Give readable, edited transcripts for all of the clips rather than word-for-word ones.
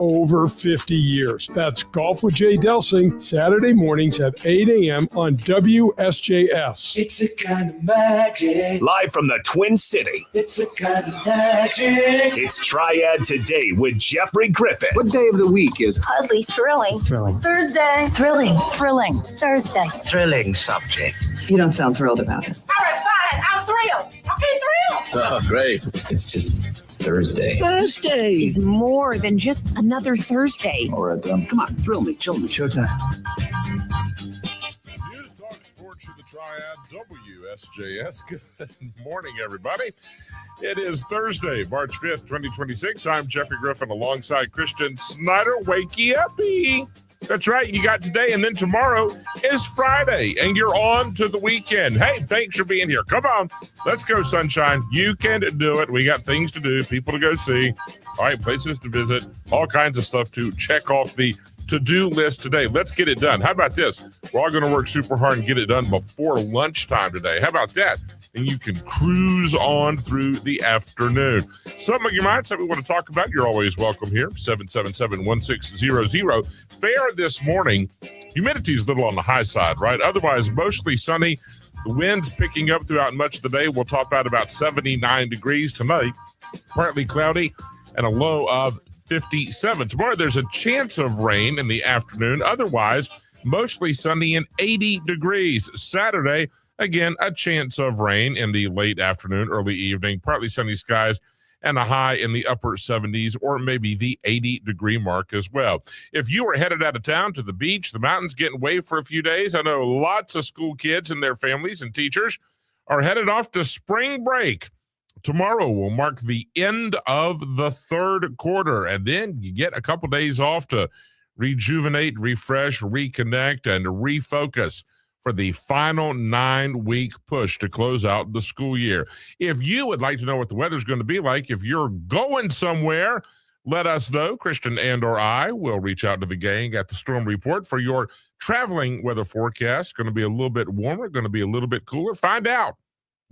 over 50 years. That's Golf with Jay Delsing, Saturday mornings at 8 a.m. on WSJS. It's a kind of magic. Live from the Twin City. It's a kind of magic. It's Triad Today with Jeffrey Griffin. What day of the week is Oddly thrilling. Thursday. Thrilling. Thursday. thrilling subject? You don't sound thrilled about it. All right, fine. I'm thrilled. Okay, thrilled. Oh, great. It's just Thursday. Thursday. Is more than just another Thursday. All right, then. Come on, thrill me, chill me. Showtime. News Talk Sports with the Triad, WSJS. Good morning, everybody. It is Thursday, March 5th, 2026. I'm Jeffrey Griffin alongside Christian Snyder. Wakey uppy. That's right. You got today, and then tomorrow is Friday, and you're on to the weekend. Hey, thanks for being here. Come on. Let's go, sunshine. You can do it. We got things to do, people to go see. All right, places to visit, all kinds of stuff to check off the to-do list today. Let's get it done. How about this? We're all going to work super hard and get it done before lunchtime today. How about that? And you can cruise on through the afternoon. Something on your mind, something we want to talk about, you're always welcome here. 777-1600. Fair this morning. Humidity's a little on the high side, right? Otherwise, mostly sunny. The wind's picking up throughout much of the day. We'll top out about 79 degrees tonight. Partly cloudy and a low of 57. Tomorrow, there's a chance of rain in the afternoon. Otherwise, mostly sunny and 80 degrees. Saturday, again, a chance of rain in the late afternoon, early evening, partly sunny skies, and a high in the upper 70s or maybe the 80-degree mark as well. If you are headed out of town to the beach, the mountains, getting away for a few days, I know lots of school kids and their families and teachers are headed off to spring break. Tomorrow will mark the end of the third quarter, and then you get a couple days off to rejuvenate, refresh, reconnect, and refocus for the final 9-week push to close out the school year. If you would like to know what the weather's going to be like, if you're going somewhere, let us know. Christian and or I will reach out to the gang at the Storm Report for your traveling weather forecast. Going to be a little bit warmer, going to be a little bit cooler. Find out.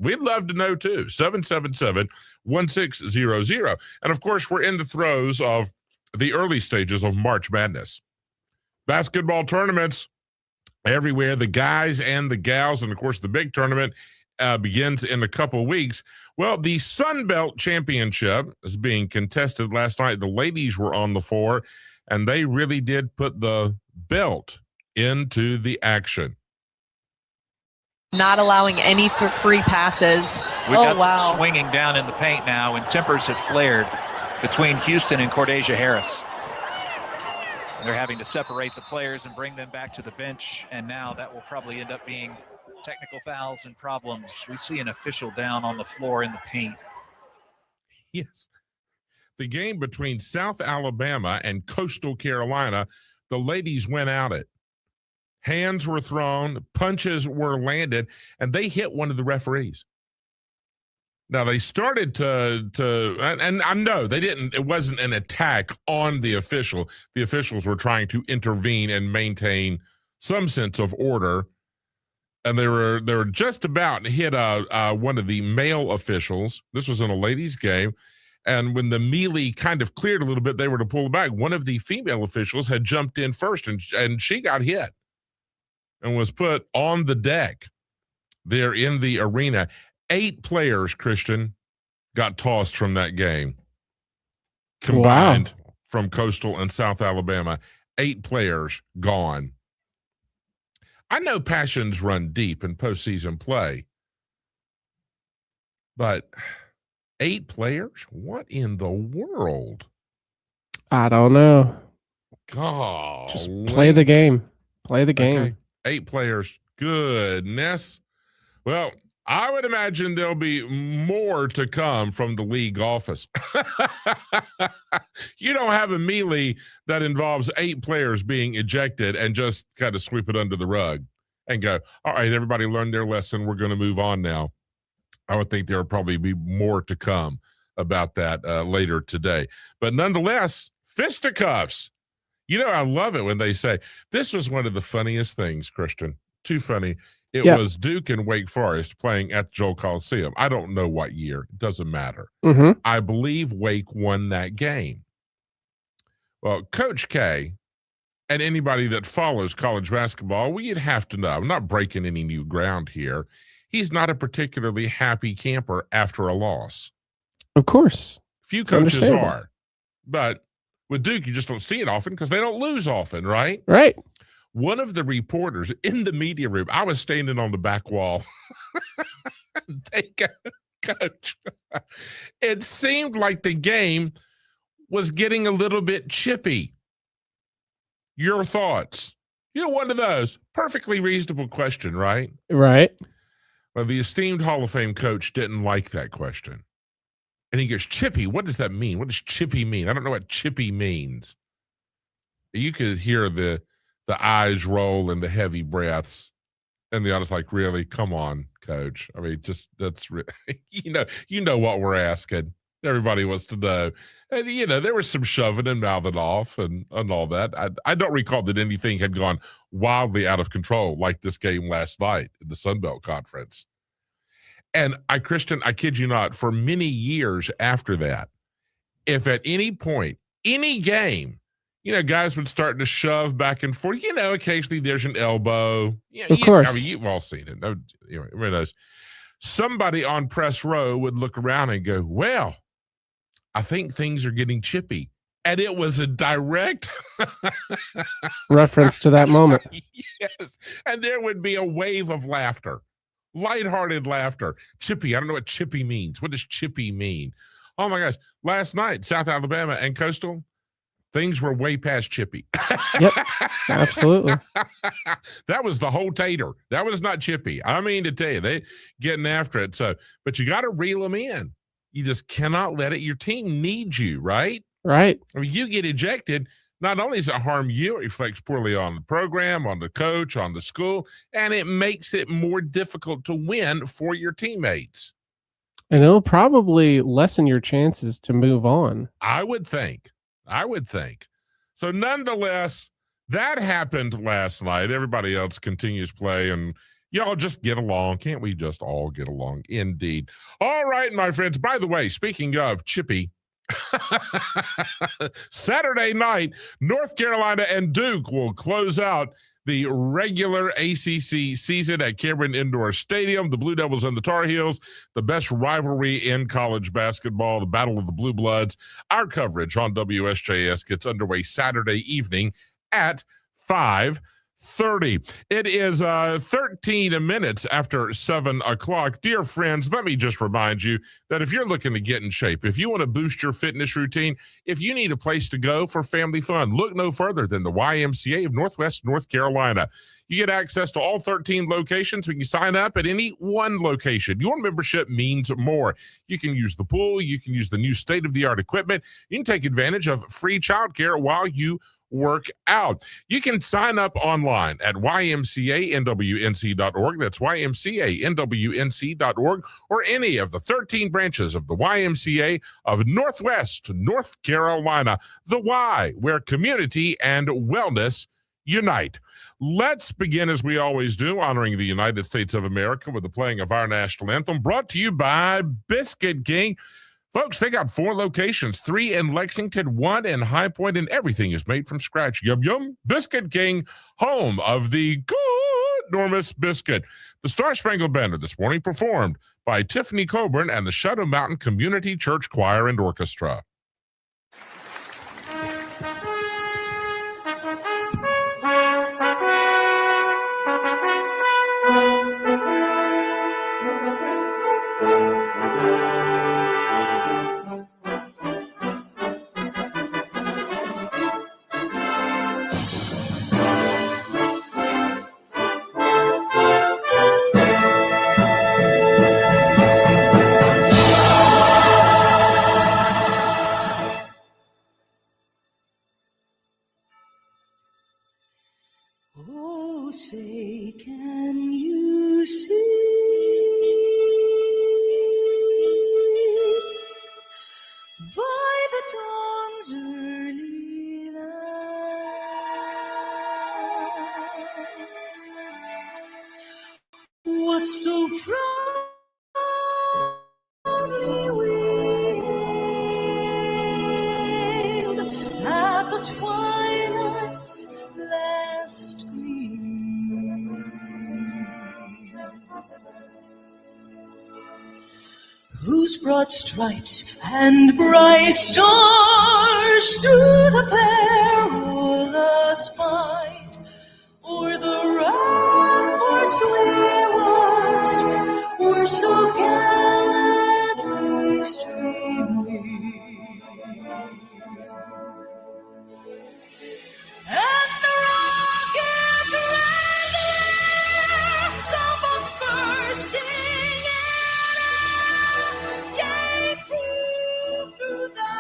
We'd love to know, too. 777-1600. And, of course, we're in the throes of the early stages of March Madness. Basketball tournaments everywhere, the guys and the gals, and of course the big tournament begins in a couple weeks. Well, the Sun Belt Championship is being contested last night. The ladies were on the floor, and they really did put the belt into the action. Not allowing any free passes. We've got swinging down in the paint now, and tempers have flared between Houston and Cordesia Harris. They're having to separate the players and bring them back to the bench, and now that will probably end up being technical fouls and problems. We see an official down on the floor in the paint. Yes. The game between South Alabama and Coastal Carolina, the ladies went at it. Hands were thrown, punches were landed, and they hit one of the referees. Now, they started and I know they didn't, it wasn't an attack on the official. The officials were trying to intervene and maintain some sense of order. And they were just about to hit one of the male officials. This was in a ladies' game. And when the melee kind of cleared a little bit, they were to pull back. One of the female officials had jumped in first, and she got hit and was put on the deck there in the arena. 8 players, Christian, got tossed from that game. Combined from Coastal and South Alabama. 8 players gone. I know passions run deep in postseason play, but 8 players? What in the world? I don't know. God. Just play the game. Play the game. Okay. 8 players. Goodness. Well, I would imagine there'll be more to come from the league office. You don't have a melee that involves 8 players being ejected and just kind of sweep it under the rug and go, all right, everybody learned their lesson. We're going to move on now. I would think there'll probably be more to come about that later today. But nonetheless, fisticuffs. You know, I love it when they say, this was one of the funniest things, Christian. Too funny. It was Duke and Wake Forest playing at the Joel Coliseum. I don't know what year. It doesn't matter. I believe Wake won that game. Well, Coach K and anybody that follows college basketball, we'd have to know. I'm not breaking any new ground here. He's not a particularly happy camper after a loss. Of course. Few coaches are. But with Duke, you just don't see it often because they don't lose often, right? Right. One of the reporters in the media room, I was standing on the back wall. They go, Coach, it seemed like the game was getting a little bit chippy. Your thoughts? One of those. Perfectly reasonable question, right? Right. Well, the esteemed Hall of Fame coach didn't like that question. And he goes, chippy, what does that mean? What does chippy mean? I don't know what chippy means. You could hear the eyes roll and the heavy breaths. And the audience like, really? Come on, coach. I mean, just that's, you know what we're asking. Everybody wants to know. And, there was some shoving and mouthing off and all that. I don't recall that anything had gone wildly out of control like this game last night in the Sun Belt Conference. And Christian, I kid you not, for many years after that, if at any point, any game, guys would start to shove back and forth, occasionally there's an elbow. Of course. I mean, you've all seen it. Everybody knows. Somebody on press row would look around and go, well, I think things are getting chippy. And it was a direct reference to that moment. Yes. And there would be a wave of laughter, lighthearted laughter. Chippy. I don't know what chippy means. What does chippy mean? Oh my gosh. Last night, South Alabama and Coastal, things were way past chippy. Yep. Absolutely. That was the whole tater. That was not chippy. I mean to tell you, they getting after it. So, but you got to reel them in. You just cannot let it. Your team needs you, right? Right. I mean, you get ejected. Not only does it harm you, it reflects poorly on the program, on the coach, on the school, and it makes it more difficult to win for your teammates. And it'll probably lessen your chances to move on. I would think. So nonetheless, that happened last night. Everybody else continues play, and y'all just get along. Can't we just all get along? Indeed. All right, my friends. By the way, speaking of chippy, Saturday night, North Carolina and Duke will close out the regular ACC season at Cameron Indoor Stadium. The Blue Devils and the Tar Heels, the best rivalry in college basketball, the Battle of the Blue Bloods. Our coverage on WSJS gets underway Saturday evening at 5:30. It is 13 minutes after 7 o'clock. Dear friends, let me just remind you that if you're looking to get in shape, if you want to boost your fitness routine, if you need a place to go for family fun, look no further than the YMCA of Northwest North Carolina. You get access to all 13 locations when you sign up at any one location. Your membership means more. You can use the pool. You can use the new state-of-the-art equipment. You can take advantage of free childcare while you work out. You can sign up online at ymcanwnc.org. That's ymcanwnc.org, or any of the 13 branches of the YMCA of Northwest North Carolina. The Y, where community and wellness unite. Let's begin, as we always do, honoring the United States of America with the playing of our national anthem, brought to you by Biscuit King. Folks, they got 4 locations, 3 in Lexington, 1 in High Point, and everything is made from scratch. Yum, yum. Biscuit King, home of the good enormous biscuit. The Star Spangled Banner this morning performed by Tiffany Coburn and the Shadow Mountain Community Church Choir and Orchestra. Oh, say, can you see by the dawn's early light what so proudly waved at the whose broad stripes and bright stars through the perilous fight o'er the ramparts we watched were so gallantly streaming, and the rockets ran there, the bombs bursting gave proof through the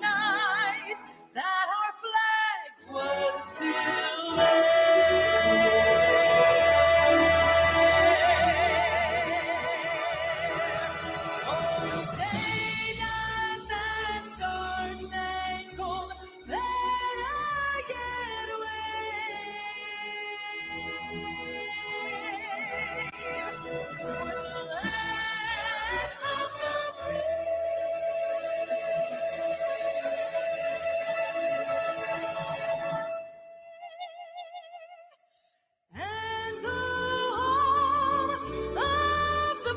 night that our flag was still there. Oh, say does that star-spangled banner yet wave o'er the land of the free? And the home of the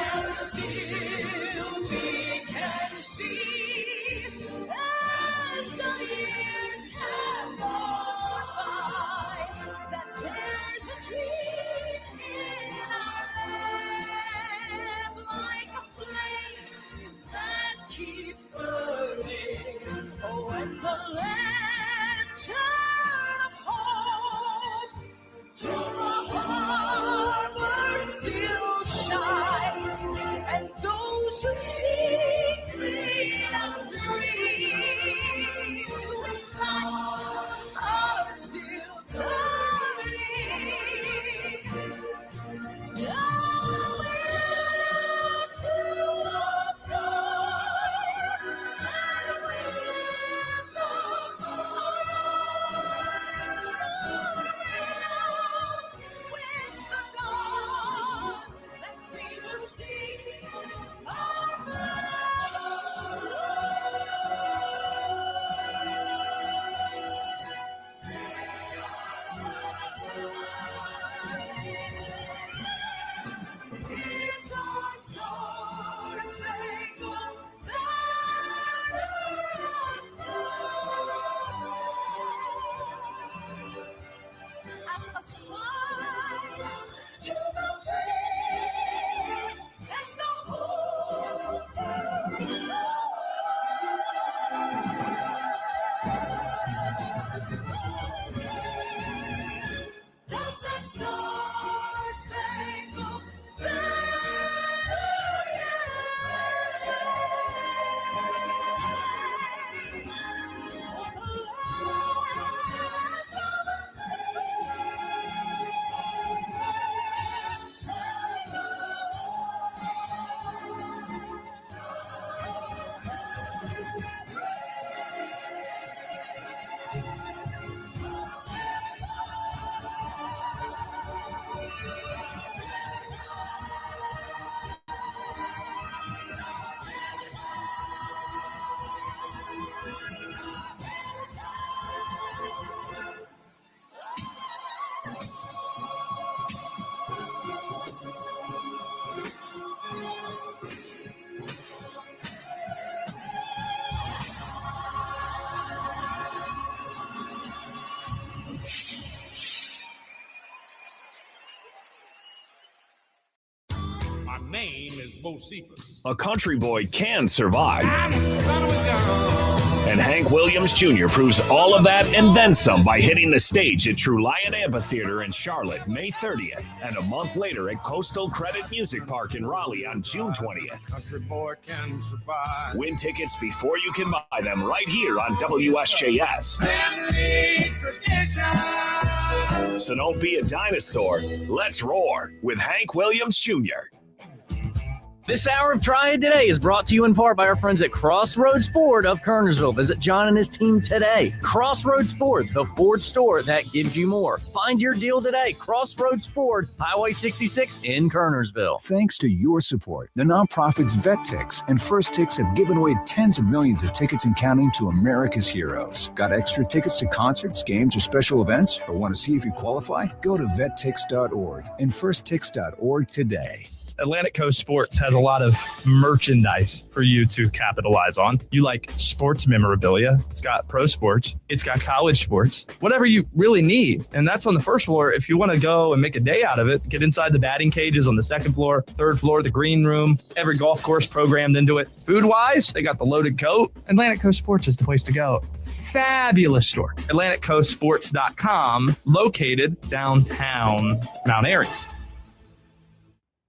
and still we can see as the years have gone by that there's a dream in our land, like a flame that keeps burning. Oh, and the lantern of hope to the harbor still shines, and those who seek freedom's dream to its light are still turning. Now we look to the skies and we lift up our arms, with the dawn that we will see our flag it's our star-spangled banner as a sign to the free and the whole to the does that star-spangled banner My name is Bocephus. A country boy can survive. And Hank Williams Jr. proves all of that and then some by hitting the stage at True Lion Amphitheater in Charlotte, May 30th, and a month later at Coastal Credit Music Park in Raleigh on June 20th. Country boy can survive. Win tickets before you can buy them right here on WSJS. So don't be a dinosaur. Let's roar with Hank Williams Jr. This hour of Triad Today is brought to you in part by our friends at Crossroads Ford of Kernersville. Visit John and his team today. Crossroads Ford, the Ford store that gives you more. Find your deal today. Crossroads Ford, Highway 66 in Kernersville. Thanks to your support, the nonprofits VetTix and First Tix have given away tens of millions of tickets and counting to America's heroes. Got extra tickets to concerts, games, or special events? Or want to see if you qualify? Go to vettix.org and firsttix.org today. Atlantic Coast Sports has a lot of merchandise for you to capitalize on. You like sports memorabilia. It's got pro sports. It's got college sports. Whatever you really need. And that's on the first floor. If you want to go and make a day out of it, get inside the batting cages on the second floor, third floor, the green room, every golf course programmed into it. Food-wise, they got the loaded coat. Atlantic Coast Sports is the place to go. Fabulous store. AtlanticCoastSports.com, located downtown Mount Airy.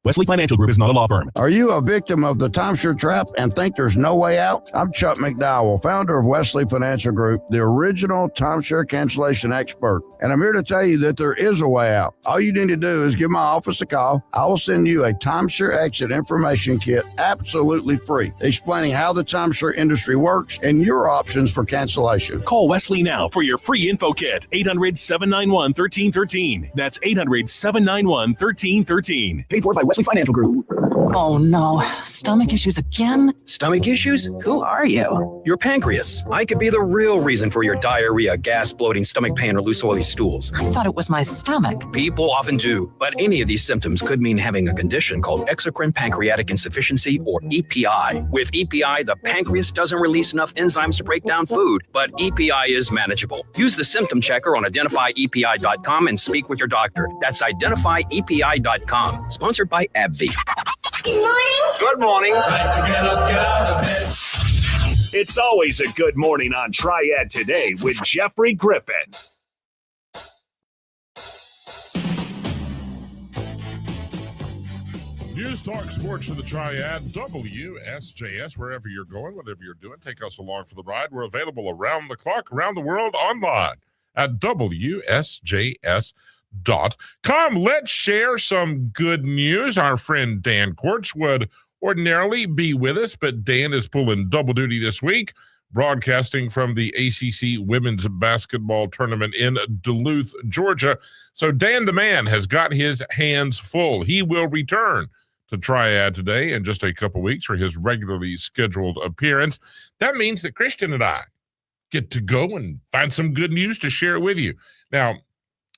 Wesley Financial Group is not a law firm. Are you a victim of the timeshare trap and think there's no way out? I'm Chuck McDowell, founder of Wesley Financial Group, the original timeshare cancellation expert. And I'm here to tell you that there is a way out. All you need to do is give my office a call. I will send you a timeshare exit information kit absolutely free, explaining how the timeshare industry works and your options for cancellation. Call Wesley now for your free info kit. 800-791-1313. That's 800-791-1313. Paid for by Wesley Financial Group. Oh no, stomach issues again? Stomach issues? Who are you? Your pancreas. I could be the real reason for your diarrhea, gas, bloating, stomach pain, or loose oily stools. I thought it was my stomach. People often do, but any of these symptoms could mean having a condition called exocrine pancreatic insufficiency, or EPI. With EPI, the pancreas doesn't release enough enzymes to break down food, but EPI is manageable. Use the symptom checker on identifyepi.com and speak with your doctor. That's identifyepi.com. Sponsored by AbbVie. Good morning. Good morning. It's always a good morning on Triad Today with Jeffrey Griffin. News Talk Sports to the Triad, WSJS, wherever you're going, whatever you're doing, take us along for the ride. We're available around the clock, around the world, online at WSJS.com. Let's share some good news. Our friend Dan Quartz would ordinarily be with us, but Dan is pulling double duty this week, broadcasting from the ACC Women's Basketball Tournament in Duluth, Georgia. So Dan the man has got his hands full. He will return to Triad Today in just a couple weeks for his regularly scheduled appearance. That means that Christian and I get to go and find some good news to share with you. Now,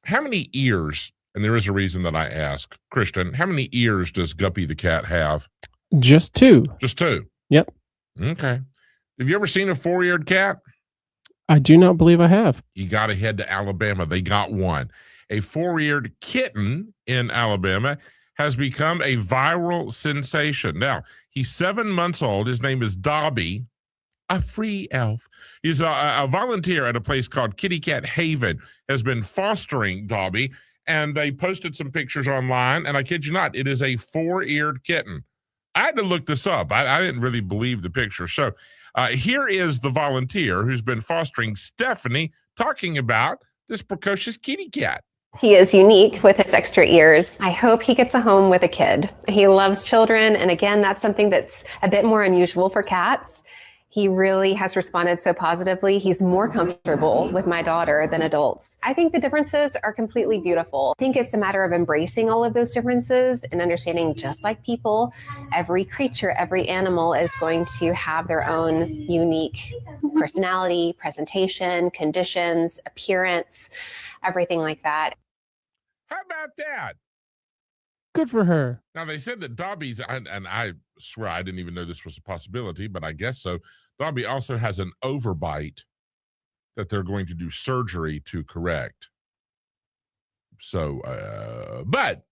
how many ears, and there is a reason that I ask, Christian, how many ears does Guppy the cat have? Just two. Just two? Yep. Okay. Have you ever seen a four-eared cat? I do not believe I have. You got to head to Alabama. They got one. A four-eared kitten in Alabama has become a viral sensation. Now, he's 7 months old. His name is Dobby, a free elf. He's a volunteer at a place called Kitty Cat Haven, has been fostering Dobby, and they posted some pictures online, and I kid you not, it is a four-eared kitten. I had to look this up. I didn't really believe the picture. So here is the volunteer who's been fostering Stephanie talking about this precocious kitty cat. He is unique with his extra ears. I hope he gets a home with a kid. He loves children. And again, that's something that's a bit more unusual for cats. He really has responded so positively. He's more comfortable with my daughter than adults. I think the differences are completely beautiful. I think it's a matter of embracing all of those differences and understanding, just like people, every creature, every animal is going to have their own unique personality, presentation, conditions, appearance, everything like that. How about that? Good for her. Now, they said that Dobby's, and I swear I didn't even know this was a possibility, but I guess so. Dobby also has an overbite that they're going to do surgery to correct. So, but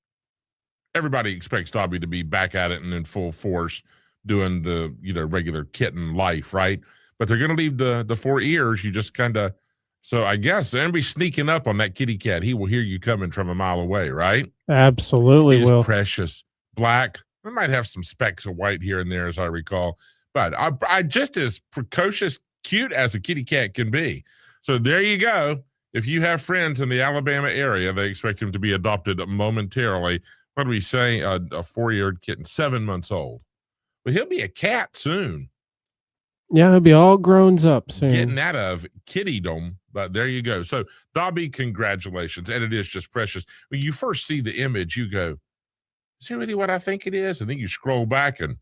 everybody expects Dobby to be back at it and in full force doing the, regular kitten life, right? But they're going to leave the four ears. You just kind of, so I guess anybody sneaking up on that kitty cat, he will hear you coming from a mile away, right? Absolutely will. Precious. Black. I might have some specks of white here and there, as I recall. But I just as precocious, cute as a kitty cat can be. So there you go. If you have friends in the Alabama area, they expect him to be adopted momentarily. What do we say? A four-eared kitten, 7 months old. Well, he'll be a cat soon. Yeah, he'll be all grown up soon. Getting out of kittydom, but there you go. So, Dobby, congratulations. And it is just precious. When you first see the image, you go, is it really what I think it is? And then you scroll back and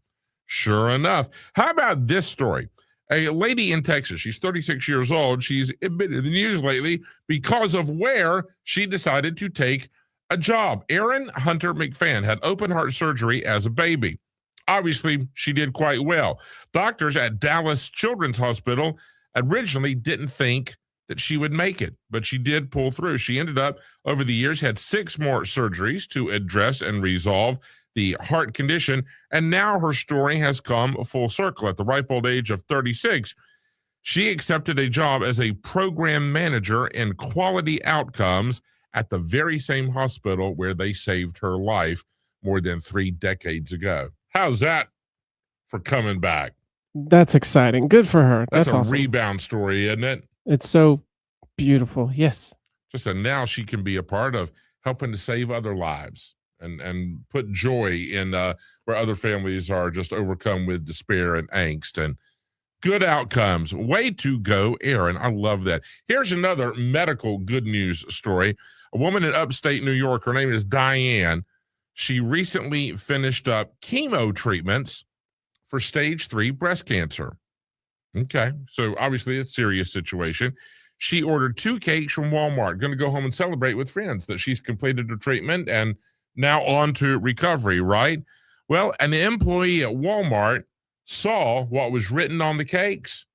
sure enough. How about this story? A lady in Texas, she's 36 years old. She's been in the news lately because of where she decided to take a job. Erin Hunter McFadden had open heart surgery as a baby. Obviously, she did quite well. Doctors at Dallas Children's Hospital originally didn't think that she would make it, but she did pull through. She ended up, over the years, had 6 more surgeries to address and resolve the heart condition, and now her story has come full circle. At the ripe old age of 36, she accepted a job as a program manager in quality outcomes at the very same hospital where they saved her life more than 3 decades ago. How's that for coming back? That's exciting. Good for her. That's a awesome. rebound story, isn't it? It's so beautiful. Yes. Just so now she can be a part of helping to save other lives and put joy in where other families are just overcome with despair and angst, and good outcomes. Way to go, Erin. I love that. Here's another medical good news story. A woman in upstate New York, her name is Diane. She recently finished up chemo treatments for stage 3 breast cancer. Okay, so obviously a serious situation. She ordered 2 cakes from Walmart, going to go home and celebrate with friends that she's completed her treatment and now on to recovery, right? Well, an employee at Walmart saw what was written on the cakes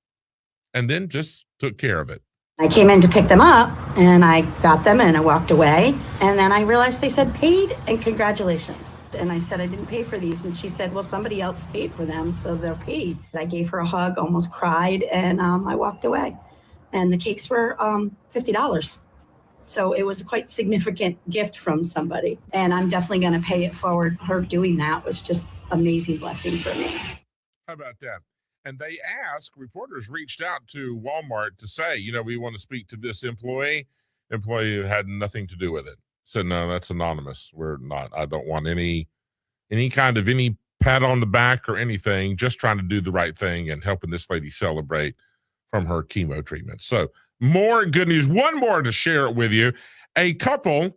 and then just took care of it. I came in to pick them up, and I got them, and I walked away. And then I realized they said paid and congratulations. And I said, I didn't pay for these. And she said, well, somebody else paid for them, so they're paid. I gave her a hug, almost cried, and I walked away. And the cakes were $50. So it was a quite significant gift from somebody. And I'm definitely going to pay it forward. Her doing that was just amazing blessing for me. How about that? And they asked, reporters reached out to Walmart to say, we want to speak to this employee who had nothing to do with it. Said, no, that's anonymous. We're not, I don't want any kind of any pat on the back or anything, just trying to do the right thing and helping this lady celebrate from her chemo treatment. So more good news. One more to share it with you. A couple,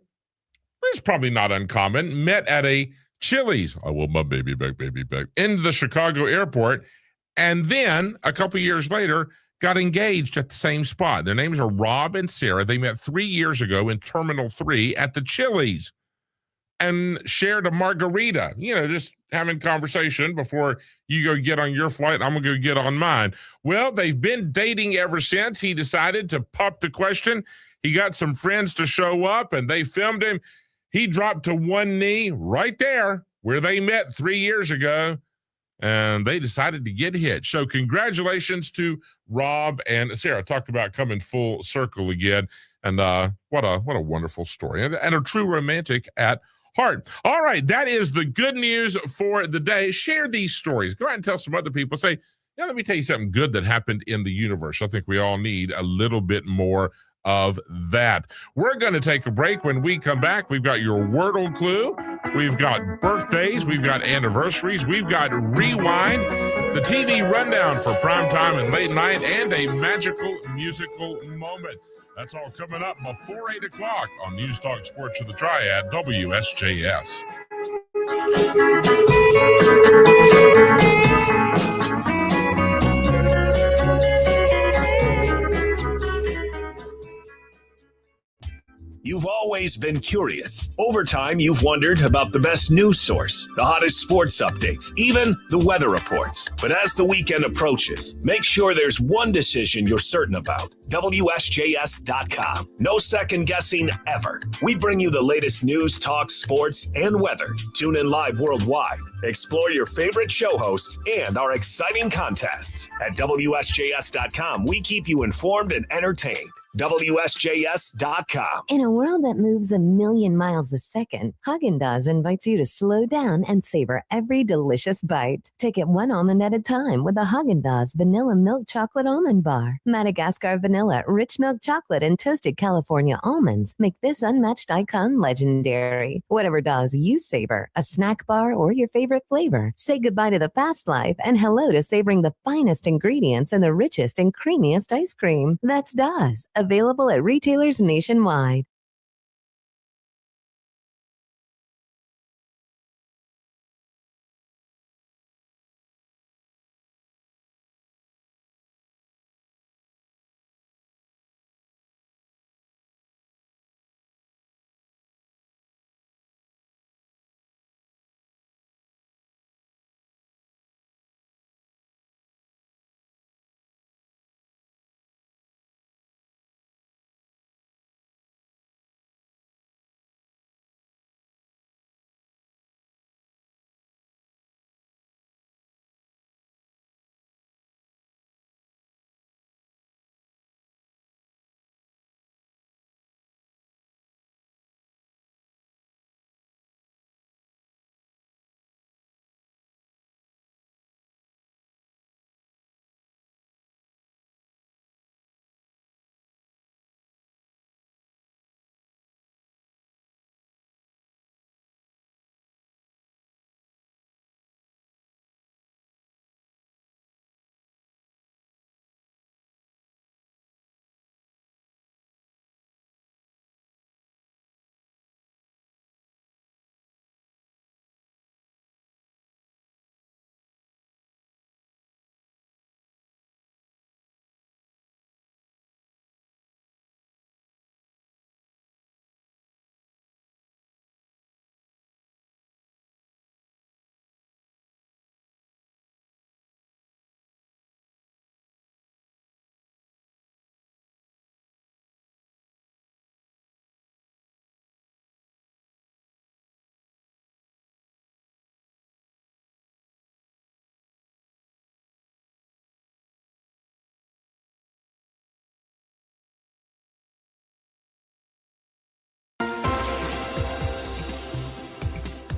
it's probably not uncommon, met at a Chili's. I want my baby back, in the Chicago airport. And then a couple years later, got engaged at the same spot. Their names are Rob and Sarah. They met 3 years ago in Terminal 3 at the Chili's and shared a margarita, just having conversation before you go get on your flight. I'm going to go get on mine. Well, they've been dating ever since. He decided to pop the question. He got some friends to show up, and they filmed him. He dropped to one knee right there where they met 3 years ago, and they decided to get hitched. So congratulations to Rob and Sarah. Talk about coming full circle again. And what a wonderful story, and a true romantic at heart. All right, that is the good news for the day. Share these stories. Go ahead and tell some other people. Say, let me tell you something good that happened in the universe. I think we all need a little bit more of that. We're going to take a break. When we come back, we've got your Wordle clue. We've got birthdays. We've got anniversaries. We've got Rewind, the TV rundown for primetime and late night, and a magical musical moment. That's all coming up before 8 o'clock on News Talk Sports of the Triad, WSJS. You've always been curious. Over time, you've wondered about the best news source, the hottest sports updates, even the weather reports. But as the weekend approaches, make sure there's one decision you're certain about. WSJS.com. No second guessing ever. We bring you the latest news, talk, sports, and weather. Tune in live worldwide. Explore your favorite show hosts and our exciting contests. At WSJS.com, we keep you informed and entertained. WSJS.com. In a world that moves a million miles a second, Haagen-Dazs invites you to slow down and savor every delicious bite. Take it one almond at a time with a Haagen-Dazs Vanilla Milk Chocolate Almond Bar. Madagascar vanilla, rich milk chocolate, and toasted California almonds make this unmatched icon legendary. Whatever Dazs you savor, a snack bar or your favorite flavor, say goodbye to the fast life and hello to savoring the finest ingredients and the richest and creamiest ice cream. That's Dazs, available at retailers nationwide.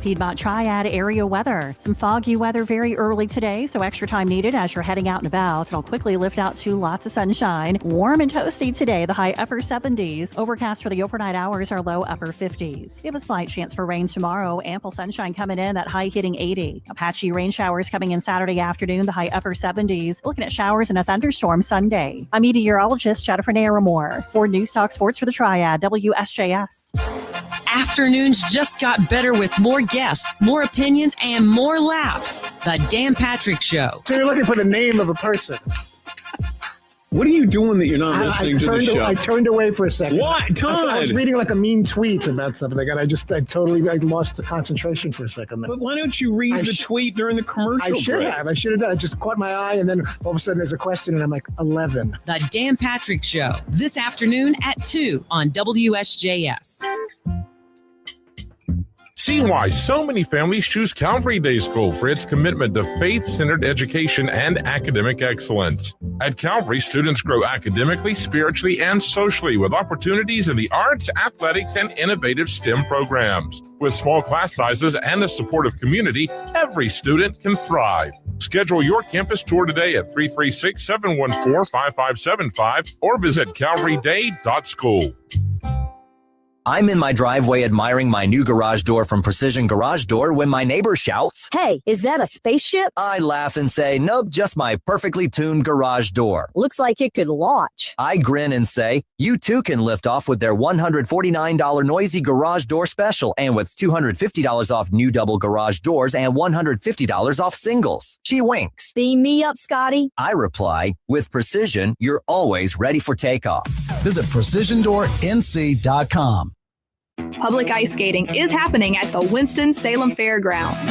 Piedmont Triad area weather. Some foggy weather very early today, so extra time needed as you're heading out and about. It'll quickly lift out to lots of sunshine. Warm and toasty today, the high upper 70s. Overcast for the overnight hours are low upper 50s. We have a slight chance for rain tomorrow. Ample sunshine coming in, that high hitting 80. Patchy rain showers coming in Saturday afternoon, the high upper 70s. Looking at showers and a thunderstorm Sunday. I'm meteorologist Jennifer Naramore for News Talk Sports for the Triad, WSJS. Afternoons just got better with more guests, more opinions, and more laughs. The Dan Patrick Show. So you're looking for the name of a person. What are you doing that you're not listening to the show? I turned away for a second. What? Todd? I was reading like a mean tweet about something, and I totally lost the concentration for a second. But why don't you read the tweet during the commercial I should break? have. I should have done. It just caught my eye, and then all of a sudden there's a question, and I'm like, 11. The Dan Patrick Show. This afternoon at 2 on WSJS. See why so many families choose Calvary Day School for its commitment to faith-centered education and academic excellence. At Calvary, students grow academically, spiritually, and socially with opportunities in the arts, athletics, and innovative STEM programs. With small class sizes and a supportive community, every student can thrive. Schedule your campus tour today at 336-714-5575 or visit calvaryday.school. I'm in my driveway admiring my new garage door from Precision Garage Door when my neighbor shouts, "Hey, is that a spaceship?" I laugh and say, nope, just my perfectly tuned garage door. Looks like it could launch. I grin and say, you too can lift off with their $149 noisy garage door special and with $250 off new double garage doors and $150 off singles. She winks. Beam me up, Scotty. I reply, with Precision, you're always ready for takeoff. Visit PrecisionDoorNC.com. Public ice skating is happening at the Winston-Salem Fairgrounds.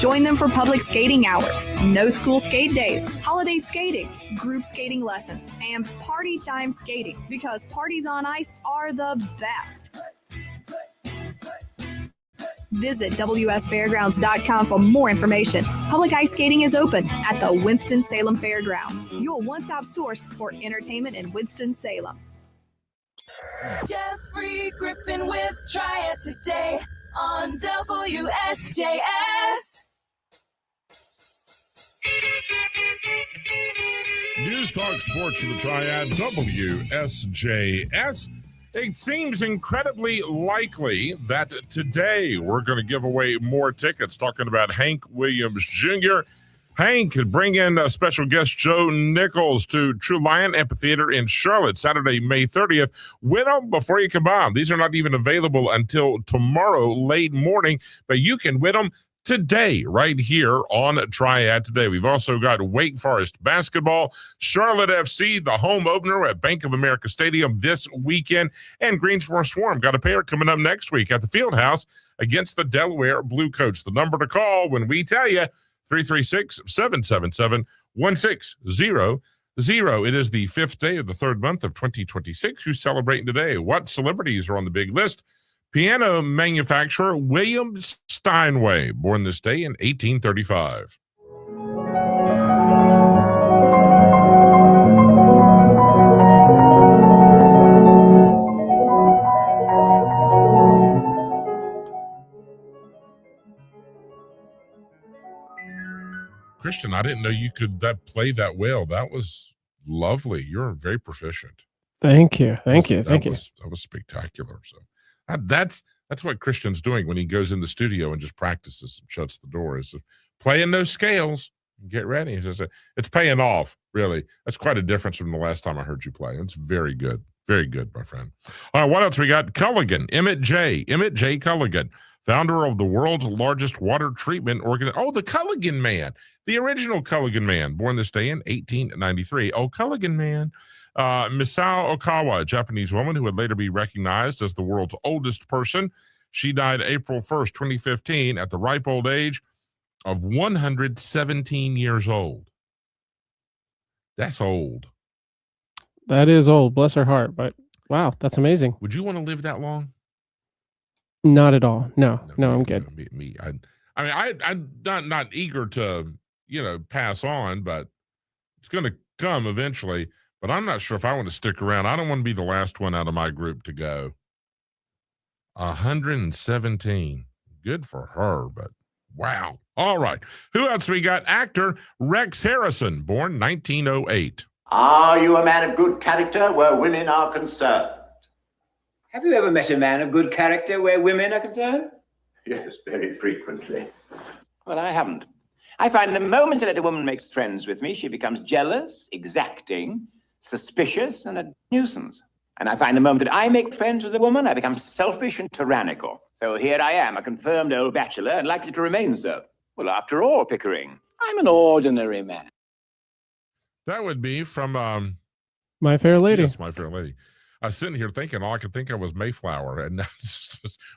Join them for public skating hours, no school skate days, holiday skating, group skating lessons, and party time skating because parties on ice are the best. Visit WSFairgrounds.com for more information. Public ice skating is open at the Winston-Salem Fairgrounds, your one-stop source for entertainment in Winston-Salem. Jeffrey Griffin with Triad today on WSJS. News Talk Sports of the Triad, WSJS. It seems incredibly likely that today we're going to give away more tickets, talking about Hank Williams Jr. Hank could bring in a special guest, Joe Nichols, to True Lion Amphitheater in Charlotte, Saturday, May 30th. Win them before you can buy them. These are not even available until tomorrow, late morning, but you can win them today, right here on Triad today. We've also got Wake Forest basketball, Charlotte FC, the home opener at Bank of America Stadium this weekend, and Greensboro Swarm got a pair coming up next week at the Fieldhouse against the Delaware Bluecoats. The number to call when we tell you, 336-777-1600. It is the 5th day of the 3rd month of 2026. Who's celebrating today? What celebrities are on the big list? Piano manufacturer William Steinway, born this day in 1835. Christian, I didn't know you could play that well. That was lovely. You're very proficient. Thank you. Thank you. That was spectacular. So that's what Christian's doing when he goes in the studio and just practices and shuts the door. Is playing those scales. Get ready. It's paying off, really. That's quite a difference from the last time I heard you play. It's very good. Very good, my friend. All right, what else we got? Culligan, Emmett J. Culligan, founder of the world's largest water treatment organization. Oh, the Culligan Man, the original Culligan Man, born this day in 1893. Oh, Culligan Man. Misao Okawa, a Japanese woman who would later be recognized as the world's oldest person. She died April 1st, 2015, at the ripe old age of 117 years old. That's old. That is old. Bless her heart. But wow, that's amazing. Would you want to live that long? Not at all. No, I'm good. I'm not eager to, pass on, but it's going to come eventually. But I'm not sure if I want to stick around. I don't want to be the last one out of my group to go. 117. Good for her, but wow. All right. Who else we got? Actor Rex Harrison, born 1908. Are you a man of good character where women are concerned? Have you ever met a man of good character where women are concerned? Yes, very frequently. Well, I haven't. I find the moment that a woman makes friends with me, she becomes jealous, exacting, suspicious, and a nuisance. And I find the moment that I make friends with a woman, I become selfish and tyrannical. So here I am, a confirmed old bachelor, and likely to remain so. Well, after all, Pickering, I'm an ordinary man. That would be from My Fair Lady. Yes, My Fair Lady. I was sitting here thinking all I could think of was Mayflower, and that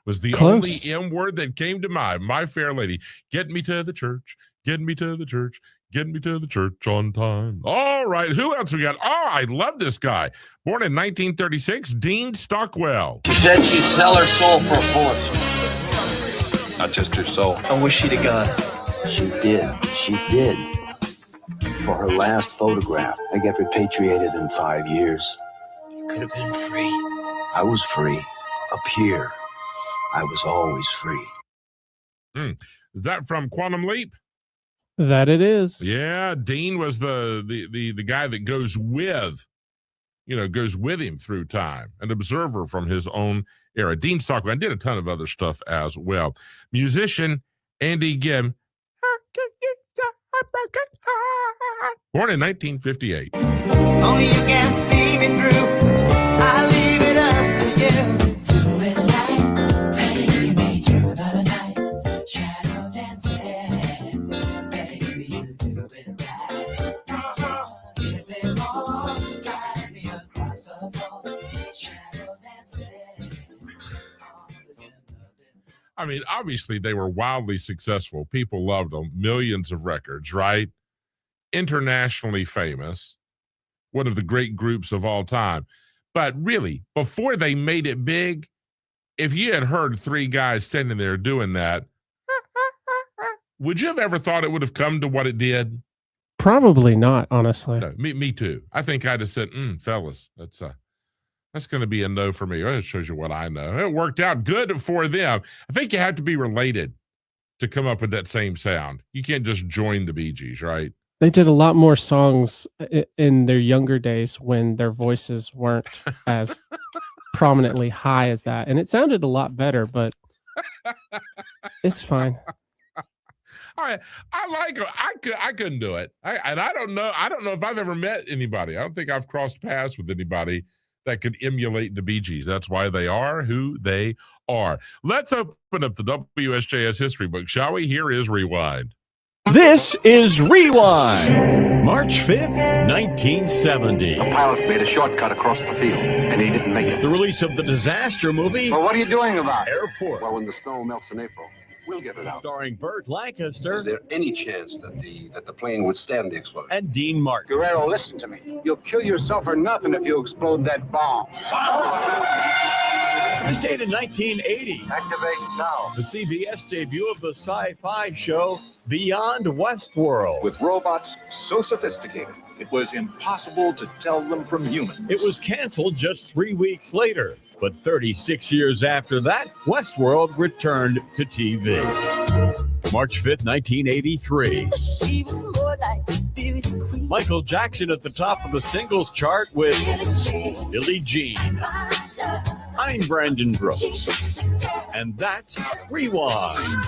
was the Close. only M word that came to mind. My Fair Lady. Get me to the church. Get me to the church. Get me to the church on time. All right. Who else we got? Oh, I love this guy. Born in 1936, Dean Stockwell. She said she'd sell her soul for a Pulitzer. Not just her soul. I wish she'd have gone. She did. She did. For her last photograph, I got repatriated in 5 years. You could have been free. I was free. Up here, I was always free. Is that from Quantum Leap? That it is. Yeah, Dean was the guy that goes with him through time, an observer from his own era. Dean Stockwell, and did a ton of other stuff as well. Musician Andy Gibb, born in 1958. Only you can see me through. I leave it up to you. Do it right. Take me through the night. Shadow dancing. Baby, you do it right. Give me more. Guide me across the floor. Shadow dancing. I mean, obviously they were wildly successful. People loved them. Millions of records, right? Internationally famous. One of the great groups of all time. But really, before they made it big, if you had heard three guys standing there doing that, would you have ever thought it would have come to what it did? Probably not, honestly. No, me too. I think I'd have said, fellas, that's going to be a no for me. Well, it shows you what I know. It worked out good for them. I think you have to be related to come up with that same sound. You can't just join the Bee Gees, right? They did a lot more songs in their younger days when their voices weren't as prominently high as that. And it sounded a lot better, but it's fine. I like it. I couldn't do it. I don't know if I've ever met anybody. I don't think I've crossed paths with anybody that could emulate the Bee Gees. That's why they are who they are. Let's open up the WSJS history book, shall we? Here is Rewind. This is Rewind. March 5th, 1970. The pilot made a shortcut across the field, and he didn't make it. The release of the disaster movie. Well, what are you doing about it? Airport. Well, when the snow melts in April, we'll get it out. Starring Burt Lancaster. Is there any chance that the plane would stand the explosion? And Dean Martin. Guerrero, listen to me. You'll kill yourself or nothing if you explode that bomb. This date in 1980. Activate now. The CBS debut of the sci-fi show Beyond Westworld. With robots so sophisticated, it was impossible to tell them from humans. It was canceled just 3 weeks later, but 36 years after that, Westworld returned to TV. March 5th, 1983. Michael Jackson at the top of the singles chart with Billie Jean. I'm Brandon Brooks, and that's Rewind.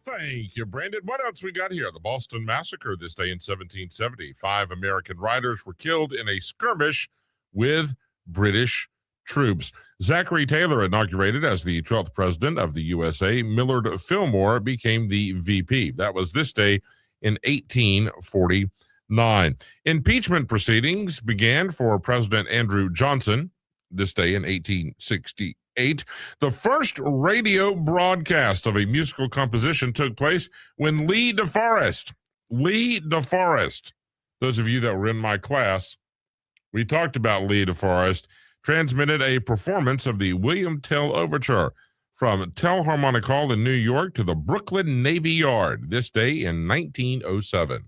Thank you, Brandon. What else we got here? The Boston Massacre this day in 1770. 5 American riders were killed in a skirmish with British troops. Zachary Taylor inaugurated as the 12th president of the USA. Millard Fillmore became the VP. That was this day in 1849. Impeachment proceedings began for President Andrew Johnson this day in 1868. The first radio broadcast of a musical composition took place when Lee DeForest, those of you that were in my class, we talked about Lee DeForest, transmitted a performance of the William Tell Overture from Telharmonic Hall in New York to the Brooklyn Navy Yard this day in 1907.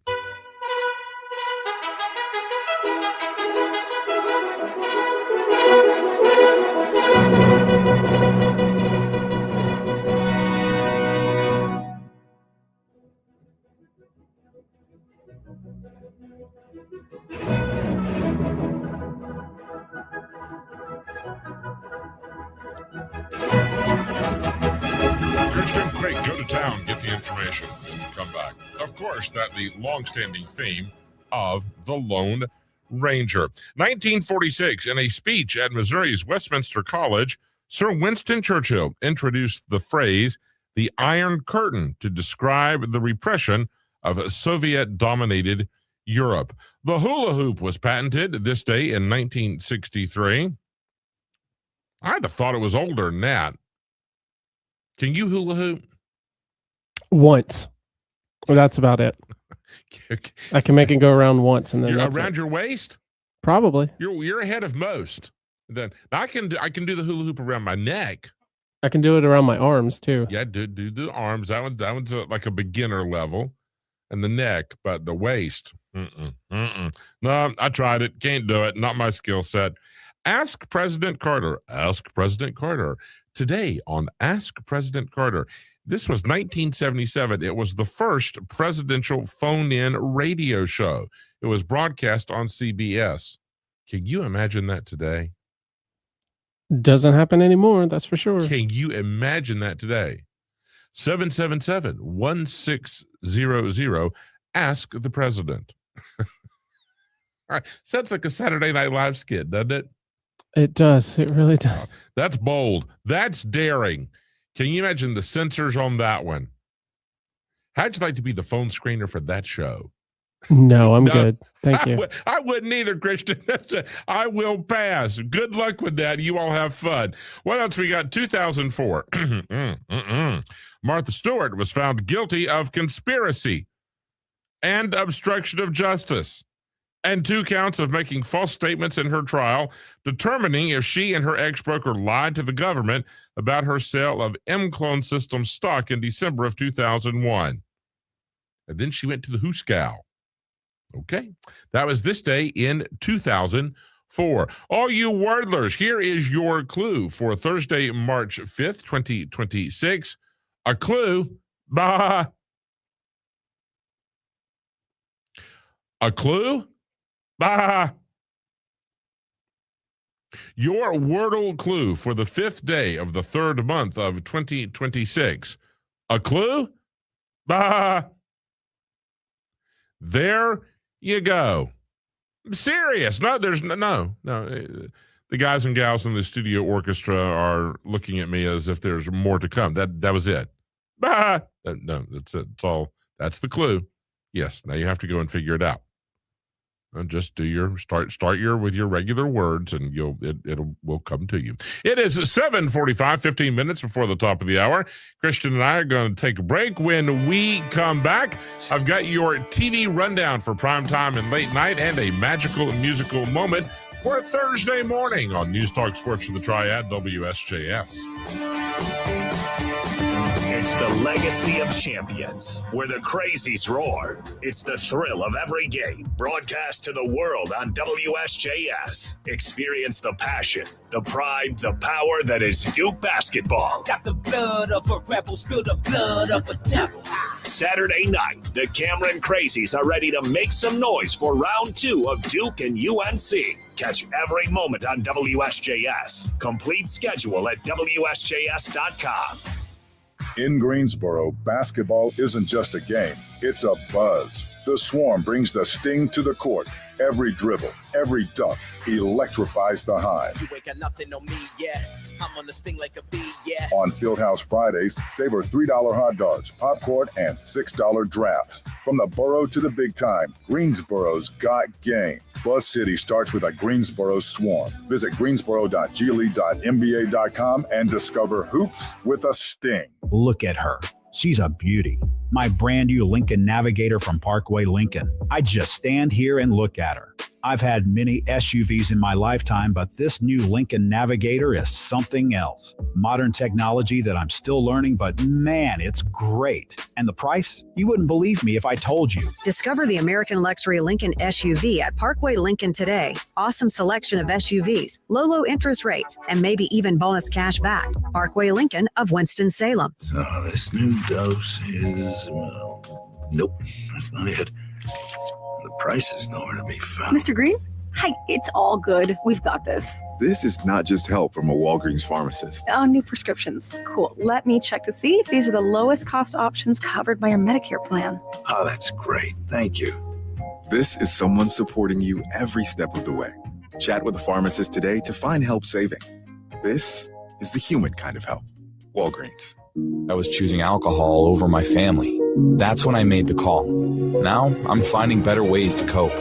Christian Craig, go to town, get the information, and come back. Of course, that's the long-standing theme of the Lone Ranger. 1946, in a speech at Missouri's Westminster College, Sir Winston Churchill introduced the phrase, the Iron Curtain, to describe the repression of Soviet-dominated Europe. The hula hoop was patented this day in 1963. I'd have thought it was older than that. Can you hula hoop? Once. Well, that's about it. I can make it go around once, and then You're that's around it. your waist? Probably. You're ahead of most. Then I can do the hula hoop around my neck. I can do it around my arms too. Yeah, do the arms. That one's like a beginner level, and the neck, but the waist. No, I tried it. Can't do it. Not my skill set. Ask President Carter. Ask President Carter. Today on Ask President Carter. This was 1977. It was the first presidential phone-in radio show. It was broadcast on CBS. Can you imagine that today? Doesn't happen anymore, that's for sure. Can you imagine that today? 777-1600. Ask the president. All right. Sounds like a Saturday Night Live skit, doesn't it? It does. It really does. That's bold. That's daring. Can you imagine the censors on that one? How'd you like to be the phone screener for that show? No, I'm good. Thank you. I wouldn't either, Christian. I will pass. Good luck with that. You all have fun. What else we got? 2004. Martha Stewart was found guilty of conspiracy and obstruction of justice. and 2 counts of making false statements in her trial, determining if she and her ex-broker lied to the government about her sale of M-Clone Systems stock in December of 2001. And then she went to the Hooskow. Okay, that was this day in 2004. All you wordlers, here is your clue for Thursday, March 5th, 2026. A clue. Bah. A clue? Bah. Your Wordle clue for the 5th day of the 3rd month of 2026. A clue? Bah. There you go. I'm serious. No, there's no. The guys and gals in the studio orchestra are looking at me as if there's more to come. That was it. Bah. No, that's it. It's all. That's the clue. Yes. Now you have to go and figure it out. And just do your start with your regular words, and it will come to you. It is 7:45, 15 minutes before the top of the hour. Christian and I are going to take a break. When we come back, I've got your TV rundown for primetime and late night, and a magical musical moment for a Thursday morning on News Talk Sports for the Triad, WSJS. It's the legacy of champions, where the crazies roar. It's the thrill of every game, broadcast to the world on WSJS. Experience the passion, the pride, the power that is Duke basketball. Got the blood of a rebel, spill the blood of a devil. Saturday night, the Cameron Crazies are ready to make some noise for round 2 of Duke and UNC. Catch every moment on WSJS. Complete schedule at WSJS.com. In Greensboro, basketball isn't just a game, it's a buzz. The Swarm brings the sting to the court. Every dribble, every dunk electrifies the Hive. You ain't got nothing on me yet. I'm on the sting like a bee, yeah. On Fieldhouse Fridays, savor $3 hot dogs, popcorn, and $6 drafts. From the borough to the big time, Greensboro's got game. Buzz City starts with a Greensboro Swarm. Visit greensboro.gleague.nba.com and discover hoops with a sting. Look at her. She's a beauty. My brand new Lincoln Navigator from Parkway Lincoln. I just stand here and look at her. I've had many SUVs in my lifetime, but this new Lincoln Navigator is something else. Modern technology that I'm still learning, but man, it's great. And the price? You wouldn't believe me if I told you. Discover the American Luxury Lincoln SUV at Parkway Lincoln today. Awesome selection of SUVs, low interest rates, and maybe even bonus cash back. Parkway Lincoln of Winston-Salem. So this new dose is... nope, that's not it. The price is nowhere to be found. Mr. Green? Hi, it's all good. We've got this. This is not just help from a Walgreens pharmacist. Oh, new prescriptions. Cool. Let me check to see if these are the lowest cost options covered by your Medicare plan. Oh, that's great. Thank you. This is someone supporting you every step of the way. Chat with a pharmacist today to find help saving. This is the human kind of help. Walgreens. I was choosing alcohol over my family. That's when I made the call. Now I'm finding better ways to cope.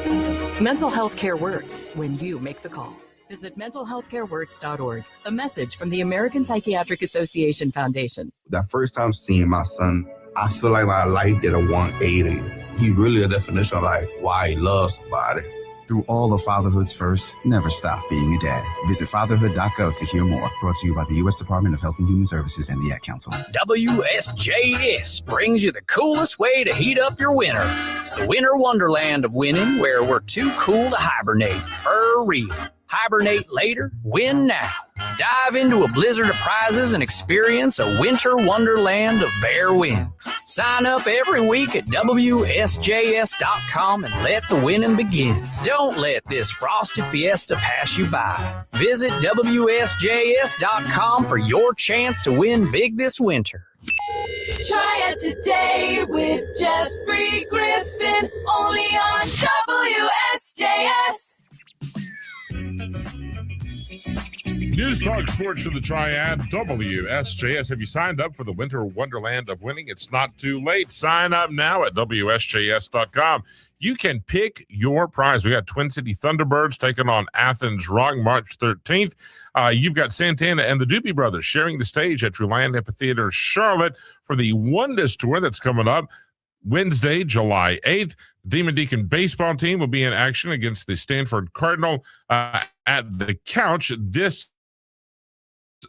Mental health care works when you make the call. Visit mentalhealthcareworks.org. A message from the American Psychiatric Association Foundation. That first time seeing my son, I feel like my life did a 180. He really a definition of like why he loves somebody. Through all of fatherhood's first, never stop being a dad. Visit fatherhood.gov to hear more. Brought to you by the U.S. Department of Health and Human Services and the Ad Council. WSJS brings you the coolest way to heat up your winter. It's the winter wonderland of winning, where we're too cool to hibernate. For real. Hibernate later, win now. Dive into a blizzard of prizes and experience a winter wonderland of bare winds. Sign up every week at WSJS.com and let the winning begin. Don't let this frosty fiesta pass you by. Visit WSJS.com for your chance to win big this winter. Try it today with Jeffrey Griffin, only on WSJS. News Talk Sports to the Triad, WSJS. Have you signed up for the Winter Wonderland of Winning? It's not too late. Sign up now at WSJS.com. You can pick your prize. We got Twin City Thunderbirds taking on Athens Rock March 13th. You've got Santana and the Doobie Brothers sharing the stage at Triad Amphitheater, Charlotte for the Wonders Tour that's coming up Wednesday, July 8th, Demon Deacon baseball team will be in action against the Stanford Cardinal at the Couch this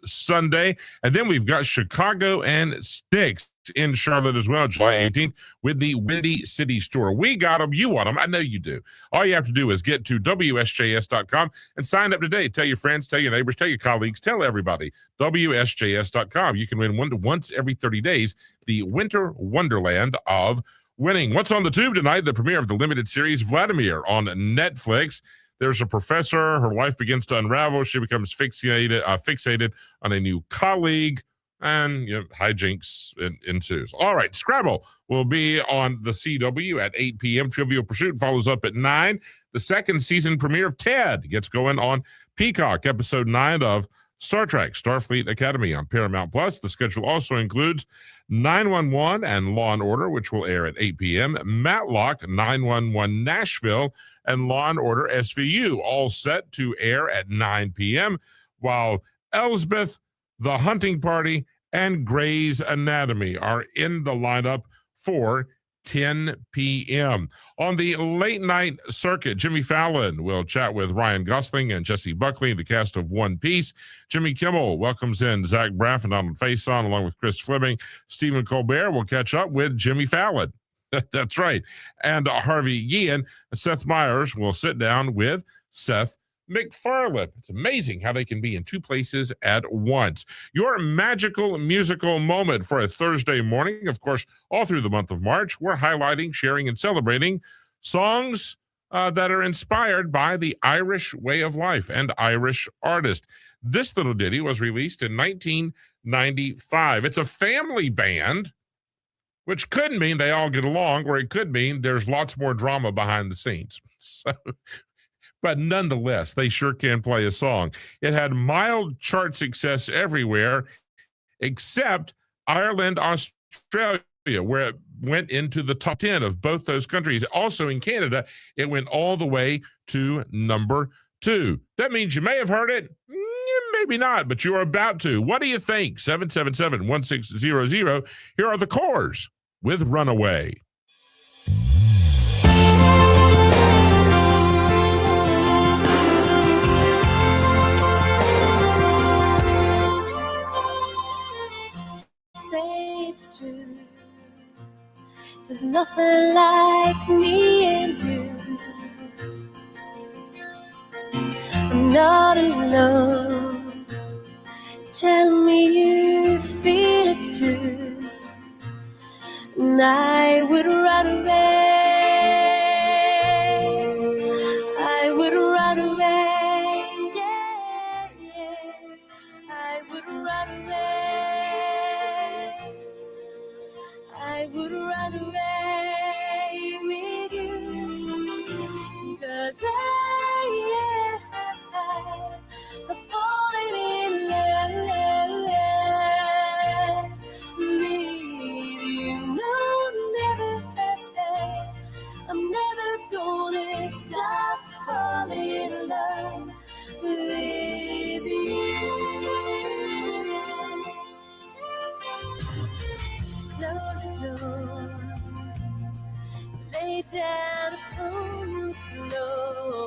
Sunday. And then we've got Chicago and Styx in Charlotte as well, July 18th, with the Windy City Store. We got them. You want them. I know you do. All you have to do is get to WSJS.com and sign up today. Tell your friends, tell your neighbors, tell your colleagues, tell everybody. WSJS.com. You can win once every 30 days, the Winter Wonderland of Winning. What's on the tube tonight? The premiere of the limited series Vladimir on Netflix. There's a professor. Her life begins to unravel. She becomes fixated on a new colleague, and hijinks ensues. All right, Scrabble will be on the CW at 8 p.m. Trivial Pursuit follows up at 9. The second season premiere of Ted gets going on Peacock. Episode 9 of Star Trek Starfleet Academy on Paramount Plus. The schedule also includes 911 and Law & Order, which will air at 8 p.m. Matlock, 911 Nashville, and Law & Order SVU, all set to air at 9 p.m., while Elsbeth, The Hunting Party, and Grey's Anatomy are in the lineup for 10 p.m. On the late night circuit, Jimmy Fallon will chat with Ryan Gosling and Jesse Buckley, the cast of One Piece. Jimmy Kimmel welcomes in Zach Braff and Donald Faison along with Chris Fleming. Stephen Colbert will catch up with Jimmy Fallon. That's right. And Harvey Guillen. Seth Meyers will sit down with Seth MacFarlane. It's amazing how they can be in two places at once. Your magical musical moment for a Thursday morning. Of course, all through the month of March, we're highlighting, sharing, and celebrating songs that are inspired by the Irish way of life and Irish artists. This little ditty was released in 1995. It's a family band, which could mean they all get along, or it could mean there's lots more drama behind the scenes. But nonetheless, they sure can play a song. It had mild chart success everywhere except Ireland, Australia, where it went into the top 10 of both those countries. Also in Canada, it went all the way to number 2. That means you may have heard it, maybe not, but you're about to. What do you think? 777-1600. Here are the Cores with Runaway. Say it's true. There's nothing like me and you. I'm not alone. Tell me you feel it too. And I would run away. I would run away. Yeah, yeah. I would run away. I would run away with you, 'cause I've fallen in love with you. No, never, I'm never gonna stop falling in love with you. Close the door, lay down upon the floor,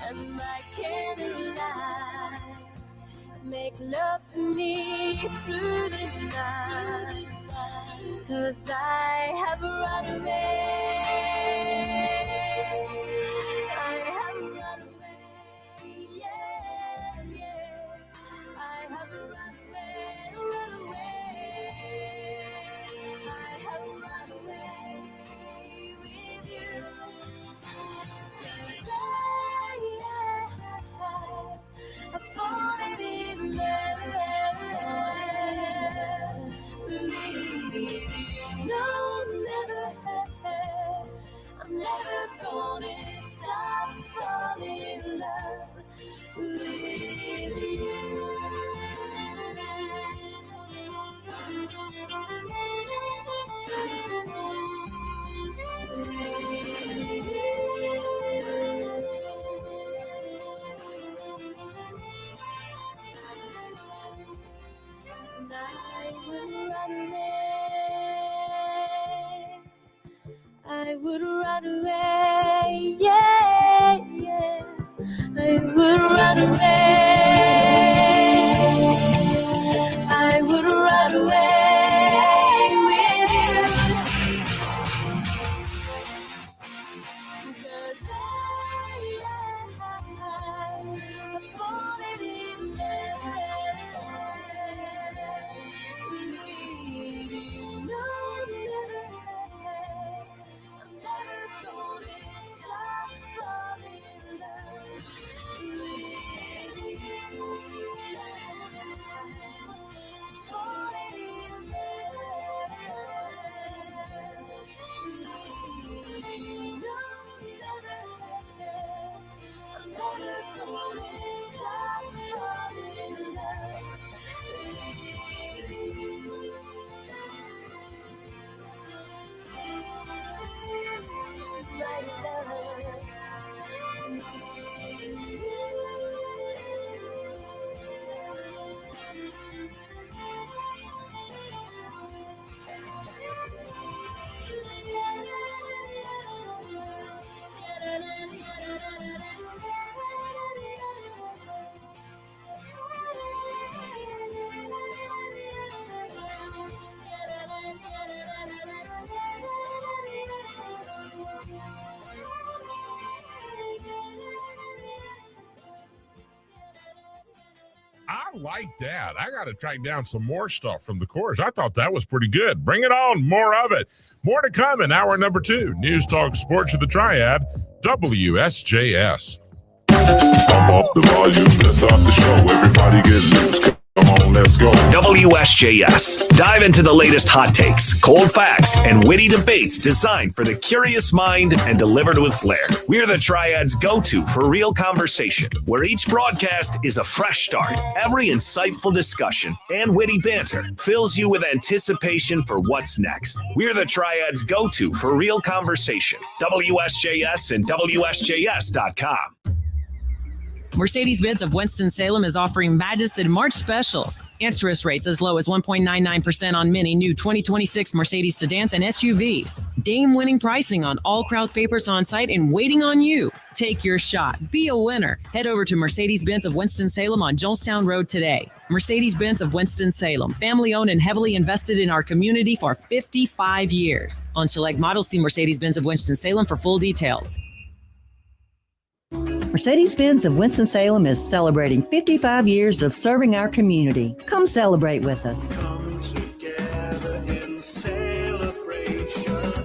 and by candlelight make love to me through the night, 'cause I have run away. I have run away, yeah, yeah. I have run away, run away. I have run away with you. 'Cause I've fallen in love with you. No, never, I would run away, yeah, yeah. I would run away. I would run away with you. 'Cause I've fallen in love with you. No, never. I'm never gonna stop falling in love with you. Falling in love with you. No, never. I'm never gonna stop falling in love with you. My love. I like that. I got to track down some more stuff from the chorus. I thought that was pretty good. Bring it on. More of it. More to come in hour number 2. News Talk Sports with the Triad, WSJS. Pump up the volume. Let's start the show. Everybody get loose. Come on, let's go. WSJS. Dive into the latest hot takes, cold facts, and witty debates designed for the curious mind and delivered with flair. We're the Triad's go-to for real conversation, where each broadcast is a fresh start. Every insightful discussion and witty banter fills you with anticipation for what's next. We're the Triad's go-to for real conversation. WSJS and WSJS.com. Mercedes-Benz of Winston-Salem is offering Majested March specials. Interest rates as low as 1.99% on many new 2026 Mercedes sedans and SUVs. Game-winning pricing on all Krauth papers on site and waiting on you. Take your shot. Be a winner. Head over to Mercedes-Benz of Winston-Salem on Jonestown Road today. Mercedes-Benz of Winston-Salem, family-owned and heavily invested in our community for 55 years. On select models, see Mercedes-Benz of Winston-Salem for full details. Mercedes-Benz of Winston-Salem is celebrating 55 years of serving our community. Come celebrate with us.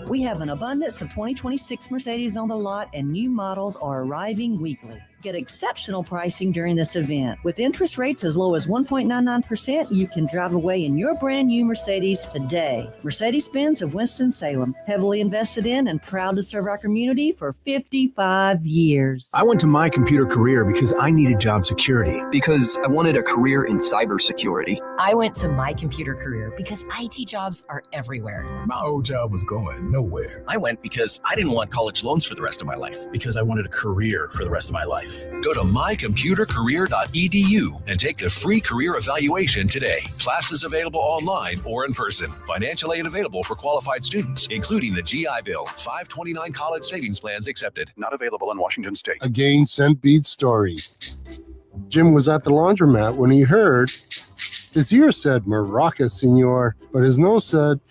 We have an abundance of 2026 Mercedes on the lot, and new models are arriving weekly. Get exceptional pricing during this event. With interest rates as low as 1.99%, you can drive away in your brand new Mercedes today. Mercedes-Benz of Winston-Salem, heavily invested in and proud to serve our community for 55 years. I went to My Computer Career because I needed job security. Because I wanted a career in cybersecurity. I went to My Computer Career because IT jobs are everywhere. My old job was going nowhere. I went because I didn't want college loans for the rest of my life. Because I wanted a career for the rest of my life. Go to mycomputercareer.edu and take the free career evaluation today. Classes available online or in person. Financial aid available for qualified students, including the GI Bill. 529 college savings plans accepted. Not available in Washington State. Again, Scent Bead story. Jim was at the laundromat when he heard his ear said, "Maraca, senor," but his nose said,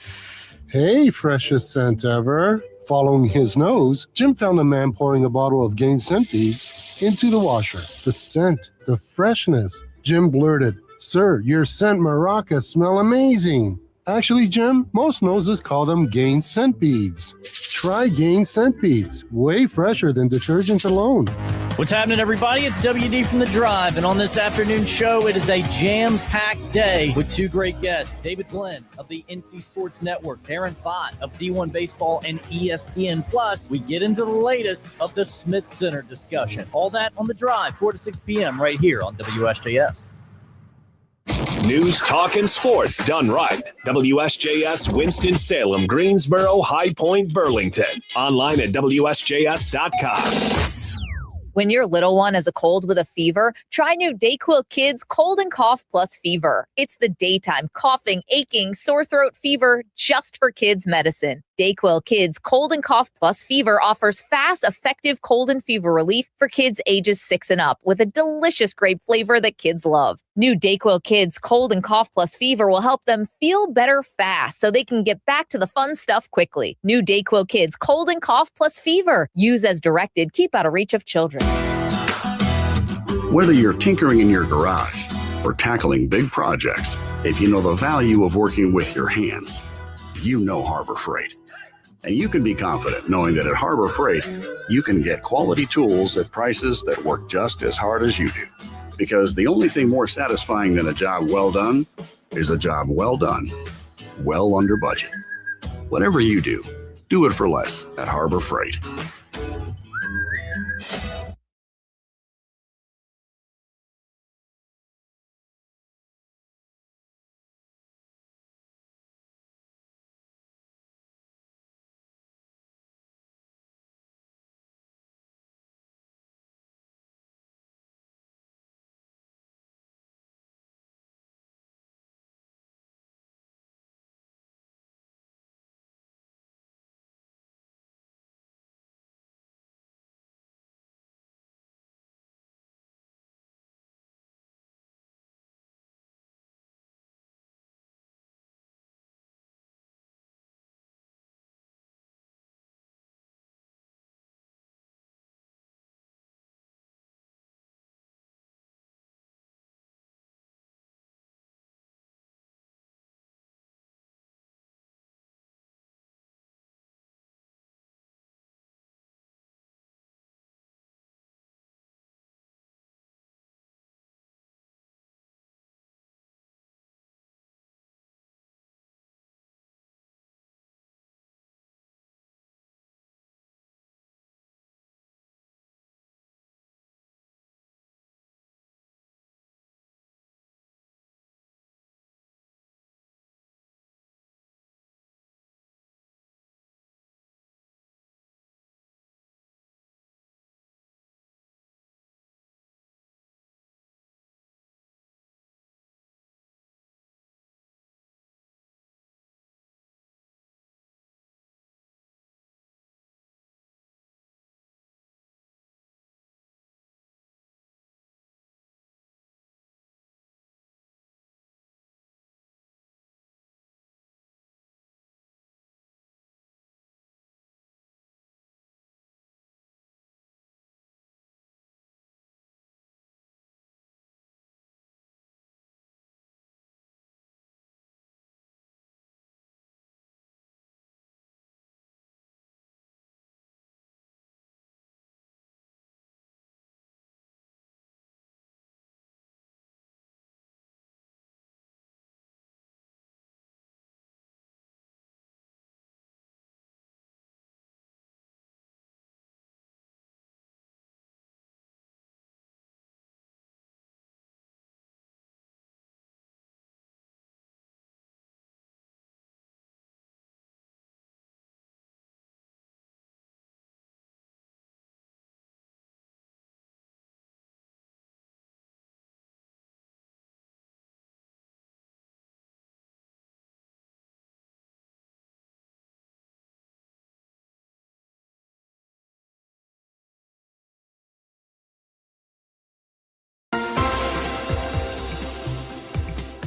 "Hey, freshest scent ever." Following his nose, Jim found a man pouring a bottle of Gain Scent Beads into the washer. The scent, the freshness. Jim blurted, "Sir, your scent Maraca smell amazing." Actually, Jim, most noses call them Gain Scent Beads. Try Gain Scent Beads. Way fresher than detergent alone. What's happening, everybody? It's WD from The Drive, and on this afternoon show, it is a jam-packed day with two great guests. David Glenn of the NC Sports Network, Darren Fott of D1 Baseball and ESPN+. We get into the latest of the Smith Center discussion. All that on The Drive, 4 to 6 p.m. right here on WSJS. News, talk, and sports done right. WSJS, Winston-Salem, Greensboro, High Point, Burlington. Online at WSJS.com. When your little one has a cold with a fever, try new DayQuil Kids Cold and Cough Plus Fever. It's the daytime coughing, aching, sore throat fever just for kids medicine. DayQuil Kids Cold and Cough Plus Fever offers fast, effective cold and fever relief for kids ages 6 and up with a delicious grape flavor that kids love. New DayQuil Kids Cold and Cough Plus Fever will help them feel better fast so they can get back to the fun stuff quickly. New DayQuil Kids Cold and Cough Plus Fever. Use as directed. Keep out of reach of children. Whether you're tinkering in your garage or tackling big projects, if you know the value of working with your hands, you know Harbor Freight. And you can be confident knowing that at Harbor Freight, you can get quality tools at prices that work just as hard as you do. Because the only thing more satisfying than a job well done is a job well done, well under budget. Whatever you do, do it for less at Harbor Freight.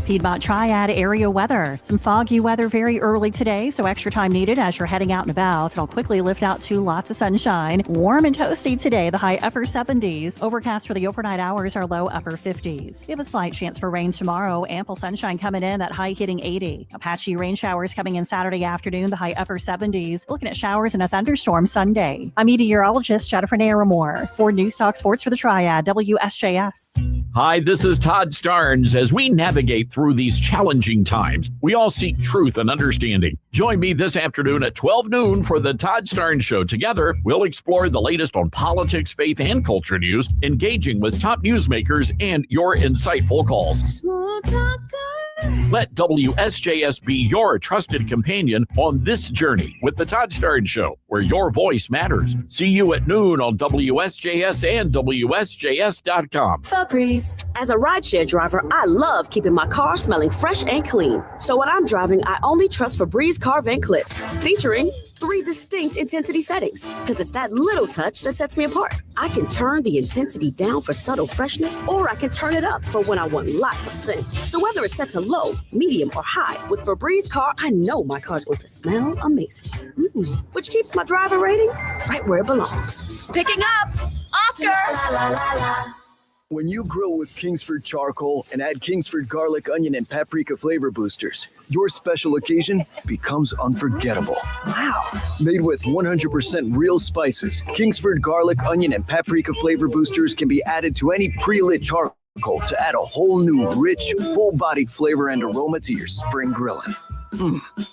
Piedmont Triad area weather. Some foggy weather very early today, so extra time needed as you're heading out and about. It'll quickly lift out to lots of sunshine. Warm and toasty today, the high upper 70s. Overcast for the overnight hours are low upper 50s. We have a slight chance for rain tomorrow. Ample sunshine coming in, that high hitting 80. Patchy rain showers coming in Saturday afternoon, the high upper 70s. Looking at showers and a thunderstorm Sunday. I'm meteorologist Jennifer Naramore for News Talk Sports for the Triad, WSJS. Hi, this is Todd Starnes. As we navigate through these challenging times, we all seek truth and understanding. Join me this afternoon at 12 noon for the Todd Starnes Show. Together, we'll explore the latest on politics, faith, and culture news, engaging with top newsmakers and your insightful calls. Smooth talker. Let WSJS be your trusted companion on this journey with the Todd Starnes Show, where your voice matters. See you at noon on WSJS and WSJS.com. Febreze. As a rideshare driver, I love keeping my car smelling fresh and clean. So when I'm driving, I only trust Febreze car vent clips, featuring 3 distinct intensity settings, because it's that little touch that sets me apart. I can turn the intensity down for subtle freshness, or I can turn it up for when I want lots of scent. So whether it's set to low, medium, or high, with Febreze car, I know my car's going to smell amazing. Which keeps my driver rating right where it belongs. Picking up, Oscar! When you grill with Kingsford charcoal and add Kingsford garlic, onion, and paprika flavor boosters, your special occasion becomes unforgettable. Wow. Made with 100% real spices, Kingsford garlic, onion, and paprika flavor boosters can be added to any pre-lit charcoal to add a whole new, rich, full-bodied flavor and aroma to your spring grilling.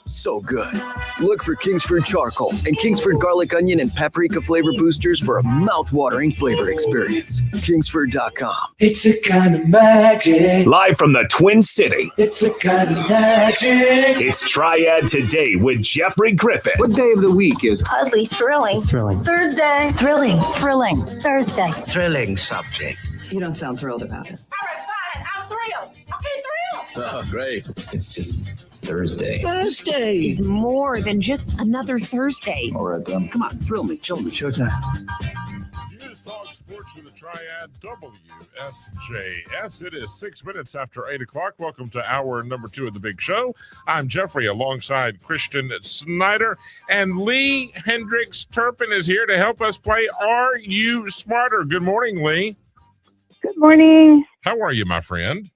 So good. Look for Kingsford charcoal and Kingsford garlic, onion, and paprika flavor boosters for a mouth-watering flavor experience. Kingsford.com. It's a kind of magic. Live from the Twin City, It's a kind of magic. it's Triad Today with Jeffrey Griffin. What day of the week is Puzzly, thrilling. Thursday. Thrilling. Thursday. thrilling subject? You don't sound thrilled about it. All right, fine. I'm thrilled. Okay, thrilled. Oh, great. It's just Thursday. Thursday. It's more than just another Thursday. All right, then. Come on, thrill me, show me, showtime. News Talk Sports with the Triad WSJS. It is 6 minutes after 8 o'clock. Welcome to hour number 2 of the big show. I'm Jeffrey alongside Christian Snyder, and Lee Hendricks Turpin is here to help us play Are You Smarter? Good morning, Lee. Good morning. How are you, my friend?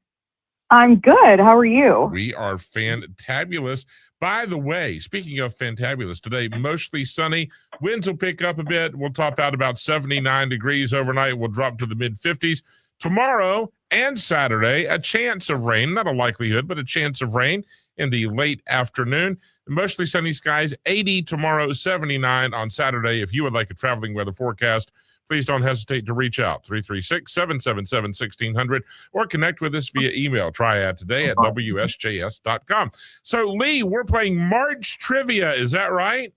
I'm good. How are you? We are fantabulous. By the way, speaking of fantabulous, today mostly sunny. Winds will pick up a bit. We'll top out about 79 degrees overnight. We'll drop to the mid-50s. Tomorrow and Saturday, a chance of rain. Not a likelihood, but a chance of rain in the late afternoon. Mostly sunny skies, 80 tomorrow, 79 on Saturday. If you would like a traveling weather forecast, please don't hesitate to reach out, 336-777-1600, or connect with us via email, triadtoday@wsjs.com. So, Lee, we're playing March Trivia. Is that right?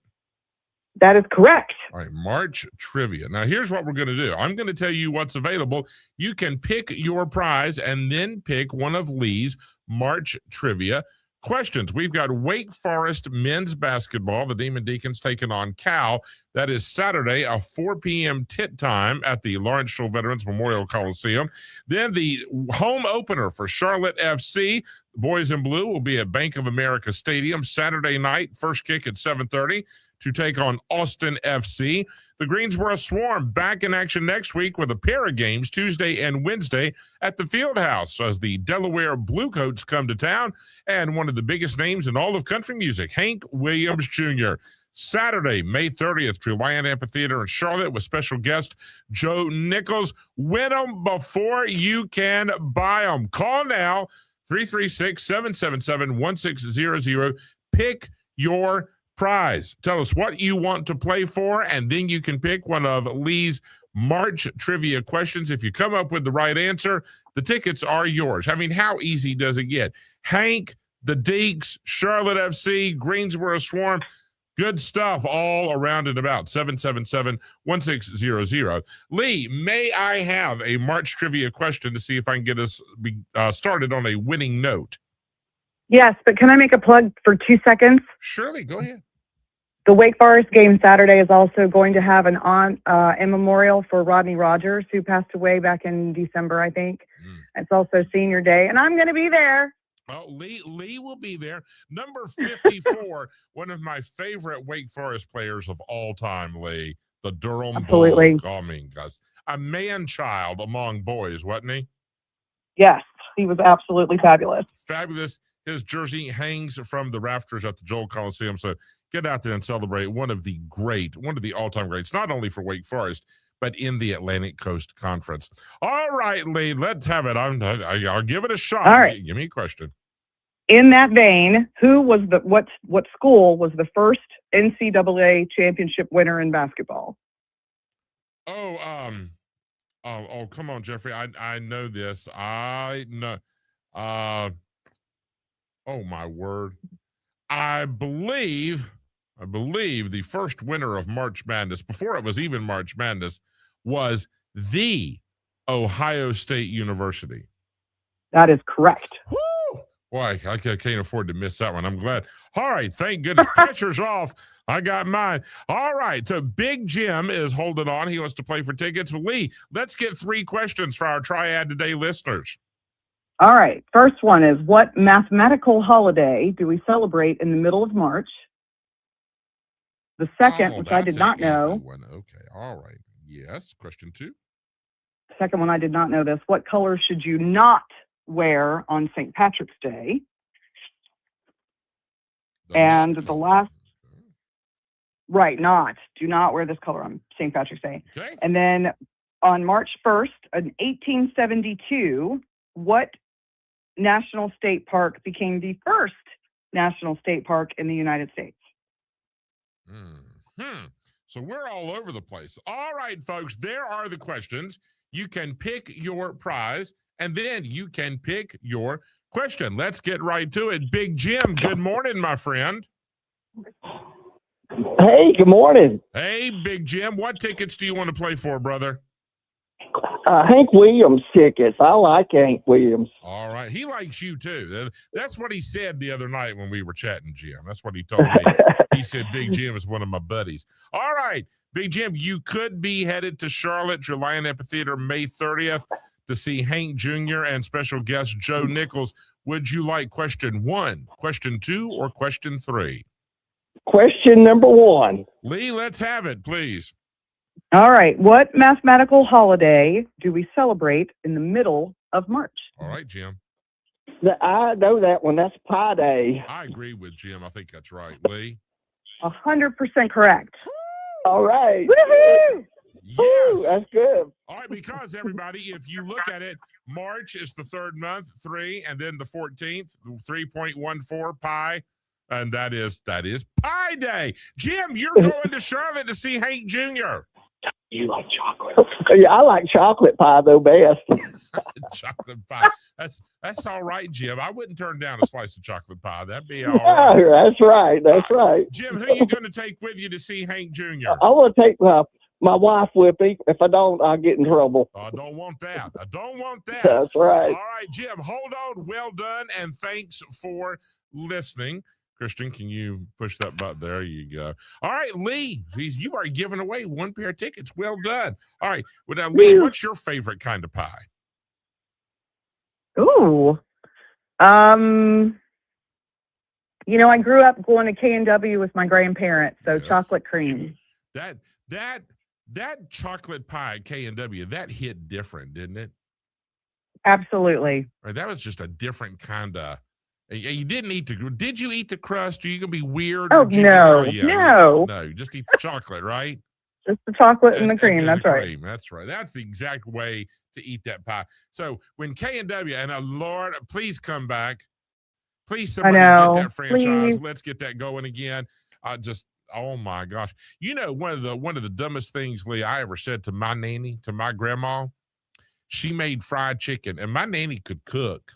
That is correct. All right, March Trivia. Now, here's what we're going to do. I'm going to tell you what's available. You can pick your prize and then pick one of Lee's March Trivia questions. We've got Wake Forest men's basketball. The Demon Deacons taking on Cal. That is Saturday, a 4 p.m. tit time at the Lawrence Shore Veterans Memorial Coliseum. Then the home opener for Charlotte FC. The boys in blue will be at Bank of America Stadium Saturday night. First kick at 7:30 to take on Austin FC. The Greensboro Swarm back in action next week with a pair of games Tuesday and Wednesday at the Fieldhouse as the Delaware Bluecoats come to town, and one of the biggest names in all of country music, Hank Williams Jr. Saturday, May 30th, True Lion Amphitheater in Charlotte with special guest Joe Nichols. Win them before you can buy them. Call now, 336-777-1600. Pick your prize. Tell us what you want to play for, and then you can pick one of Lee's March Trivia questions. If you come up with the right answer, the tickets are yours. I mean, how easy does it get? Hank, the Deeks, Charlotte FC, Greensboro Swarm, good stuff all around and about. 777-1600. Lee, may I have a March Trivia question to see if I can get us started on a winning note? Yes, but can I make a plug for 2 seconds? Surely, go ahead. The Wake Forest game Saturday is also going to have an in memorial for Rodney Rogers, who passed away back in December, I think. It's also senior day, and I'm going to be there. Oh, Lee will be there. Number 54, one of my favorite Wake Forest players of all time, Lee, the Durham Absolutely. Bull. I mean, guys, a man-child among boys, wasn't he? Yes, he was absolutely fabulous. Fabulous. His jersey hangs from the rafters at the Joel Coliseum. So get out there and celebrate one of the all-time greats, not only for Wake Forest, but in the Atlantic Coast Conference. All right, Lee, let's have it. I'll give it a shot. All right. Give me a question. In that vein, who was what school was the first NCAA championship winner in basketball? Oh, come on, Jeffrey. I know this. I know. Oh my word. I believe the first winner of March Madness, before it was even March Madness, was the Ohio State University. That is correct. Woo! Boy, I can't afford to miss that one. I'm glad. All right, thank goodness. Pressure's off. I got mine. All right, so Big Jim is holding on. He wants to play for tickets. Lee, let's get 3 questions for our Triad Today listeners. All right. First one is, what mathematical holiday do we celebrate in the middle of March? The second, which I did not know. Okay, all right. Yes. Question 2. Second one, I did not know this. What color should you not wear on St. Patrick's Day? And the last, right, do not wear this color on St. Patrick's Day. Okay. And then on March 1st, in 1872, what national state park became the first national state park in the United States? So we're all over the place. All right, folks, there are the questions. You can pick your prize, and then you can pick your question. Let's get right to it. Big Jim, good morning, my friend. Hey, good morning. Hey, Big Jim, what tickets do you want to play for, brother? Hank Williams tickets. I like Hank Williams. All right. He likes you, too. That's what he said the other night when we were chatting, Jim. That's what he told me. He said Big Jim is one of my buddies. All right, Big Jim, you could be headed to Charlotte, Lion Amphitheater, May 30th to see Hank Jr. and special guest Joe Nichols. Would you like question 1, question 2, or question 3? Question number 1. Lee, let's have it, please. All right. What mathematical holiday do we celebrate in the middle of March? All right, Jim. I know that one. That's Pi Day. I agree with Jim. I think that's right. Lee? 100% correct. All right. Woo-hoo! Yes. That's good. All right, because everybody, if you look at it, March is the 3rd month, 3, and then the 14th, 3.14 pi, and that is Pi Day. Jim, you're going to Charlotte to see Hank Jr. You like chocolate? Yeah, I like chocolate pie though best. Chocolate pie. That's all right, Jim. I wouldn't turn down a slice of chocolate pie. That'd be all right. That's right. That's right. Jim, who are you going to take with you to see Hank Jr.? I want to take my wife with me. If I don't, I'll get in trouble. I don't want that. That's right. All right, Jim, hold on. Well done, and thanks for listening. Christian, can you push that button? There you go. All right, Lee, you've already given away 1 pair of tickets. Well done. All right, well, now, Lee, what's your favorite kind of pie? Ooh. I grew up going to K&W with my grandparents, so chocolate cream. That chocolate pie at K&W, that hit different, didn't it? Absolutely. Right, that was just a different kind of. You didn't eat did you eat the crust? Are you going to be weird? Oh, no. No, just eat the chocolate, right? Just the chocolate and the cream. That's right. Cream. That's right. That's the exact way to eat that pie. So when K&W, and Lord, please come back. Please, somebody get that franchise. Please. Let's get that going again. Oh my gosh. One of the dumbest things, Lee, I ever said to my nanny, to my grandma, she made fried chicken, and my nanny could cook.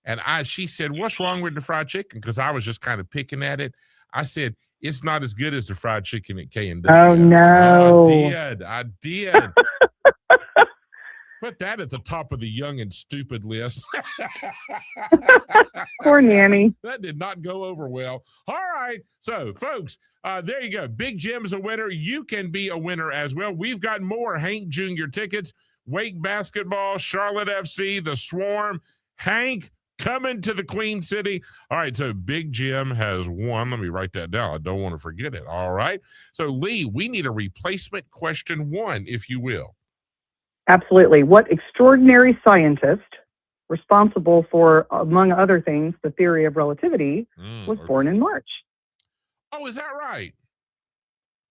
And she said, "What's wrong with the fried chicken?" Because I was just kind of picking at it. I said, "It's not as good as the fried chicken at K&W." Oh, no. I did. Put that at the top of the young and stupid list. Poor nanny. That did not go over well. All right. So, folks, there you go. Big Jim's a winner. You can be a winner as well. We've got more Hank Jr. tickets. Wake basketball, Charlotte FC, the Swarm. Hank coming to the Queen City. All right, so Big Jim has won. Let me write that down. I don't want to forget it. All right. So, Lee, we need a replacement question 1, if you will. Absolutely. What extraordinary scientist responsible for, among other things, the theory of relativity was born in March? Oh, is that right?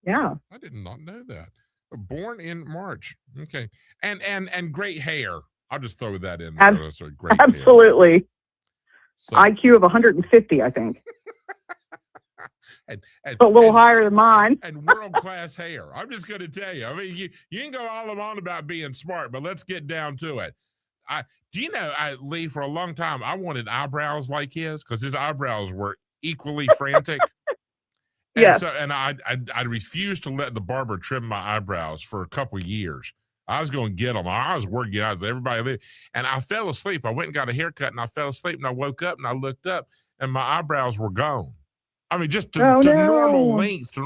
Yeah. I did not know that. Born in March. Okay. And great hair. I'll just throw that in there. So great absolutely. Hair. So, IQ of 150, I think. and a little higher than mine. And world-class hair. I'm just going to tell you. I mean, you can go all on about being smart, but let's get down to it. Do you know, Lee, for a long time, I wanted eyebrows like his because his eyebrows were equally frantic. Yes. And I refused to let the barber trim my eyebrows for a couple of years. I was going to get them. I was working out with everybody. And I fell asleep. I went and got a haircut, and I fell asleep, and I woke up, and I looked up, and my eyebrows were gone. I mean, just to normal length.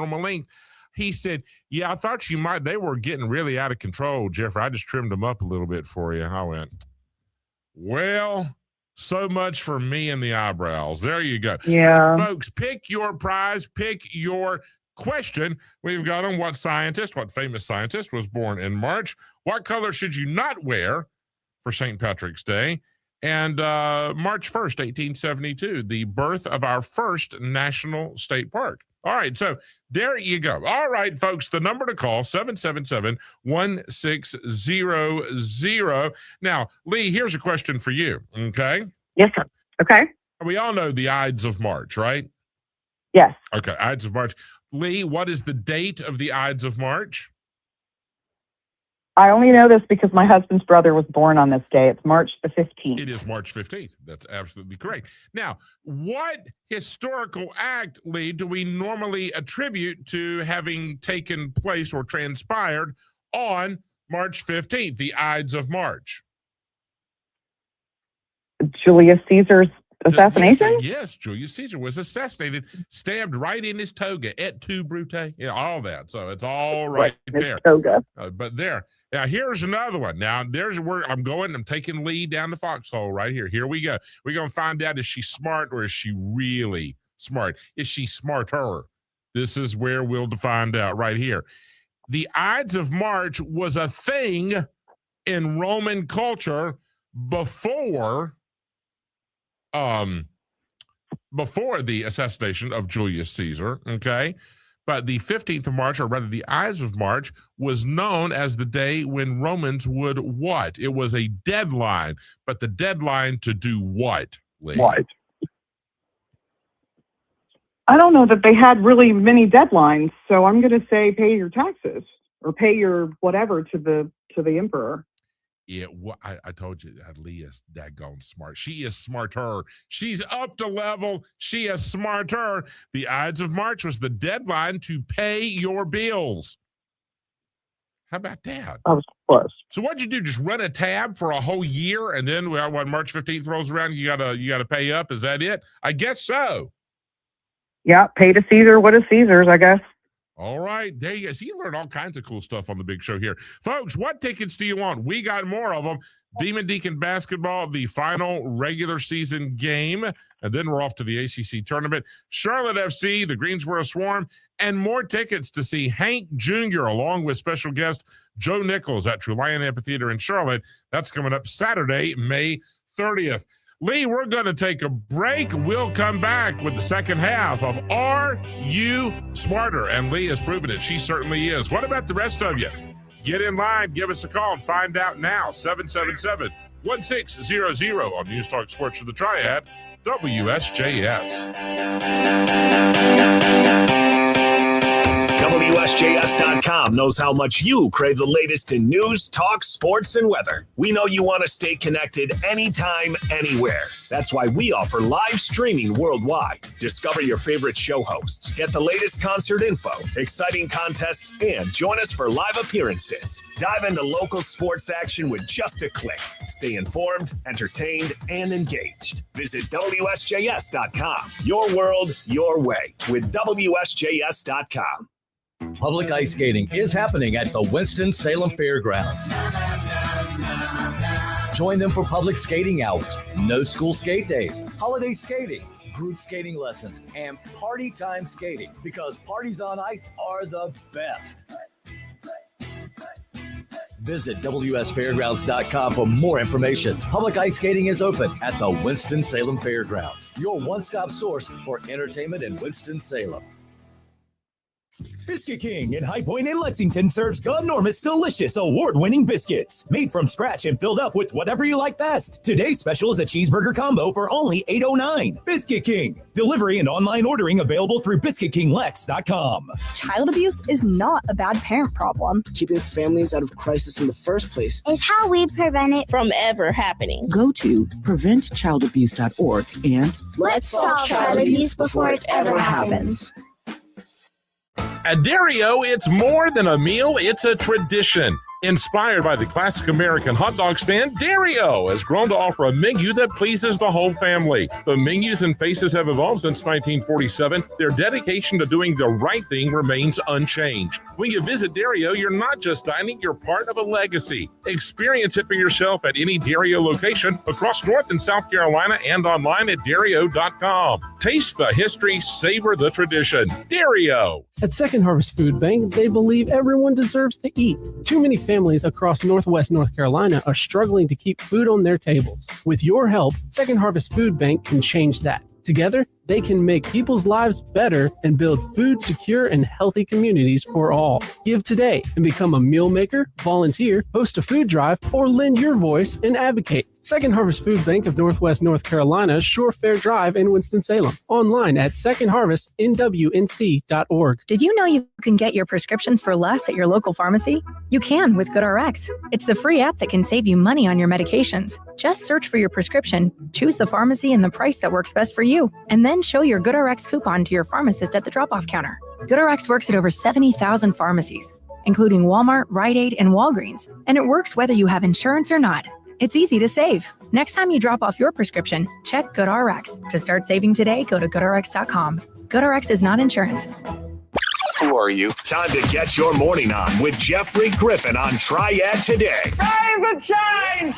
He said, yeah, I thought you might. They were getting really out of control, Jeffrey. I just trimmed them up a little bit for you. I went, well, so much for me and the eyebrows. There you go. Yeah. Folks, pick your prize. Pick your question. We've got on what famous scientist was born in March? What color should you not wear for St. Patrick's Day? And March 1st, 1872, the birth of our first national state park. All right, so there you go. All right, folks, the number to call, 777-1600. Now, Lee, here's a question for you, okay? Yes, sir. Okay. We all know the Ides of March, right? Yes. Okay, Ides of March. Lee, what is the date of the Ides of March? I only know this because my husband's brother was born on this day. It's March the 15th. It is March 15th. That's absolutely correct. Now, what historical act, Lee, do we normally attribute to having taken place or transpired on March 15th, the Ides of March? Julius Caesar's assassination? Yes, Julius Caesar was assassinated, stabbed right in his toga, et tu, Brute, all that. So it's all right there. Toga. But there. Now, here's another one. Now, there's where I'm going. I'm taking Lee down the foxhole right here. Here we go. We're going to find out, is she smart or is she really smart? Is she smarter? This is where we'll find out right here. The Ides of March was a thing in Roman culture before the assassination of Julius Caesar, okay? But the 15th of March, or rather the Ides of March, was known as the day when Romans would what? It was a deadline, but the deadline to do what, Lee? What? I don't know that they had really many deadlines, so I'm going to say pay your taxes or pay your whatever to the emperor. Yeah, I told you that Lee is daggone smart. She is smarter. She's up to level. She is smarter. The Ides of March was the deadline to pay your bills. How about that? I was close. So what'd you do? Just run a tab for a whole year, and then when March 15th rolls around, you gotta pay up? Is that it? I guess so. Yeah, pay to Caesar what is Caesar's, I guess. All right, there you go. So you learn all kinds of cool stuff on the big show here. Folks, what tickets do you want? We got more of them. Demon Deacon basketball, the final regular season game, and then we're off to the ACC tournament. Charlotte FC, the Greensboro Swarm, and more tickets to see Hank Jr. along with special guest Joe Nichols at True Lion Amphitheater in Charlotte. That's coming up Saturday, May 30th. Lee, we're going to take a break. We'll come back with the second half of Are You Smarter? And Lee has proven it. She certainly is. What about the rest of you? Get in line. Give us a call and find out now. 777-1600 on News Talk Sports for the Triad, WSJS. WSJS.com knows how much you crave the latest in news, talk, sports, and weather. We know you want to stay connected anytime, anywhere. That's why we offer live streaming worldwide. Discover your favorite show hosts, get the latest concert info, exciting contests, and join us for live appearances. Dive into local sports action with just a click. Stay informed, entertained, and engaged. Visit WSJS.com. Your world, your way with WSJS.com. Public ice skating is happening at the Winston-Salem Fairgrounds. Join them for public skating hours, no school skate days, holiday skating, group skating lessons, and party time skating, because parties on ice are the best. Visit WSFairgrounds.com for more information. Public ice skating is open at the Winston-Salem Fairgrounds, your one-stop source for entertainment in Winston-Salem. Biscuit King in High Point and Lexington serves enormous, delicious, award-winning biscuits. Made from scratch and filled up with whatever you like best. Today's special is a cheeseburger combo for only $8.09. Biscuit King. Delivery and online ordering available through BiscuitKingLex.com. Child abuse is not a bad parent problem. Keeping families out of crisis in the first place is how we prevent it from ever happening. Go to preventchildabuse.org and let's solve child abuse before it ever happens. At Dario, it's more than a meal, it's a tradition. Inspired by the classic American hot dog stand, Dario has grown to offer a menu that pleases the whole family. The menus and faces have evolved since 1947. Their dedication to doing the right thing remains unchanged. When you visit Dario, you're not just dining, you're part of a legacy. Experience it for yourself at any Dario location across North and South Carolina and online at Dario.com. Taste the history, savor the tradition. Dario. At Second Harvest Food Bank, they believe everyone deserves to eat. Too many families across Northwest North Carolina are struggling to keep food on their tables. With your help, Second Harvest Food Bank can change that. Together, they can make people's lives better and build food secure and healthy communities for all. Give today and become a meal maker, volunteer, host a food drive, or lend your voice and advocate. Second Harvest Food Bank of Northwest North Carolina, Shore Fair Drive in Winston-Salem. Online at secondharvestnwnc.org. Did you know you can get your prescriptions for less at your local pharmacy? You can with GoodRx. It's the free app that can save you money on your medications. Just search for your prescription, choose the pharmacy and the price that works best for you, and then show your GoodRx coupon to your pharmacist at the drop-off counter. GoodRx works at over 70,000 pharmacies, including Walmart, Rite Aid, and Walgreens, and it works whether you have insurance or not. It's easy to save. Next time you drop off your prescription, check GoodRx. To start saving today, go to GoodRx.com. GoodRx is not insurance. Who are you? Time to get your morning on with Jeffrey Griffin on Triad today. Rise and shine!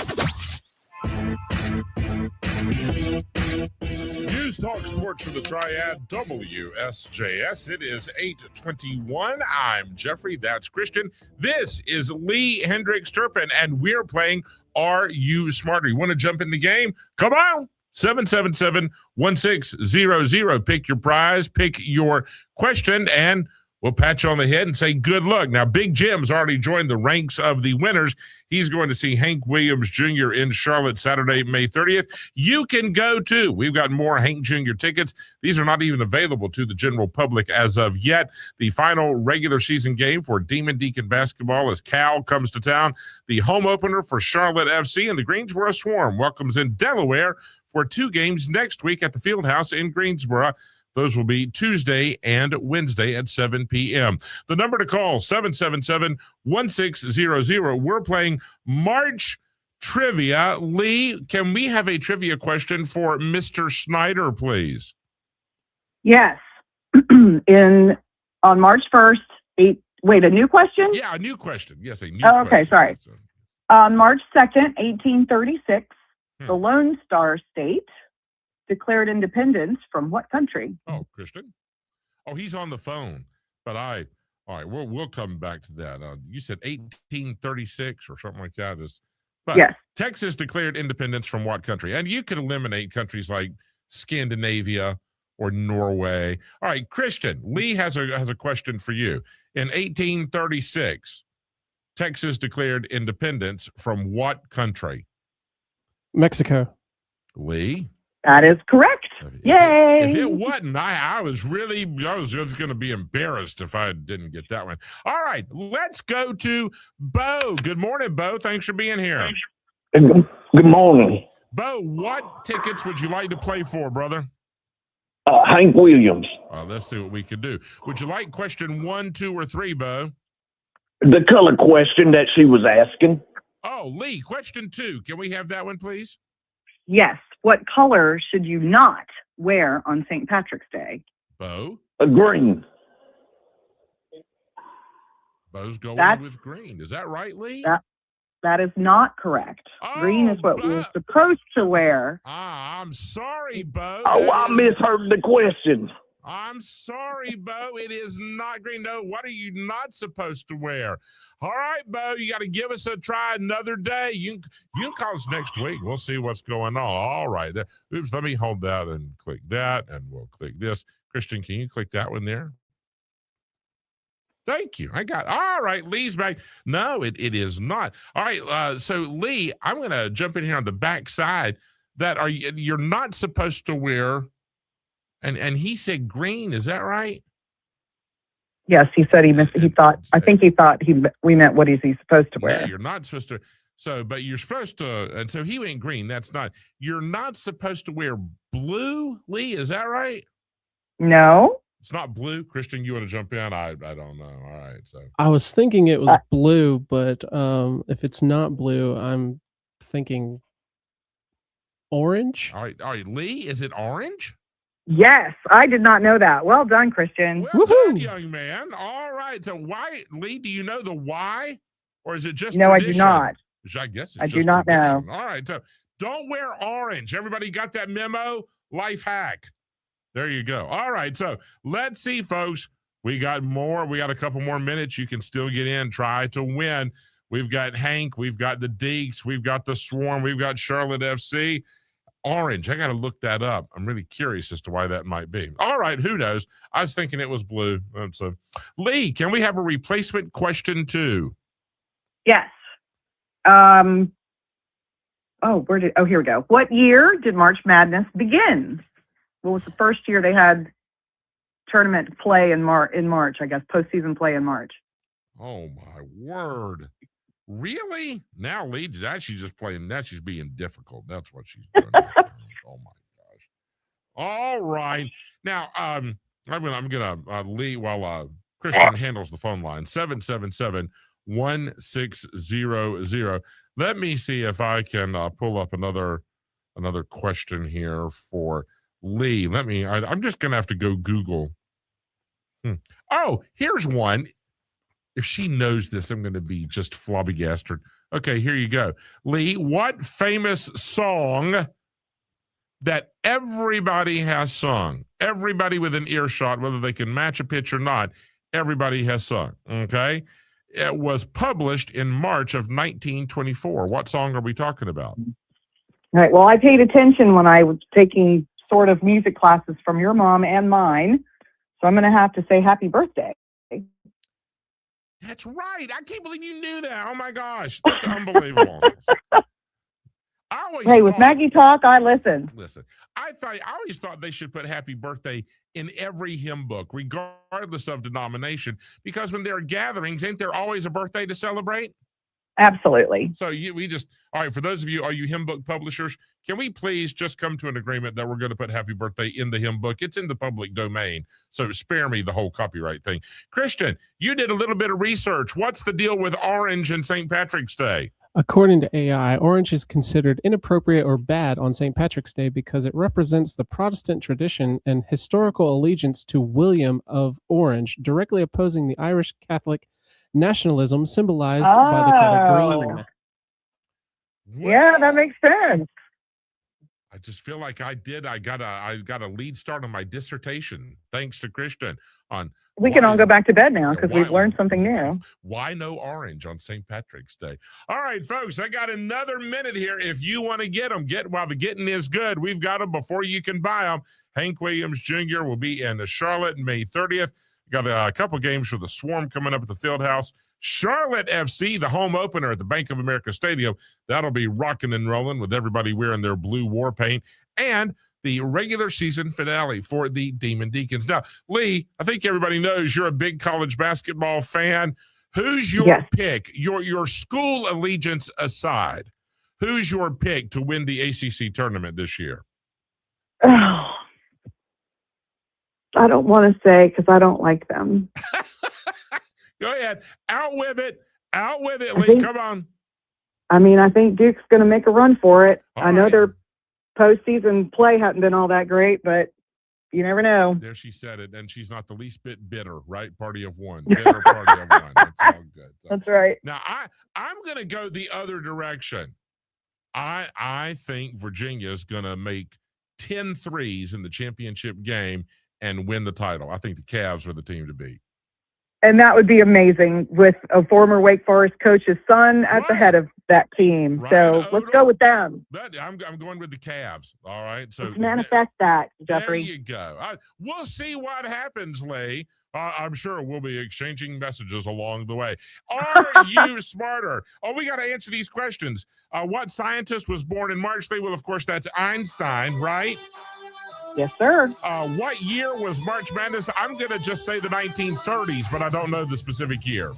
News Talk Sports for the Triad WSJS. It is 8:21. I'm Jeffrey. That's Christian. This is Lee Hendricks Turpin, and we're playing Are You Smarter? You want to jump in the game? Come on. 777-1600. Pick your prize, pick your question, and we'll pat you on the head and say good luck. Now, Big Jim's already joined the ranks of the winners. He's going to see Hank Williams Jr. in Charlotte Saturday, May 30th. You can go too. We've got more Hank Jr. tickets. These are not even available to the general public as of yet. The final regular season game for Demon Deacon basketball as Cal comes to town. The home opener for Charlotte FC, and the Greensboro Swarm welcomes in Delaware for 2 games next week at the Fieldhouse in Greensboro. Those will be Tuesday and Wednesday at 7 p.m. The number to call, 777-1600. We're playing March Trivia. Lee, can we have a trivia question for Mr. Snyder, please? Yes. On March 1st, a new question? Yeah, a new question. Yes, a new question. Okay, sorry. So. On March 2nd, 1836, the Lone Star State declared independence from what country? Oh, Christian? Oh, he's on the phone. But all right, we'll come back to that. You said 1836 or something like that. But yes. Texas declared independence from what country? And you could eliminate countries like Scandinavia or Norway. All right, Christian, Lee has a question for you. In 1836, Texas declared independence from what country? Mexico. Lee? That is correct. Yay! If it wasn't, I was just going to be embarrassed if I didn't get that one. All right, let's go to Bo. Good morning, Bo. Thanks for being here. Good morning. Bo, what tickets would you like to play for, brother? Hank Williams. Let's see what we can do. Would you like question 1, 2, or 3, Bo? The color question that she was asking. Oh, Lee, question 2. Can we have that one, please? Yes. What color should you not wear on St. Patrick's Day? Bo? Green. Bo's going with green. Is that right, Lee? That is not correct. Green is what we're supposed to wear. I'm sorry, Bo. Oh, I misheard the question. I'm sorry, Bo. It is not green. No, what are you not supposed to wear? All right, Bo, you got to give us a try another day. You can call us next week. We'll see what's going on. All right. There. Oops, let me hold that and click that, and we'll click this. Christian, can you click that one there? Thank you. All right, Lee's back. No, it is not. All right, so Lee, I'm going to jump in here on the back side that you're not supposed to wear, and he said green. Is that right? Yes, he said he thought we meant what is he supposed to wear. No, you're not supposed to. So, but you're supposed to, and so he went green. That's not, you're not supposed to wear blue, Lee. Is that right? No. It's not blue. Christian, you want to jump in? I don't know. All right. So I was thinking it was blue, but if it's not blue, I'm thinking orange. All right, Lee, is it orange? Yes, I did not know that. Well done, Christian. Well done, young man. All right. So why, Lee, do you know the why? Or is it just No, tradition? I do not. Which I guess it's I just do not tradition. know. All right. So don't wear orange. Everybody got that memo? Life hack. There you go. All right. So let's see, folks. We got more. We got a couple more minutes. You can still get in, try to win. We've got Hank. We've got the Deeks. We've got the Swarm. We've got Charlotte FC. Orange. I got to look that up. I'm really curious as to why that might be. All right. Who knows? I was thinking it was blue. So, Lee, can we have a replacement question too? Yes. Here we go. What year did March Madness begin? What was the first year they had tournament play in March, I guess, postseason play in March? Oh, my word. Really? Now, Lee, she's just playing. Now she's being difficult. That's what she's doing. Oh, my gosh. All right. Now, I'm gonna Lee, while Christian handles the phone line, 777-1600. Let me see if I can pull up another question here for Lee. I'm just gonna have to go Google. Oh, here's one. If she knows this, I'm going to be just flabbergasted. Okay, here you go. Lee, what famous song that everybody has sung, everybody with an earshot, whether they can match a pitch or not, everybody has sung, okay? It was published in March of 1924. What song are we talking about? All right, well, I paid attention when I was taking sort of music classes from your mom and mine, so I'm going to have to say happy birthday. That's right. I can't believe you knew that. Oh, my gosh. That's unbelievable. With Maggie Talk, I listen. I always thought they should put happy birthday in every hymn book, regardless of denomination, because when there are gatherings, ain't there always a birthday to celebrate? Absolutely. So all right, for those of you, are you hymn book publishers, can we please just come to an agreement that we're going to put happy birthday in the hymn book? It's in the public domain, so spare me the whole copyright thing. Christian, you did a little bit of research. What's the deal with orange and St. Patrick's Day? According to AI, orange is considered inappropriate or bad on St. Patrick's Day because it represents the Protestant tradition and historical allegiance to William of Orange, directly opposing the Irish Catholic nationalism symbolized by the color green. Yeah, that makes sense. I just feel like I got a lead start on my dissertation, thanks to Christian. We can all go back to bed now because we've learned something new. Why no orange on St. Patrick's Day? All right, folks, I got another minute here. If you want to get them, while the getting is good. We've got them before you can buy them. Hank Williams Jr. will be in Charlotte May 30th. Got a couple games for the Swarm coming up at the Fieldhouse. Charlotte FC, the home opener at the Bank of America Stadium. That'll be rocking and rolling with everybody wearing their blue war paint. And the regular season finale for the Demon Deacons. Now, Lee, I think everybody knows you're a big college basketball fan. Who's your pick? Your school allegiance aside, who's your pick to win the ACC tournament this year? I don't want to say because I don't like them. Go ahead. Out with it, Lee. Come on. I think Duke's going to make a run for it. I know their postseason play hasn't been all that great, but you never know. There she said it, and she's not the least bit bitter, right? Party of one. Bitter party of one. That's all good. So, that's right. Now, I'm going to go the other direction. I think Virginia is going to make 10 threes in the championship game and win the title. I think the Cavs are the team to beat. And that would be amazing with a former Wake Forest coach's son at the head of that team. Ryan So let's go with them. I'm going with the Cavs. All right. So Let's manifest that, there Jeffrey. you go. We'll see what happens, Lee. I'm sure we'll be exchanging messages along the way. Are you smarter? Oh, we got to answer these questions. What scientist was born in March? Well, of course, that's Einstein, right? Yes, sir. What year was March Madness? I'm going to just say the 1930s, but I don't know the specific year.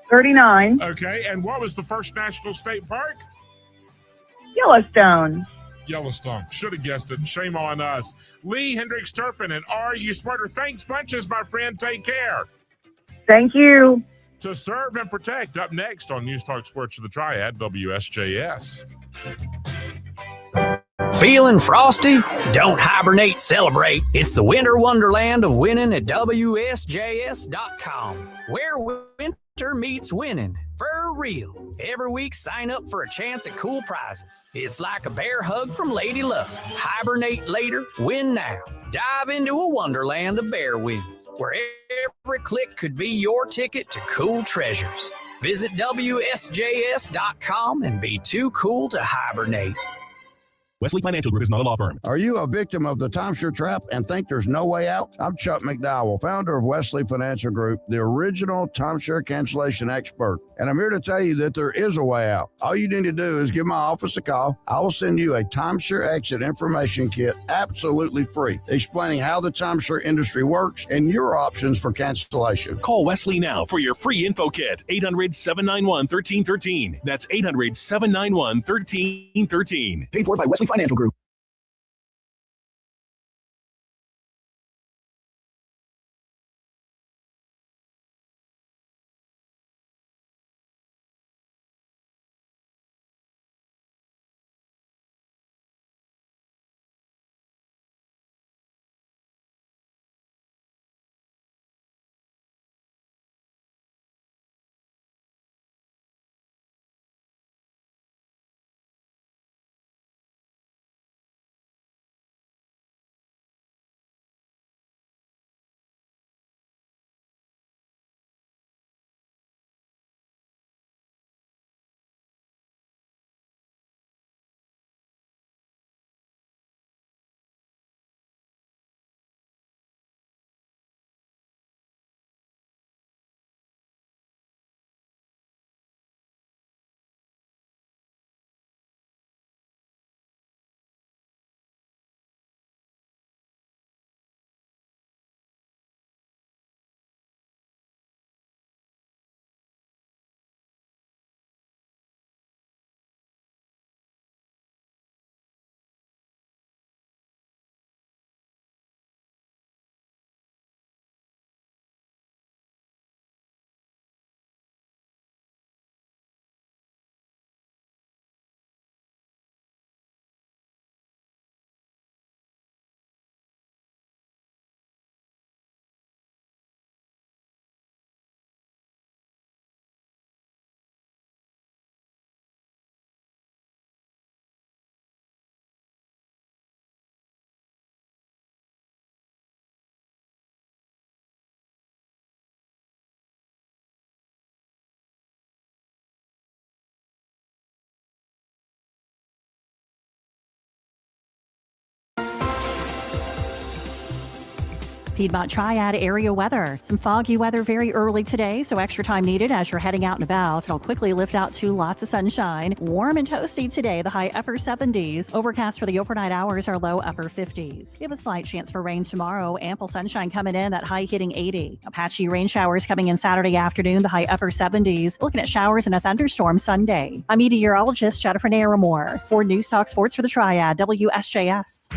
39. Okay, and what was the first national state park? Yellowstone. Yellowstone. Should have guessed it. Shame on us. Lee Hendricks Turpin and Are You Smarter? Thanks bunches, my friend. Take care. Thank you. To Serve and Protect, up next on News Talk Sports of the Triad, WSJS. Feeling frosty? Don't hibernate, celebrate. It's the winter wonderland of winning at WSJS.com, where winter meets winning. For real. Every week, sign up for a chance at cool prizes. It's like a bear hug from Lady Luck. Hibernate later, win now. Dive into a wonderland of bear wins, where every click could be your ticket to cool treasures. Visit WSJS.com and be too cool to hibernate. Wesley Financial Group is not a law firm. Are you a victim of the timeshare trap and think there's no way out? I'm Chuck McDowell, founder of Wesley Financial Group, the original timeshare cancellation expert. And I'm here to tell you that there is a way out. All you need to do is give my office a call. I will send you a timeshare exit information kit absolutely free, explaining how the timeshare industry works and your options for cancellation. Call Wesley now for your free info kit. 800-791-1313. That's 800-791-1313. Paid for by Wesley Financial Group. Piedmont Triad area weather. Some foggy weather very early today, so extra time needed as you're heading out and about. It'll quickly lift out to lots of sunshine. Warm and toasty today, the high upper 70s. Overcast for the overnight hours are low upper 50s. We have a slight chance for rain tomorrow. Ample sunshine coming in, that high hitting 80. Patchy rain showers coming in Saturday afternoon, the high upper 70s. Looking at showers and a thunderstorm Sunday. I'm meteorologist Jennifer Naramore for News Talk Sports for the Triad, WSJS.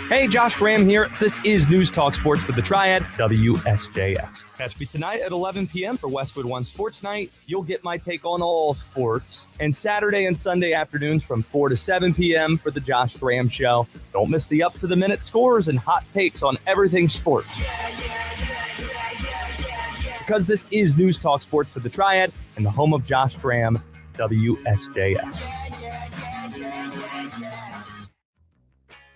Hey, Josh Graham here. This is News Talk Sports for the Triad, WSJF. Catch me tonight at 11 p.m. for Westwood One Sports Night. You'll get my take on all sports. And Saturday and Sunday afternoons from 4 to 7 p.m. for the Josh Graham Show. Don't miss the up-to-the-minute scores and hot takes on everything sports. Because this is News Talk Sports for the Triad and the home of Josh Graham, WSJF.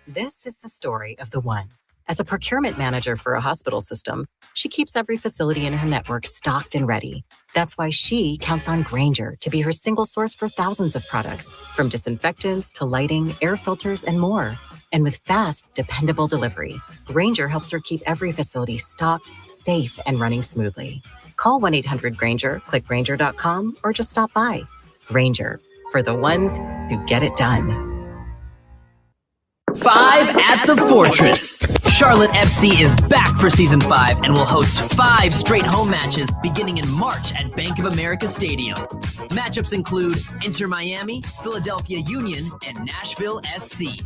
This is the story of the one. As a procurement manager for a hospital system, she keeps every facility in her network stocked and ready. That's why she counts on Grainger to be her single source for thousands of products, from disinfectants to lighting, air filters, and more. And with fast, dependable delivery, Grainger helps her keep every facility stocked, safe, and running smoothly. Call 1-800-GRAINGER, click Grainger.com, or just stop by. Grainger, for the ones who get it done. 5 at the Fortress. Charlotte FC is back for Season 5 and will host 5 straight home matches beginning in March at Bank of America Stadium. Matchups include Inter Miami, Philadelphia Union, and Nashville SC.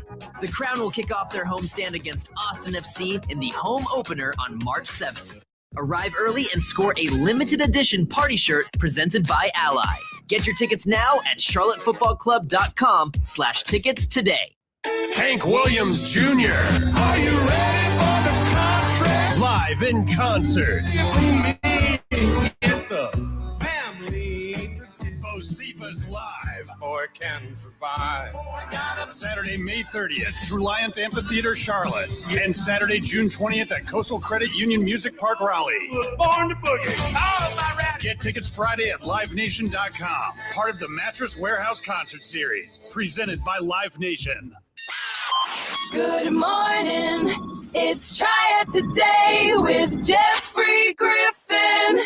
The Crown will kick off their homestand against Austin FC in the home opener on March 7th. Arrive early and score a limited edition party shirt presented by Ally. Get your tickets now at charlottefootballclub.com/tickets today. Hank Williams Jr. Are you ready for the contract? Live in concert. It's a family. Bocephus Live. Boy can survive. Saturday, May 30th, Triad Amphitheater, Charlotte. And Saturday, June 20th at Coastal Credit Union Music Park, Raleigh. Born to boogie. All my rap. Get tickets Friday at livenation.com. Part of the Mattress Warehouse Concert Series. Presented by Live Nation. Good morning. It's Triad Today with Jeffrey Griffin.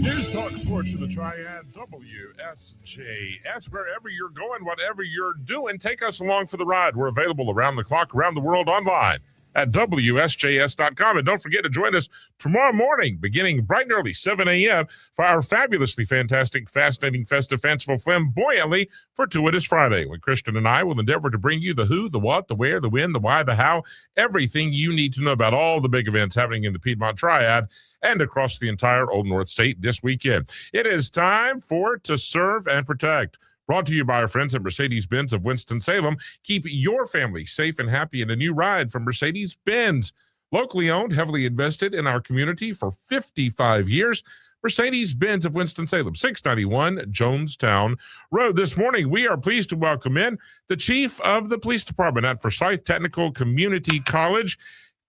News Talk Sports of the Triad, WSJS. Wherever you're going, whatever you're doing, take us along for the ride. We're available around the clock, around the world, online at WSJS.com. And don't forget to join us tomorrow morning, beginning bright and early, 7 a.m., for our fabulously fantastic, fascinating, festive, fanciful, flamboyantly fortuitous Friday, when Christian and I will endeavor to bring you the who, the what, the where, the when, the why, the how, everything you need to know about all the big events happening in the Piedmont Triad and across the entire Old North State this weekend. It is time for To Serve and Protect. Brought to you by our friends at Mercedes-Benz of Winston-Salem. Keep your family safe and happy in a new ride from Mercedes-Benz. Locally owned, heavily invested in our community for 55 years. Mercedes-Benz of Winston-Salem, 691 Jonestown Road. This morning, we are pleased to welcome in the Chief of the Police Department at Forsyth Technical Community College,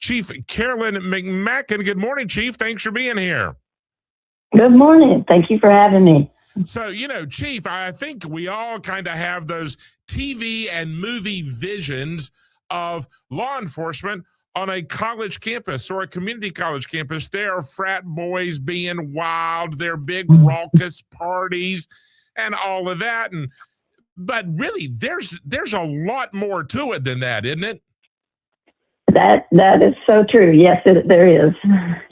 Chief Carolyn McMacken. Good morning, Chief. Thanks for being here. Good morning. Thank you for having me. So, Chief, I think we all kind of have those TV and movie visions of law enforcement on a college campus or a community college campus. There are frat boys being wild, there are big raucous parties and all of that. But really, there's a lot more to it than that, isn't it? That is so true. Yes, there is.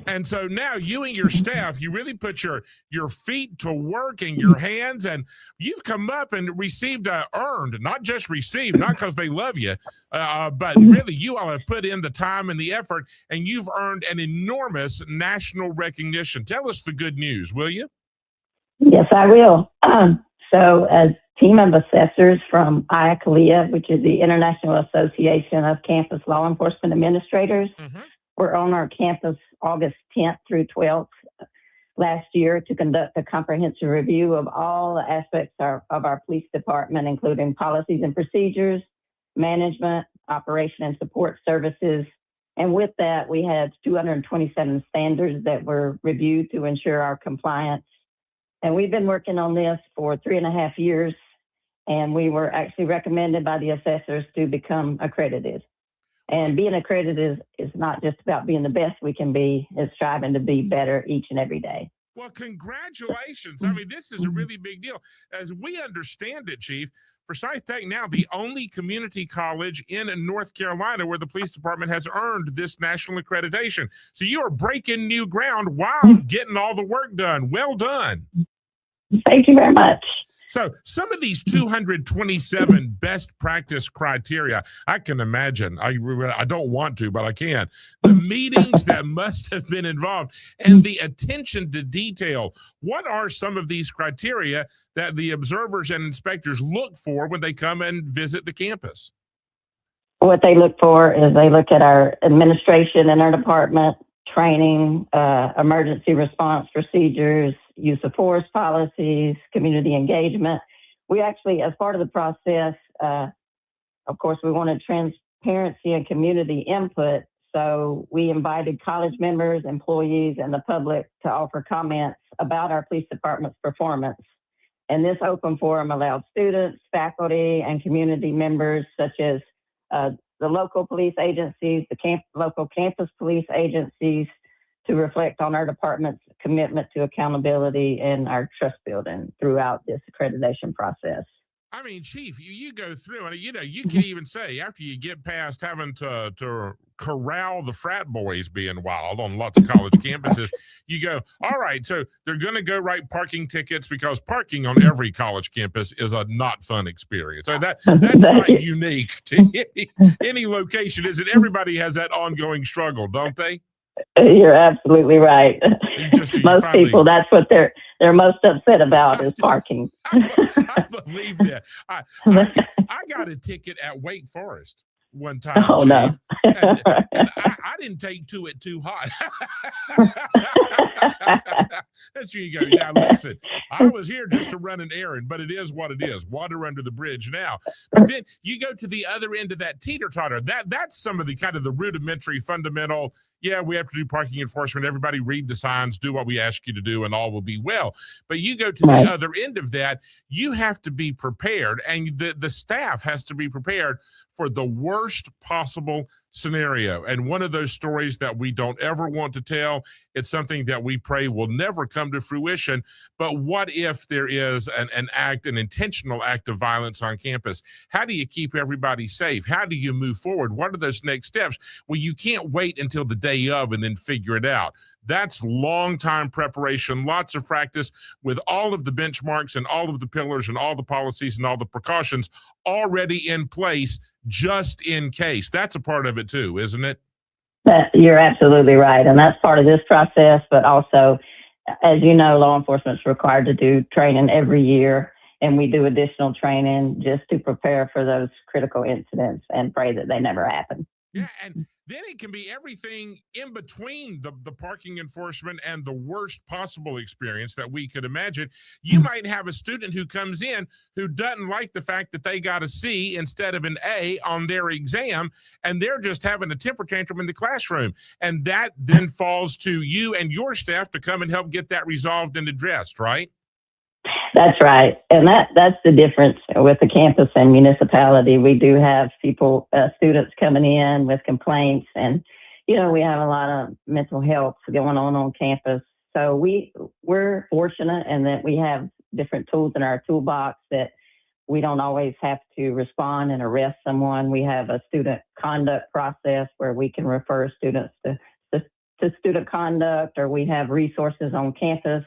And so now you and your staff, you really put your feet to work and your hands, and you've come up and received earned, not just received, not because they love you, but really you all have put in the time and the effort, and you've earned an enormous national recognition. Tell us the good news, will you? Yes, I will. So as team of assessors from IACLEA, which is the International Association of Campus Law Enforcement Administrators. We're on our campus August 10th through 12th last year to conduct a comprehensive review of all the aspects of our police department, including policies and procedures, management, operation and support services. And with that, we had 227 standards that were reviewed to ensure our compliance. And we've been working on this for 3.5 years, and we were actually recommended by the assessors to become accredited. And being accredited is not just about being the best we can be, it's striving to be better each and every day. Well, congratulations. I mean, this is a really big deal. As we understand it, Chief, Forsyth Tech now the only community college in North Carolina where the police department has earned this national accreditation. So you are breaking new ground while getting all the work done. Well done. Thank you very much. So some of these 227 best practice criteria, I can imagine. I don't want to, but I can. The meetings that must have been involved and the attention to detail. What are some of these criteria that the observers and inspectors look for when they come and visit the campus? What they look for is they look at our administration in our department, training, emergency response procedures, use of force policies, community engagement. We actually, as part of the process, of course, we wanted transparency and community input. So we invited college members, employees, and the public to offer comments about our police department's performance. And this open forum allowed students, faculty, and community members, such as the local police agencies, the local campus police agencies, to reflect on our department's commitment to accountability and our trust building throughout this accreditation process. I mean, Chief, you go through, and you can even say after you get past having to corral the frat boys being wild on lots of college campuses, you go, all right, so they're going to go write parking tickets, because parking on every college campus is a not fun experience. So that's not unique to any location, is it? Everybody has that ongoing struggle, don't they? You're absolutely right. Most people, that's what they're most upset about is parking. I believe that. I got a ticket at Wake Forest one time. Oh, Chief, no. and I didn't take to it too hot. That's where you go. Now, listen, I was here just to run an errand, but it is what it is. Water under the bridge now. But then you go to the other end of that teeter-totter. That's some of the kind of the rudimentary, fundamental, yeah, we have to do parking enforcement. Everybody read the signs, do what we ask you to do, and all will be well. But you go to the other end of that, you have to be prepared, and the staff has to be prepared for the worst possible scenario. And one of those stories that we don't ever want to tell, it's something that we pray will never come to fruition. But what if there is an intentional act of violence on campus? How do you keep everybody safe? How do you move forward? What are those next steps? Well, you can't wait until the day of and then figure it out. That's long time preparation, lots of practice with all of the benchmarks and all of the pillars and all the policies and all the precautions already in place just in case. That's a part of it too, isn't it? You're absolutely right. And that's part of this process. But also, as you know, law enforcement is required to do training every year. And we do additional training just to prepare for those critical incidents and pray that they never happen. Yeah, and then it can be everything in between the parking enforcement and the worst possible experience that we could imagine. You might have a student who comes in who doesn't like the fact that they got a C instead of an A on their exam, and they're just having a temper tantrum in the classroom. And that then falls to you and your staff to come and help get that resolved and addressed, right? That's right. And that's the difference with the campus and municipality. We do have people, students coming in with complaints, and, we have a lot of mental health going on campus. So we're fortunate in that we have different tools in our toolbox that we don't always have to respond and arrest someone. We have a student conduct process where we can refer students to student conduct, or we have resources on campus,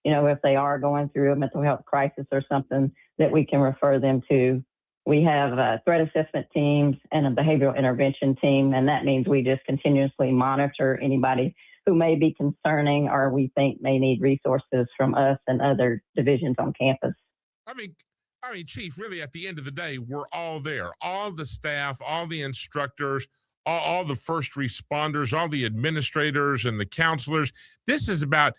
if they are going through a mental health crisis or something, that we can refer them to. We have threat assessment teams and a behavioral intervention team, and that means we just continuously monitor anybody who may be concerning or we think may need resources from us and other divisions on campus. I mean, Chief, really at the end of the day, we're all there. All the staff, all the instructors, all the first responders, all the administrators and the counselors. This is about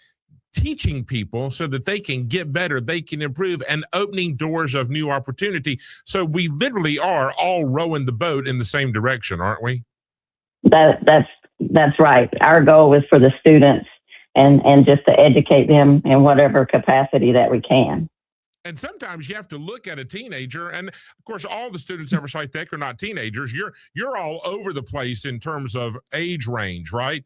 teaching people so that they can get better, they can improve, and opening doors of new opportunity. So we literally are all rowing the boat in the same direction, aren't we? That's right. Our goal is for the students and just to educate them in whatever capacity that we can. And sometimes you have to look at a teenager, and of course, all the students at Forsyth Tech are not teenagers. You're all over the place in terms of age range, right?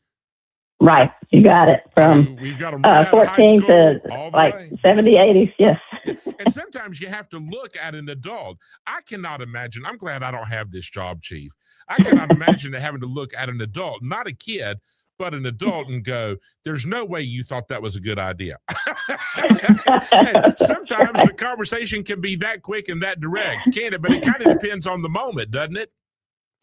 Right, you got it. From we've got 14 to like 70, 80s, yes. And sometimes you have to look at an adult. I cannot imagine. I'm glad I don't have this job, Chief. I cannot imagine having to look at an adult, not a kid, but an adult, and go, there's no way you thought that was a good idea. And sometimes the conversation can be that quick and that direct, can it? But it kind of depends on the moment, doesn't it?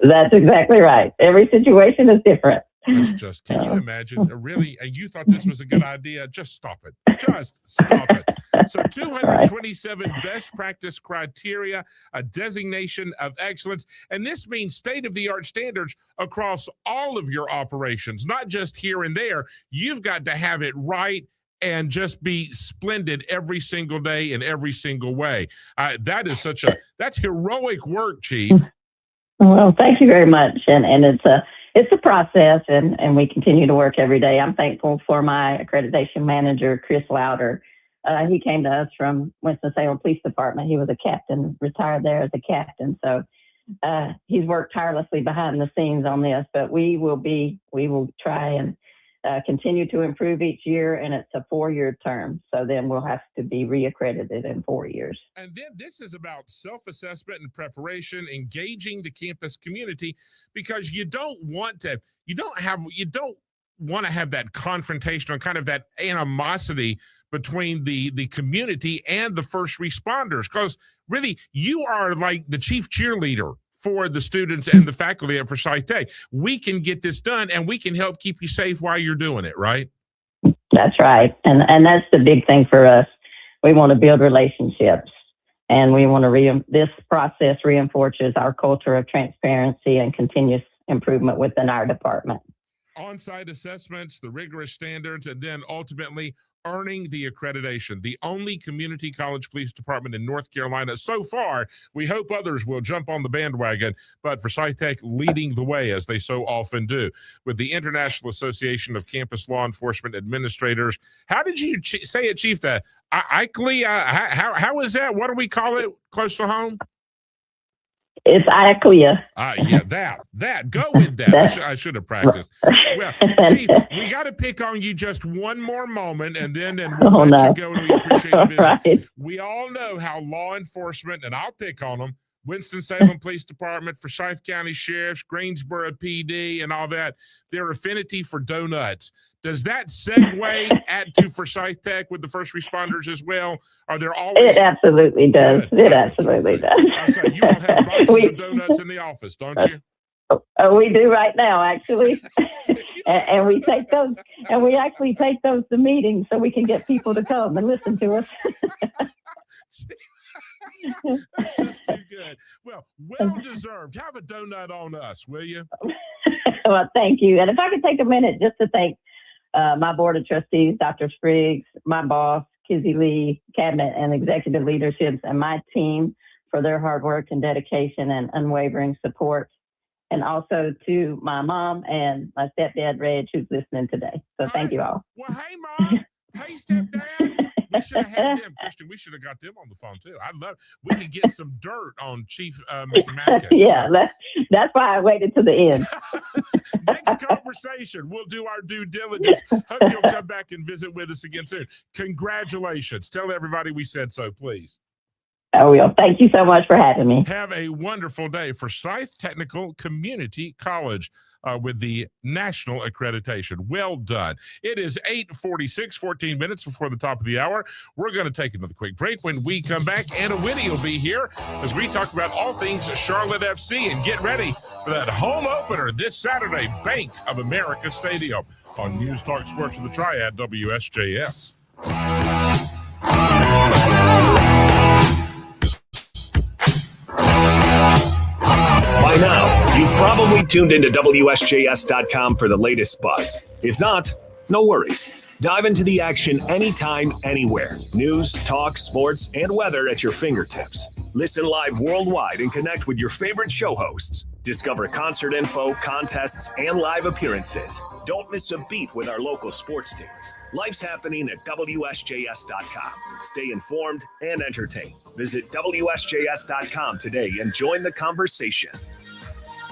That's exactly right. Every situation is different. That's just, can you imagine? Really? And you thought this was a good idea? Just stop it. Just stop it. So 227 best practice criteria, a designation of excellence. And this means state-of-the-art standards across all of your operations, not just here and there. You've got to have it right and just be splendid every single day in every single way. That's heroic work, Chief. Well, thank you very much. And it's a process, and we continue to work every day. I'm thankful for my accreditation manager, Chris Louder. He came to us from Winston-Salem Police Department. He was a captain, retired there as a captain. So he's worked tirelessly behind the scenes on this, but we will try and continue to improve each year, and it's a 4-year term. So then we'll have to be reaccredited in 4 years. And then this is about self-assessment and preparation, engaging the campus community, because you don't want to have that confrontation or kind of that animosity between the community and the first responders, because really you are like the chief cheerleader for the students and the faculty at Forsyth Tech. We can get this done, and we can help keep you safe while you're doing it, right? That's right. And that's the big thing for us. We want to build relationships, and we want to this process reinforces our culture of transparency and continuous improvement within our department. On-site assessments, the rigorous standards, and then ultimately earning the accreditation. The only community college police department in North Carolina so far. We hope others will jump on the bandwagon, but Forsyth Tech leading the way, as they so often do, with the International Association of Campus Law Enforcement Administrators. How did you say it, Chief? The ICLEI? How is that? What do we call it close to home? It's ICLEI. Yeah, that. Go with that. I should have practiced. Well, Chief, we got to pick on you just one more moment, and we'll let you go, and we appreciate the visit. Right. We all know how law enforcement, and I'll pick on them, Winston-Salem Police Department, Forsyth County Sheriffs, Greensboro PD, and all that, their affinity for donuts. Does that segue to Forsyth Tech with the first responders as well? Are there always? It absolutely does. Good. It absolutely does. I say, you all have boxes of donuts in the office, don't you? We do right now, actually. and we take those, and we actually take those to meetings so we can get people to come and listen to us. That's just too good. Well deserved. Have a donut on us, will you? Well, thank you. And if I could take a minute just to thank my board of trustees, Dr. Spriggs, my boss, Kizzy Lee, cabinet and executive leaderships, and my team for their hard work and dedication and unwavering support. And also to my mom and my stepdad, Reg, who's listening today. So thank you all. Well, hey, Mom. Hey, stepdad. We should have had them, Christian. We should have got them on the phone, too. We could get some dirt on Chief McMacken. Yeah, that's why I waited to the end. Next conversation, we'll do our due diligence. Hope you'll come back and visit with us again soon. Congratulations. Tell everybody we said so, please. I will. Thank you so much for having me. Have a wonderful day. Forsyth Technical Community College with the national accreditation. Well done. It is 8:46, 14 minutes before the top of the hour. We're going to take another quick break. When we come back, Anna Whitty will be here as we talk about all things Charlotte FC, and get ready for that home opener this Saturday, Bank of America Stadium, on News Talk Sports of the Triad, WSJS. By now, you've probably tuned into WSJS.com for the latest buzz. If not, no worries. Dive into the action anytime, anywhere. News, talk, sports, and weather at your fingertips. Listen live worldwide and connect with your favorite show hosts. Discover concert info, contests, and live appearances. Don't miss a beat with our local sports teams. Life's happening at WSJS.com. Stay informed and entertained. Visit WSJS.com today and join the conversation.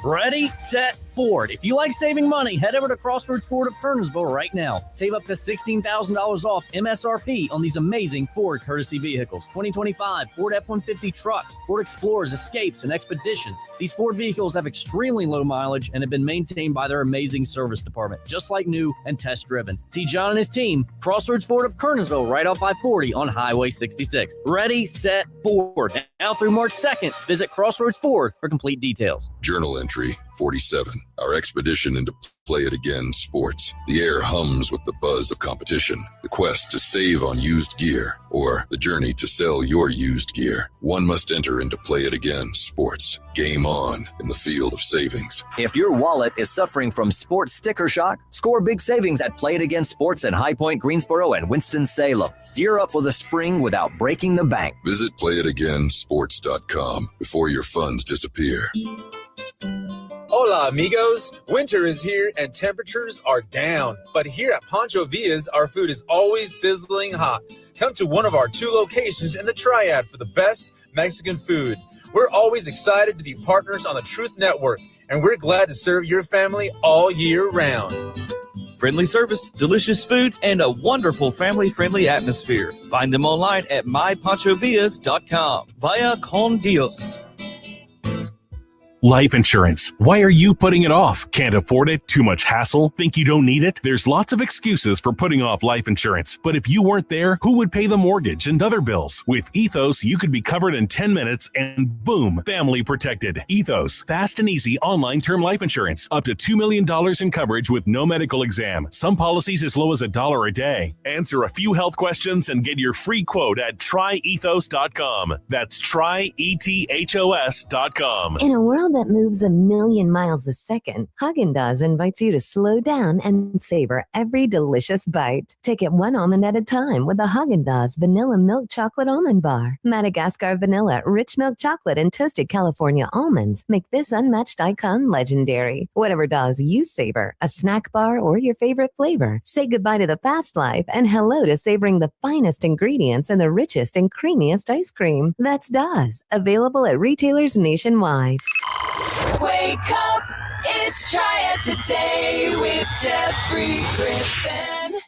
Ready, set, Ford. If you like saving money, head over to Crossroads Ford of Kernersville right now. Save up to $16,000 off MSRP on these amazing Ford courtesy vehicles. 2025 Ford F-150 trucks, Ford Explorers, Escapes, and Expeditions. These Ford vehicles have extremely low mileage and have been maintained by their amazing service department, just like new and test-driven. See John and his team, Crossroads Ford of Kernersville, right off I-40 on Highway 66. Ready, set, Ford. Now through March 2nd, visit Crossroads Ford for complete details. Journal entry 47. our expedition into Play It Again Sports. The air hums with the buzz of competition, the quest to save on used gear, or the journey to sell your used gear. One must enter into Play It Again Sports. Game on in the field of savings. If your wallet is suffering from sports sticker shock, score big savings at Play It Again Sports in High Point, Greensboro, and Winston-Salem. Gear up for the spring without breaking the bank. Visit playitagainsports.com before your funds disappear. Hola, amigos. Winter is here and temperatures are down. But here at Pancho Villa's, our food is always sizzling hot. Come to one of our 2 locations in the Triad for the best Mexican food. We're always excited to be partners on the Truth Network, and we're glad to serve your family all year round. Friendly service, delicious food, and a wonderful family-friendly atmosphere. Find them online at mypanchovillas.com. Vaya con Dios. Life insurance. Why are you putting it off? Can't afford it? Too much hassle? Think you don't need it? There's lots of excuses for putting off life insurance. But if you weren't there, who would pay the mortgage and other bills? With Ethos, you could be covered in 10 minutes and boom, family protected. Ethos, fast and easy online term life insurance. Up to $2 million in coverage with no medical exam. Some policies as low as $1 a day. Answer a few health questions and get your free quote at tryethos.com. That's tryethos.com. In a world that moves a million miles a second, Haagen-Dazs invites you to slow down and savor every delicious bite. Take it one almond at a time with a Haagen-Dazs Vanilla Milk Chocolate Almond Bar. Madagascar vanilla, rich milk chocolate, and toasted California almonds make this unmatched icon legendary. Whatever Dazs you savor, a snack bar or your favorite flavor, say goodbye to the fast life and hello to savoring the finest ingredients and the richest and creamiest ice cream. That's Dazs, available at retailers nationwide. Wake up, it's Triad Today with Jeffrey Griffin.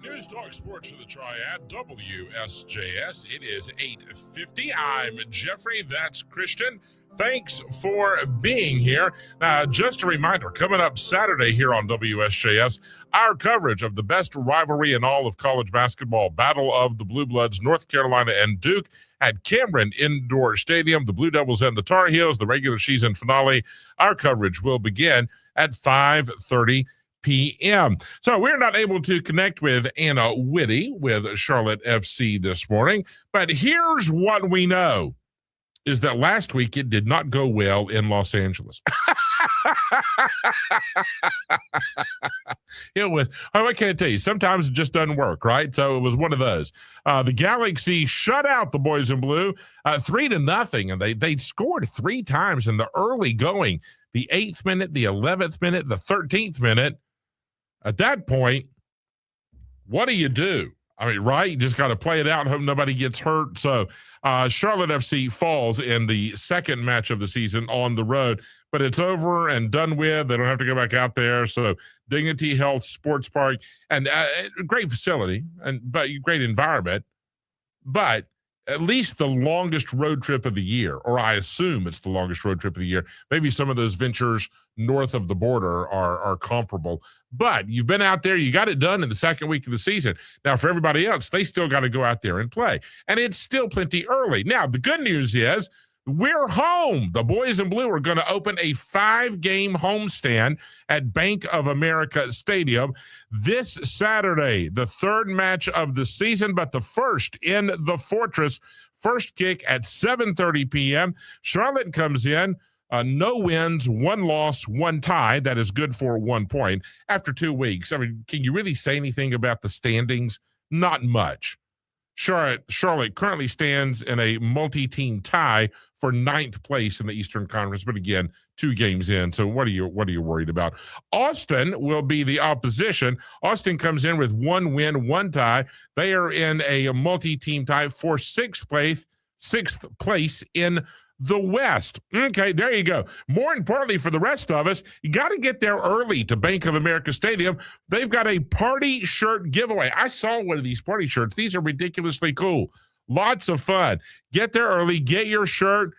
News Talk Sports for the Triad, WSJS. It is 8:50. I'm Jeffrey. That's Christian. Thanks for being here. Now, just a reminder, coming up Saturday here on WSJS, our coverage of the best rivalry in all of college basketball, Battle of the Blue Bloods, North Carolina and Duke at Cameron Indoor Stadium. The Blue Devils and the Tar Heels, the regular season finale. Our coverage will begin at 5:30 p.m. So we're not able to connect with Anna Whitty with Charlotte FC this morning, but here's what we know is that last week it did not go well in Los Angeles. It was, what can I tell you? Sometimes it just doesn't work, right? So it was one of those. The Galaxy shut out the boys in blue 3-0, and they scored 3 times in the early going, the 8th minute, the 11th minute, the 13th minute. At that point, what do you do? I mean, right? You just got to play it out and hope nobody gets hurt. So Charlotte FC falls in the second match of the season on the road, but it's over and done with. They don't have to go back out there. So Dignity Health Sports Park, and great facility, but great environment, but at least the longest road trip of the year, or I assume it's the longest road trip of the year. Maybe some of those ventures north of the border are comparable. But you've been out there, you got it done in the second week of the season. Now, for everybody else, they still got to go out there and play. And it's still plenty early. Now, the good news is we're home. The boys in blue are going to open a 5-game homestand at Bank of America Stadium this Saturday, the 3rd match of the season, but the first in the Fortress. First kick at 7:30 p.m. Charlotte comes in. No wins, 1 loss, 1 tie. That is good for 1 point after 2 weeks. I mean, can you really say anything about the standings? Not much. Charlotte currently stands in a multi-team tie for 9th place in the Eastern Conference, but again, 2 games in. So what are you worried about? Austin will be the opposition. Austin comes in with 1 win, 1 tie. They are in a multi-team tie for 6th place in the West. Okay, there you go. More importantly for the rest of us, you got to get there early to Bank of America Stadium. They've got a party shirt giveaway. I saw one of these party shirts. These are ridiculously cool. Lots of fun. Get there early. Get your shirt.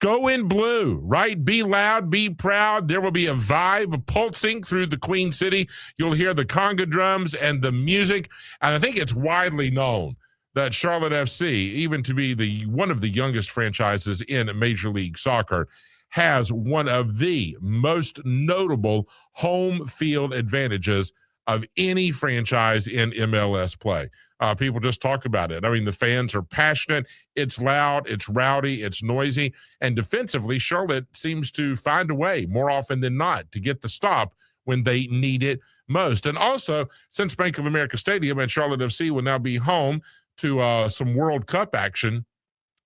Go in blue, right? Be loud, be proud. There will be a vibe pulsing through the Queen City. You'll hear the conga drums and the music. And I think it's widely known that Charlotte FC, even to be one of the youngest franchises in Major League Soccer, has one of the most notable home field advantages of any franchise in MLS play. People just talk about it. I mean, the fans are passionate. It's loud. It's rowdy. It's noisy. And defensively, Charlotte seems to find a way more often than not to get the stop when they need it most. And also, since Bank of America Stadium and Charlotte FC will now be home to some World Cup action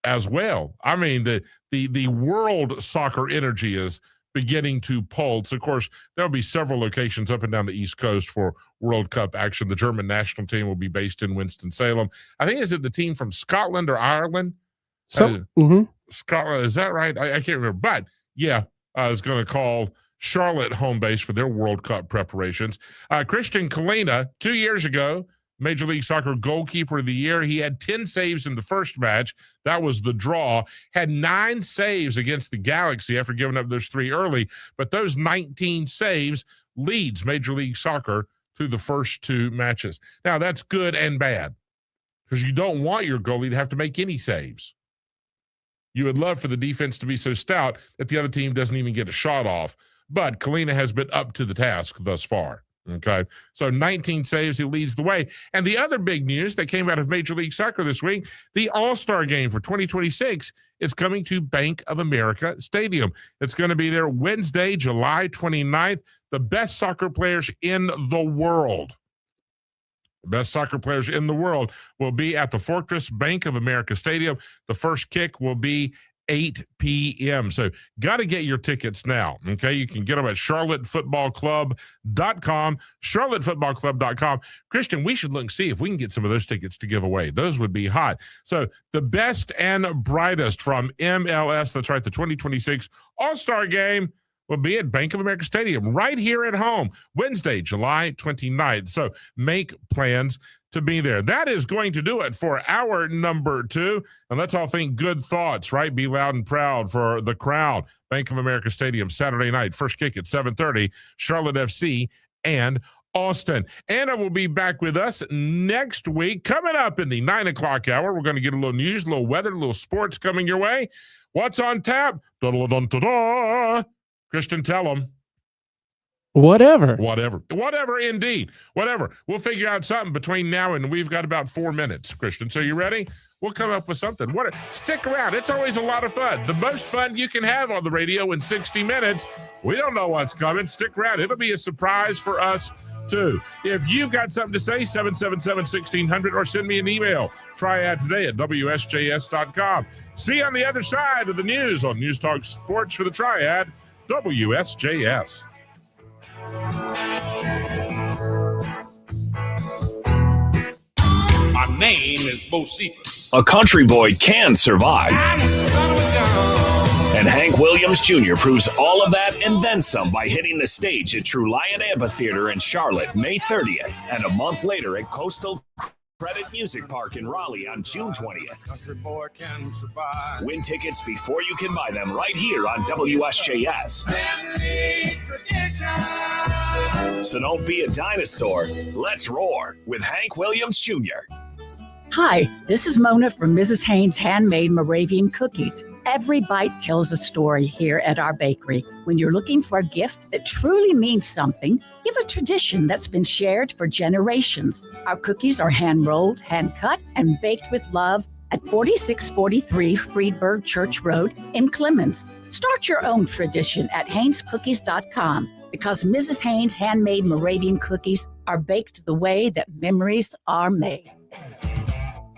as well. I mean, the world soccer energy is beginning to pulse. Of course, there'll be several locations up and down the East Coast for World Cup action. The German national team will be based in Winston-Salem. I think, is it the team from Scotland or Ireland? Scotland, is that right? I can't remember. But, yeah, I was going to call Charlotte home base for their World Cup preparations. Christian Kalina, 2 years ago, Major League Soccer Goalkeeper of the Year. He had 10 saves in the first match. That was the draw. Had 9 saves against the Galaxy after giving up those 3 early. But those 19 saves leads Major League Soccer through the first 2 matches. Now, that's good and bad because you don't want your goalie to have to make any saves. You would love for the defense to be so stout that the other team doesn't even get a shot off. But Kalina has been up to the task thus far. Okay, so 19 saves, he leads the way. And the other big news that came out of Major League Soccer this week, the All-Star Game for 2026 is coming to Bank of America Stadium. It's going to be there Wednesday, July 29th. The best soccer players in the world. The best soccer players in the world will be at the Fortress Bank of America Stadium. The first kick will be 8 p.m. So got to get your tickets now, okay? You can get them at charlottefootballclub.com, charlottefootballclub.com. Christian, we should look and see if we can get some of those tickets to give away. Those would be hot. So the best and brightest from MLS, that's right, the 2026 All-Star Game will be at Bank of America Stadium right here at home, Wednesday, July 29th. So make plans to be there. That is going to do it for hour number 2. And let's all think good thoughts, right? Be loud and proud for the crowd. Bank of America Stadium, Saturday night, first kick at 7:30, Charlotte FC and Austin. Anna will be back with us next week. Coming up in the 9 o'clock hour, we're going to get a little news, a little weather, a little sports coming your way. What's on tap? Da-da-da-da-da. Christian, tell them. Whatever, indeed. Whatever. We'll figure out something between now and we've got about 4 minutes, Christian. So you ready? We'll come up with something. Stick around. It's always a lot of fun. The most fun you can have on the radio in 60 minutes. We don't know what's coming. Stick around. It'll be a surprise for us, too. If you've got something to say, 777-1600, or send me an email. Triad today at WSJS.com. See you on the other side of the news on News Talk Sports for the Triad, WSJS. My name is Bocephus. A country boy can survive. And Hank Williams Jr. proves all of that and then some by hitting the stage at True Lion Amphitheater in Charlotte, May 30th, and a month later at Coastal Credit Music Park in Raleigh on June 20th. Country boy can survive. Win tickets before you can buy them right here on WSJS. So don't be a dinosaur. Let's roar with Hank Williams Jr. Hi, this is Mona from Mrs. Haynes Handmade Moravian Cookies. Every bite tells a story here at our bakery. When you're looking for a gift that truly means something, give a tradition that's been shared for generations. Our cookies are hand-rolled, hand-cut, and baked with love at 4643 Friedberg Church Road in Clemens. Start your own tradition at HaynesCookies.com because Mrs. Haynes Handmade Moravian Cookies are baked the way that memories are made.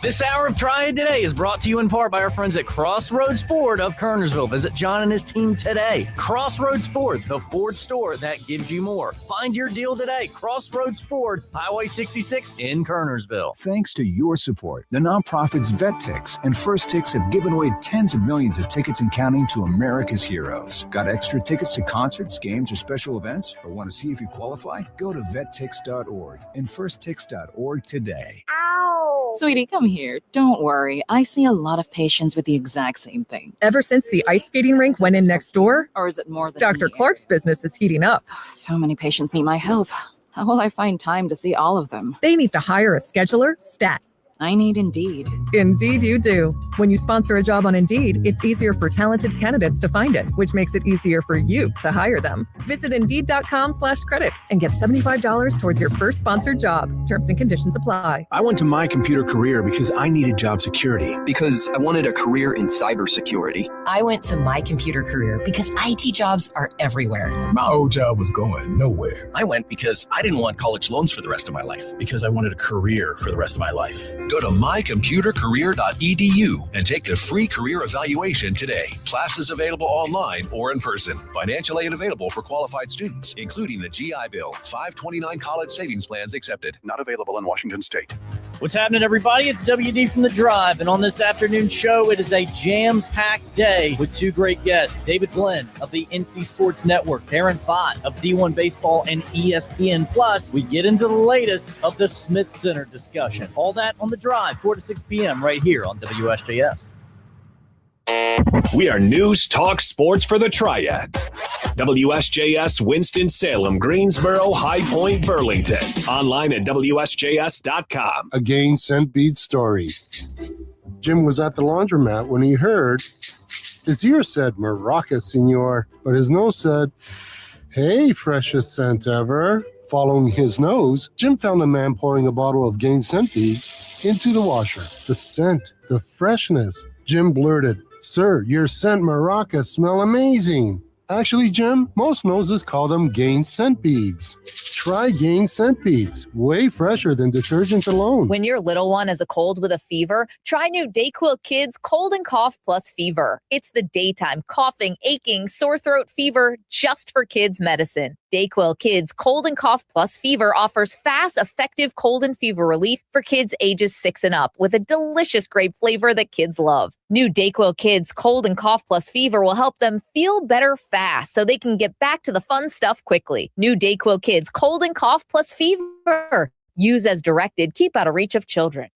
This hour of Triad Today is brought to you in part by our friends at Crossroads Ford of Kernersville. Visit John and his team today. Crossroads Ford, the Ford store that gives you more. Find your deal today. Crossroads Ford, Highway 66 in Kernersville. Thanks to your support, the nonprofits VetTix and First Tix have given away tens of millions of tickets and counting to America's heroes. Got extra tickets to concerts, games, or special events? Or want to see if you qualify? Go to vettix.org and firsttix.org today. Ow! Sweetie, come here. Don't worry. I see a lot of patients with the exact same thing. Ever since the ice skating rink went in next door, Or is it more than Dr. Clark's business is heating up. So many patients need my help. How will I find time to see all of them? They need to hire a scheduler, stat. I need Indeed. Indeed you do. When you sponsor a job on Indeed, it's easier for talented candidates to find it, which makes it easier for you to hire them. Visit Indeed.com/credit and get $75 towards your first sponsored job. Terms and conditions apply. I went to My Computer Career because I needed job security. Because I wanted a career in cybersecurity. I went to My Computer Career because IT jobs are everywhere. My old job was going nowhere. I went because I didn't want college loans for the rest of my life. Because I wanted a career for the rest of my life. Go to mycomputercareer.edu and take the free career evaluation today. Classes available online or in person. Financial aid available for qualified students, including the GI Bill. 529 college savings plans accepted. Not available in Washington State. What's happening, everybody? It's WD from The Drive, and on this afternoon show, it is a jam-packed day with two great guests. David Glenn of the NC Sports Network, Darren Fott of D1 Baseball and ESPN+. We get into the latest of the Smith Center discussion. All that on The Drive, 4 to 6 p.m. right here on WSJS. We are News Talk Sports for the Triad. WSJS Winston-Salem, Greensboro, High Point, Burlington. Online at WSJS.com. A Gain Scent Bead story. Jim was at the laundromat when he heard his ear said, "Maraca, senor," but his nose said, "Hey, freshest scent ever." Following his nose, Jim found a man pouring a bottle of Gain Scent Beads into the washer. The scent, the freshness. Jim blurted, "Sir, your scent Maraca smell amazing." Actually, Jim, most noses call them Gain Scent Beads. Try Gain Scent Beads. Way fresher than detergent alone. When your little one has a cold with a fever, try new DayQuil Kids Cold and Cough Plus Fever. It's the daytime coughing, aching, sore throat fever just for kids medicine. DayQuil Kids Cold and Cough Plus Fever offers fast, effective cold and fever relief for kids ages 6 and up with a delicious grape flavor that kids love. New DayQuil Kids Cold and Cough Plus Fever will help them feel better fast so they can get back to the fun stuff quickly. New DayQuil Kids Cold and Cough Plus Fever. Use as directed. Keep out of reach of children.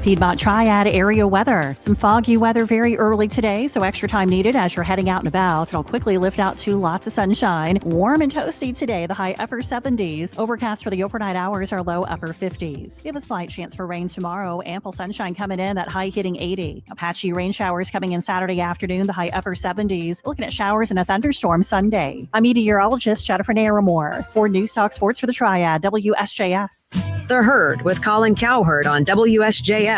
Piedmont Triad area weather. Some foggy weather very early today, so extra time needed as you're heading out and about. It'll quickly lift out to lots of sunshine. Warm and toasty today, the high upper 70s. Overcast for the overnight hours are low upper 50s. We have a slight chance for rain tomorrow. Ample sunshine coming in, that high hitting 80. Patchy rain showers coming in Saturday afternoon, the high upper 70s. Looking at showers and a thunderstorm Sunday. I'm meteorologist Jennifer Naramore for News Talk Sports for the Triad, WSJS. The Herd with Colin Cowherd on WSJF.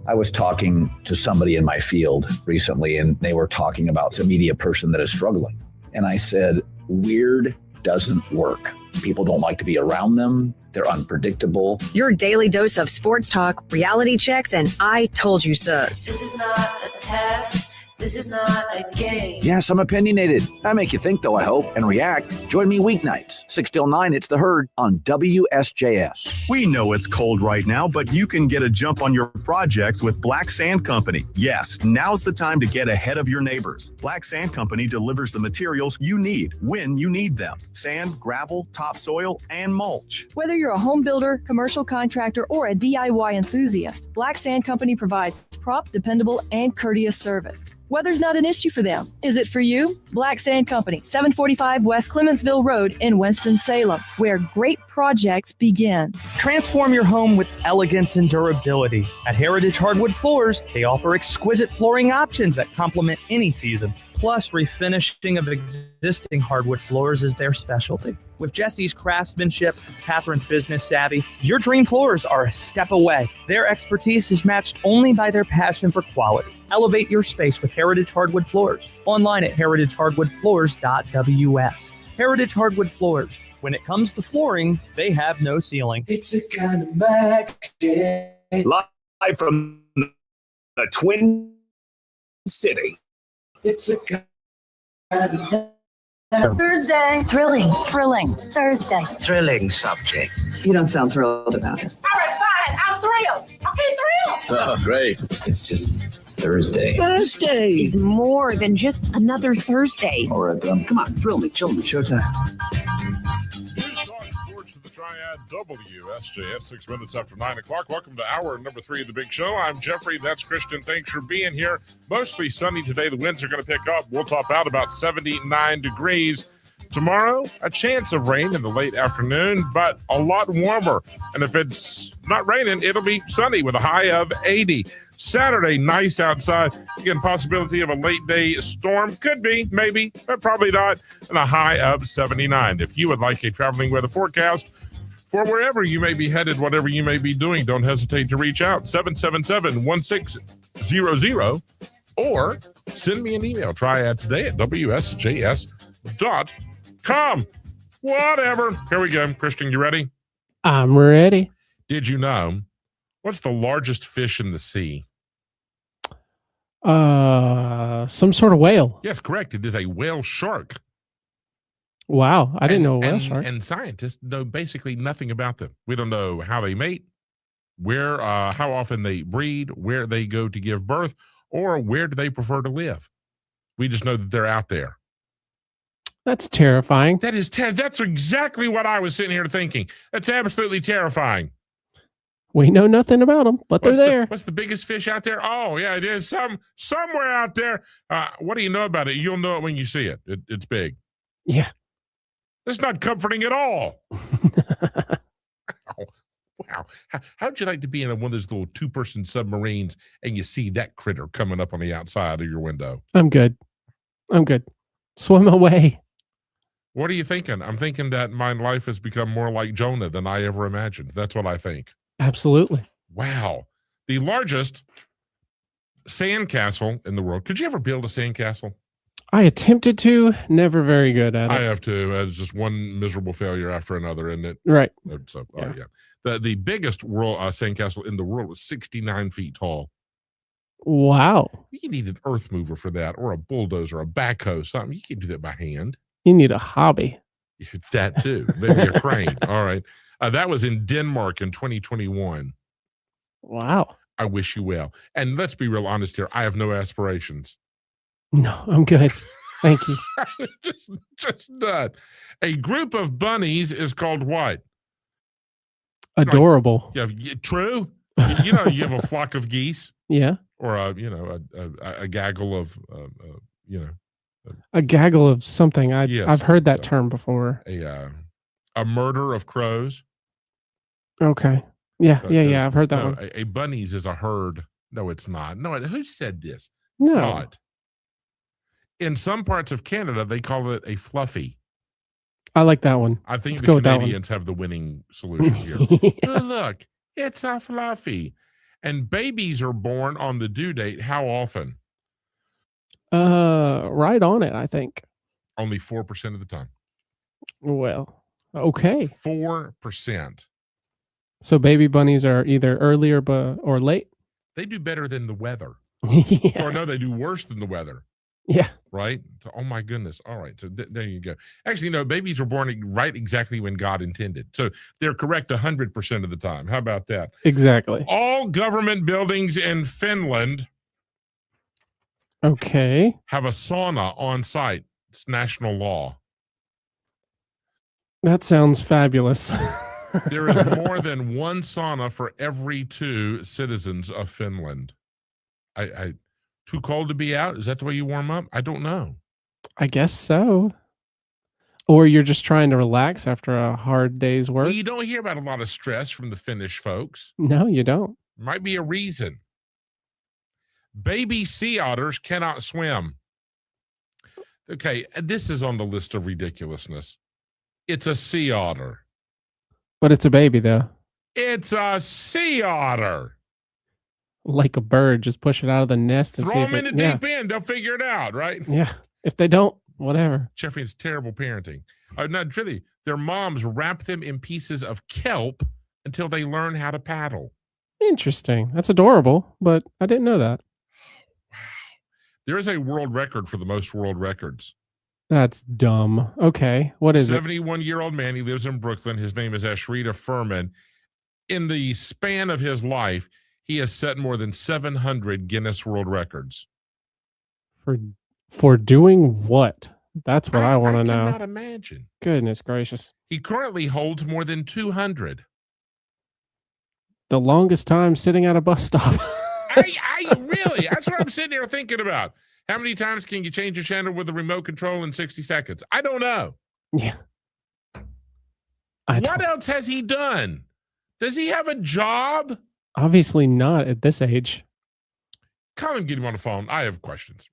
I was talking to somebody in my field recently, and they were talking about a media person that is struggling. And I said, weird doesn't work. People don't like to be around them. They're unpredictable. Your daily dose of sports talk, reality checks, and I told you so's. This is not a test. This is not a game. Yes, I'm opinionated. I make you think, though, I hope, and react. Join me weeknights, 6 till 9. It's The Herd on WSJS. We know it's cold right now, but you can get a jump on your projects with Black Sand Company. Yes, now's the time to get ahead of your neighbors. Black Sand Company delivers the materials you need when you need them. Sand, gravel, topsoil, and mulch. Whether you're a home builder, commercial contractor, or a DIY enthusiast, Black Sand Company provides prompt, dependable, and courteous service. Weather's not an issue for them. Is it for you? Black Sand Company, 745 West Clementsville Road in Winston-Salem, where great projects begin. Transform your home with elegance and durability. At Heritage Hardwood Floors, they offer exquisite flooring options that complement any season. Plus, refinishing of existing hardwood floors is their specialty. With Jesse's craftsmanship, Catherine's business savvy, your dream floors are a step away. Their expertise is matched only by their passion for quality. Elevate your space with Heritage Hardwood Floors. Online at heritagehardwoodfloors.ws. Heritage Hardwood Floors. When it comes to flooring, they have no ceiling. It's a kind of magic. Live from the Twin City. It's a kind of Thursday. Thrilling. Thursday. thrilling subject. You don't sound thrilled about it. All right, fine. I'm thrilled. Okay, thrilled. Oh, great. It's just Thursday. Thursday is more than just another Thursday. All right, then. Come on, thrill me, chill me. Showtime. News Talk Sports to the Triad, WSJS, 6 minutes after 9 o'clock. Welcome to hour number 3 of the big show. I'm Jeffrey. That's Christian. Thanks for being here. Mostly sunny today. The winds are going to pick up. We'll top out about 79 degrees. Tomorrow, a chance of rain in the late afternoon, but a lot warmer. And if it's not raining, it'll be sunny with a high of 80. Saturday, nice outside. Again, possibility of a late day storm. Could be, maybe, but probably not. And a high of 79. If you would like a traveling weather forecast for wherever you may be headed, whatever you may be doing, don't hesitate to reach out. 777-1600 or send me an email. Triad today at WSJS.com. Whatever. Here we go. Christian, you ready? I'm ready. Did you know what's the largest fish in the sea? Some sort of whale. Yes, correct. It is a whale shark. Wow, I didn't know a whale shark. And scientists know basically nothing about them. We don't know how they mate, where, how often they breed, where they go to give birth, or where do they prefer to live. We just know that they're out there. That's terrifying. That's exactly what I was sitting here thinking. That's absolutely terrifying. We know nothing about them, but they're there. What's the biggest fish out there? Oh, yeah, it is somewhere out there. What do you know about it? You'll know it when you see it. It's big. Yeah. It's not comforting at all. Wow. How'd you like to be in one of those little 2-person submarines and you see that critter coming up on the outside of your window? I'm good. Swim away. What are you thinking? I'm thinking that my life has become more like Jonah than I ever imagined. That's what I think. Absolutely. Wow. The largest sandcastle in the world. Could you ever build a sandcastle? I attempted to, never very good at it. I have to. It's just one miserable failure after another, isn't it? Right. So, yeah. The biggest world sandcastle in the world was 69 feet tall. Wow. You need an earth mover for that, or a bulldozer, a backhoe, something. You can't do that by hand. You need a hobby. That too. Maybe a crane. All right. That was in Denmark in 2021. Wow. I wish you well. And let's be real honest here. I have no aspirations. No, I'm good. Thank you. just done. A group of bunnies is called what? Adorable. Yeah, true. You know, you have a flock of geese. Yeah. Or a gaggle of a gaggle of something. Yes, I've heard that term before. A murder of crows. Okay. Yeah. I've heard that one. A bunnies is a herd. No, it's not. No, who said this? No. It's not. In some parts of Canada, they call it a fluffy. I like that one. I think Let's the go with that one. Canadians have the winning solution here. Oh, look, it's a fluffy. And babies are born on the due date. How often? Right on it, I think. Only 4% of the time. Well, okay. 4%. So baby bunnies are either earlier or late? They do better than the weather. Yeah. Or no, they do worse than the weather. Yeah. Right? So, oh my goodness. All right. So there you go. Actually, no, babies are born right exactly when God intended. So they're correct 100% of the time. How about that? Exactly. All government buildings in Finland have a sauna on site. It's national law. That sounds fabulous. There is more than one sauna for every 2 citizens of Finland. Too cold to be out? Is that the way you warm up? I don't know. I guess so. Or you're just trying to relax after a hard day's work. Well, you don't hear about a lot of stress from the Finnish folks. No, you don't. Might be a reason. Baby sea otters cannot swim. Okay, this is on the list of ridiculousness. It's a sea otter. But it's a baby, though. It's a sea otter. Like a bird, just push it out of the nest and throw see them if in the deep end. They'll figure it out, right? Yeah. If they don't, whatever. Jeffrey, it's terrible parenting. Not really. Their moms wrap them in pieces of kelp until they learn how to paddle. Interesting. That's adorable, but I didn't know that. Wow. There is a world record for the most world records. That's dumb. Okay. What is 71-year-old man. He lives in Brooklyn. His name is Ashrita Furman. In the span of his life, he has set more than 700 Guinness World Records. For doing what? That's what I want to know. I cannot imagine. Goodness gracious. He currently holds more than 200. The longest time sitting at a bus stop. Really? That's what I'm sitting here thinking about. How many times can you change a channel with a remote control in 60 seconds? I don't know. Yeah. What else has he done? Does he have a job? Obviously not at this age. Call him, get him on the phone. I have questions.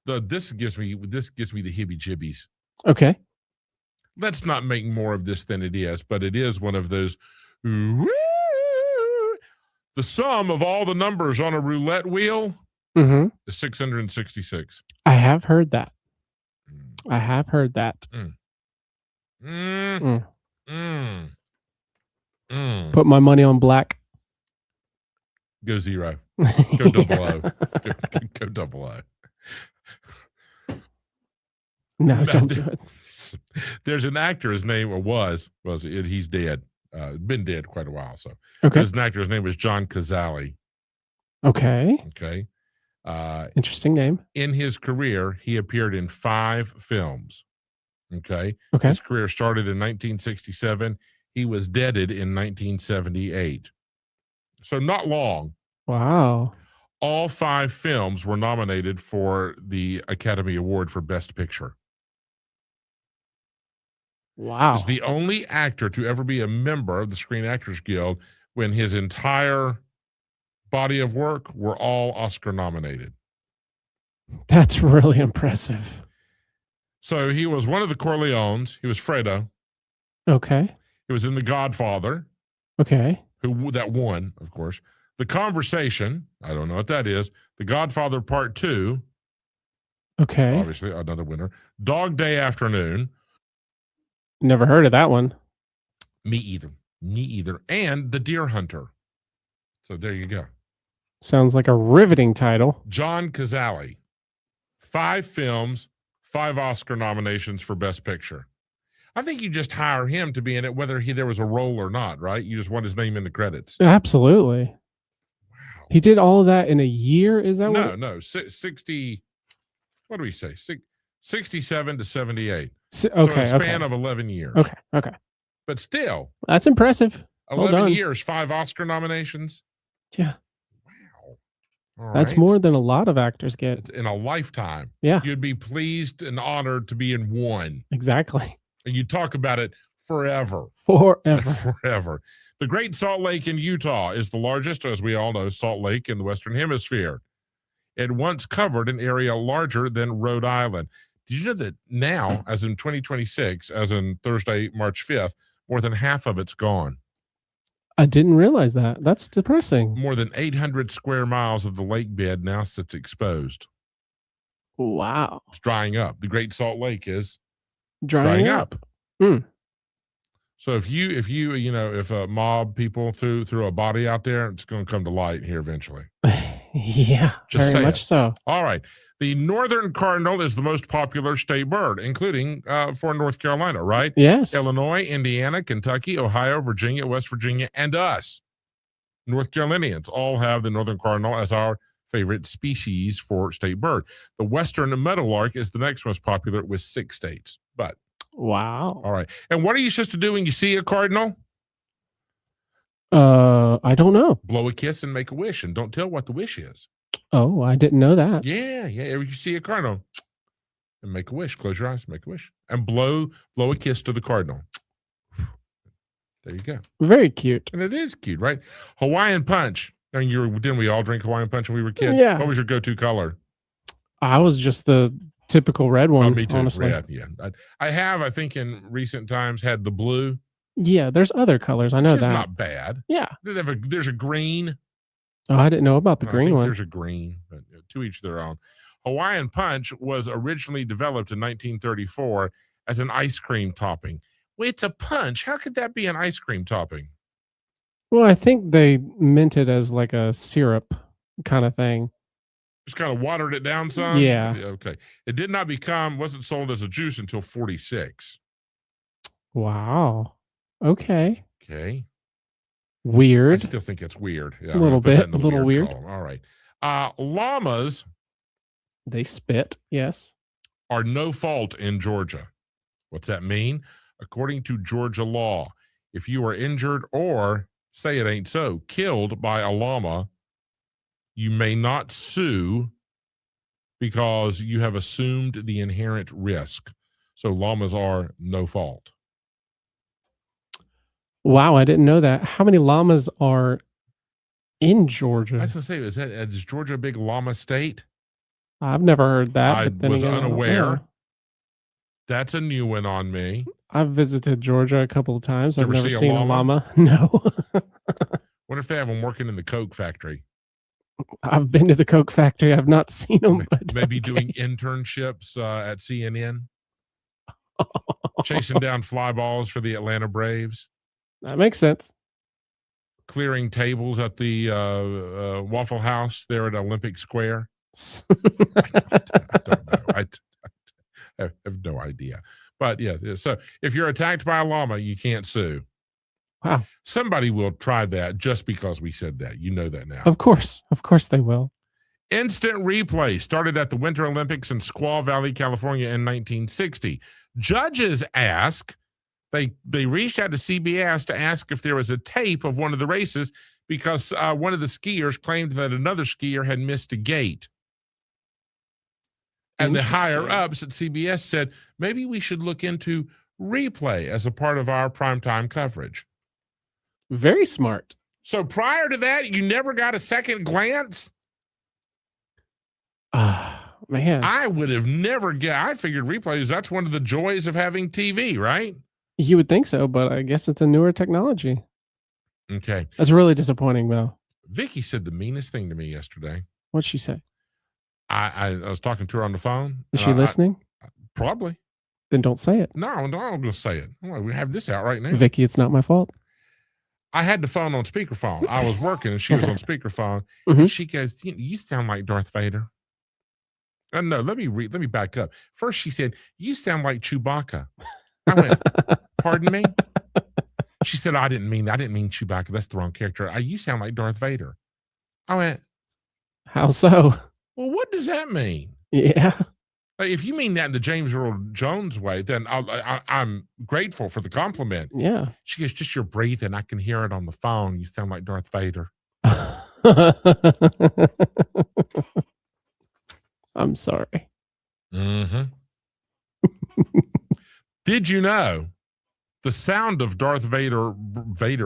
This gives me the heebie-jibbies. Okay. Let's not make more of this than it is, but it is one of those. The sum of all the numbers on a roulette wheel is 666. I have heard that. I have heard that. Put my money on black. Go 0. Go double O. Go double O. No, don't do it. There's an actor. His name he's dead. Been dead quite a while. So okay. There's an actor. His name was John Cazale. Okay. Okay. Interesting name. In his career, he appeared in 5 films. Okay. His career started in 1967. He was deaded in 1978. So not long. Wow. All 5 films were nominated for the Academy Award for Best Picture. Wow. He's the only actor to ever be a member of the Screen Actors Guild when his entire body of work were all Oscar nominated. That's really impressive. So he was one of the Corleones. He was Fredo. Okay. He was in The Godfather. Okay. That won, of course. The Conversation. I don't know what that is. The Godfather Part 2. Okay. Obviously, another winner. Dog Day Afternoon. Never heard of that one. Me either. And The Deer Hunter. So there you go. Sounds like a riveting title. John Cazale. 5 films, 5 Oscar nominations for Best Picture. I think you just hire him to be in it, whether there was a role or not, right? You just want his name in the credits. Absolutely. Wow. He did all of that in a year? Is that No. 60, what do we say? 67 to 78. Okay. So a span of 11 years. Okay. But still. That's impressive. 11 years, 5 Oscar nominations. Yeah. All That's right. more than a lot of actors get. In a lifetime. Yeah. You'd be pleased and honored to be in one. Exactly. And you talk about it forever. Forever. The Great Salt Lake in Utah is the largest, as we all know, salt lake in the Western Hemisphere. It once covered an area larger than Rhode Island. Did you know that now, as in 2026, as in Thursday, March 5th, more than half of it's gone? I didn't realize that. That's depressing. More than 800 square miles of the lake bed now sits exposed. Wow. It's drying up. The Great Salt Lake is drying up. So if mob people threw a body out there, it's going to come to light here eventually. Yeah, Just very much so. All right. The northern cardinal is the most popular state bird, including for North Carolina, right? Yes. Illinois, Indiana, Kentucky, Ohio, Virginia, West Virginia, and us. North Carolinians all have the northern cardinal as our favorite species for state bird. The western meadowlark is the next most popular with 6 states. But wow. All right. And what are you supposed to do when you see a cardinal? I don't know. Blow a kiss and make a wish, and don't tell what the wish is. Oh, I didn't know that. Yeah. If you see a cardinal, and make a wish. Close your eyes, make a wish, and blow a kiss to the cardinal. There you go. Very cute. And it is cute, right? Hawaiian Punch. I mean, didn't we all drink Hawaiian Punch when we were kids? Yeah. What was your go-to color? I was just the typical red one. Oh, me too. Honestly. Red, yeah. I think in recent times had the blue. Yeah, there's other colors. I know Which is that. not bad. Yeah. There's a green. Oh, I didn't know about the I green think one. There's a green, but to each their own. Hawaiian Punch was originally developed in 1934 as an ice cream topping. Well, it's a punch. How could that be an ice cream topping? Well, I think they meant it as like a syrup kind of thing. Just kind of watered it down some? Yeah. Okay. It wasn't sold as a juice until 46. Wow. Okay. Okay. Weird. I still think it's weird. Yeah, a little bit. A little weird. Column. All right. Llamas. They spit. Yes. Are no fault in Georgia. What's that mean? According to Georgia law, if you are injured or, say it ain't so, killed by a llama, you may not sue because you have assumed the inherent risk. So llamas are no fault. Wow, I didn't know that. How many llamas are in Georgia? I was going to say, is Georgia a big llama state? I've never heard that. I but then was again, I don't unaware. know. That's a new one on me. I've visited Georgia a couple of times. Did I've you ever never see a seen a llama? llama. No. What if they have them working in the Coke factory? I've been to the Coke factory. I've not seen them. But Maybe doing internships at CNN, chasing down fly balls for the Atlanta Braves. That makes sense. Clearing tables at the Waffle House there at Olympic Square. I don't know. I have no idea. But yeah, so if you're attacked by a llama, you can't sue. Wow. Somebody will try that just because we said that. You know that now. Of course they will. Instant replay started at the Winter Olympics in Squaw Valley, California in 1960. Judges they reached out to CBS to ask if there was a tape of one of the races because one of the skiers claimed that another skier had missed a gate. And the higher ups at CBS said, maybe we should look into replay as a part of our primetime coverage. Very smart. So prior to that, you never got a second glance? Man. I would have never I figured replays, that's one of the joys of having TV, right? You would think so, but I guess it's a newer technology. Okay. That's really disappointing, though. Vicky said the meanest thing to me yesterday. What'd she say? I was talking to her on the phone. Is she listening? Probably. Then don't say it. No, I'm going to say it. We have this out right now. Vicky, it's not my fault. I had the phone on speakerphone. I was working and she was on speakerphone. Mm-hmm. And she goes, you sound like Darth Vader. No, let me back up. First, she said, you sound like Chewbacca. I went, pardon me? She said, I didn't mean Chewbacca. That's the wrong character. You sound like Darth Vader. I went, how so? Well, what does that mean? Yeah. If you mean that in the James Earl Jones way, then I'm grateful for the compliment. Yeah. She goes, just your breathing. I can hear it on the phone. You sound like Darth Vader. I'm sorry. Mm-hmm. Did you know the sound of Darth Vader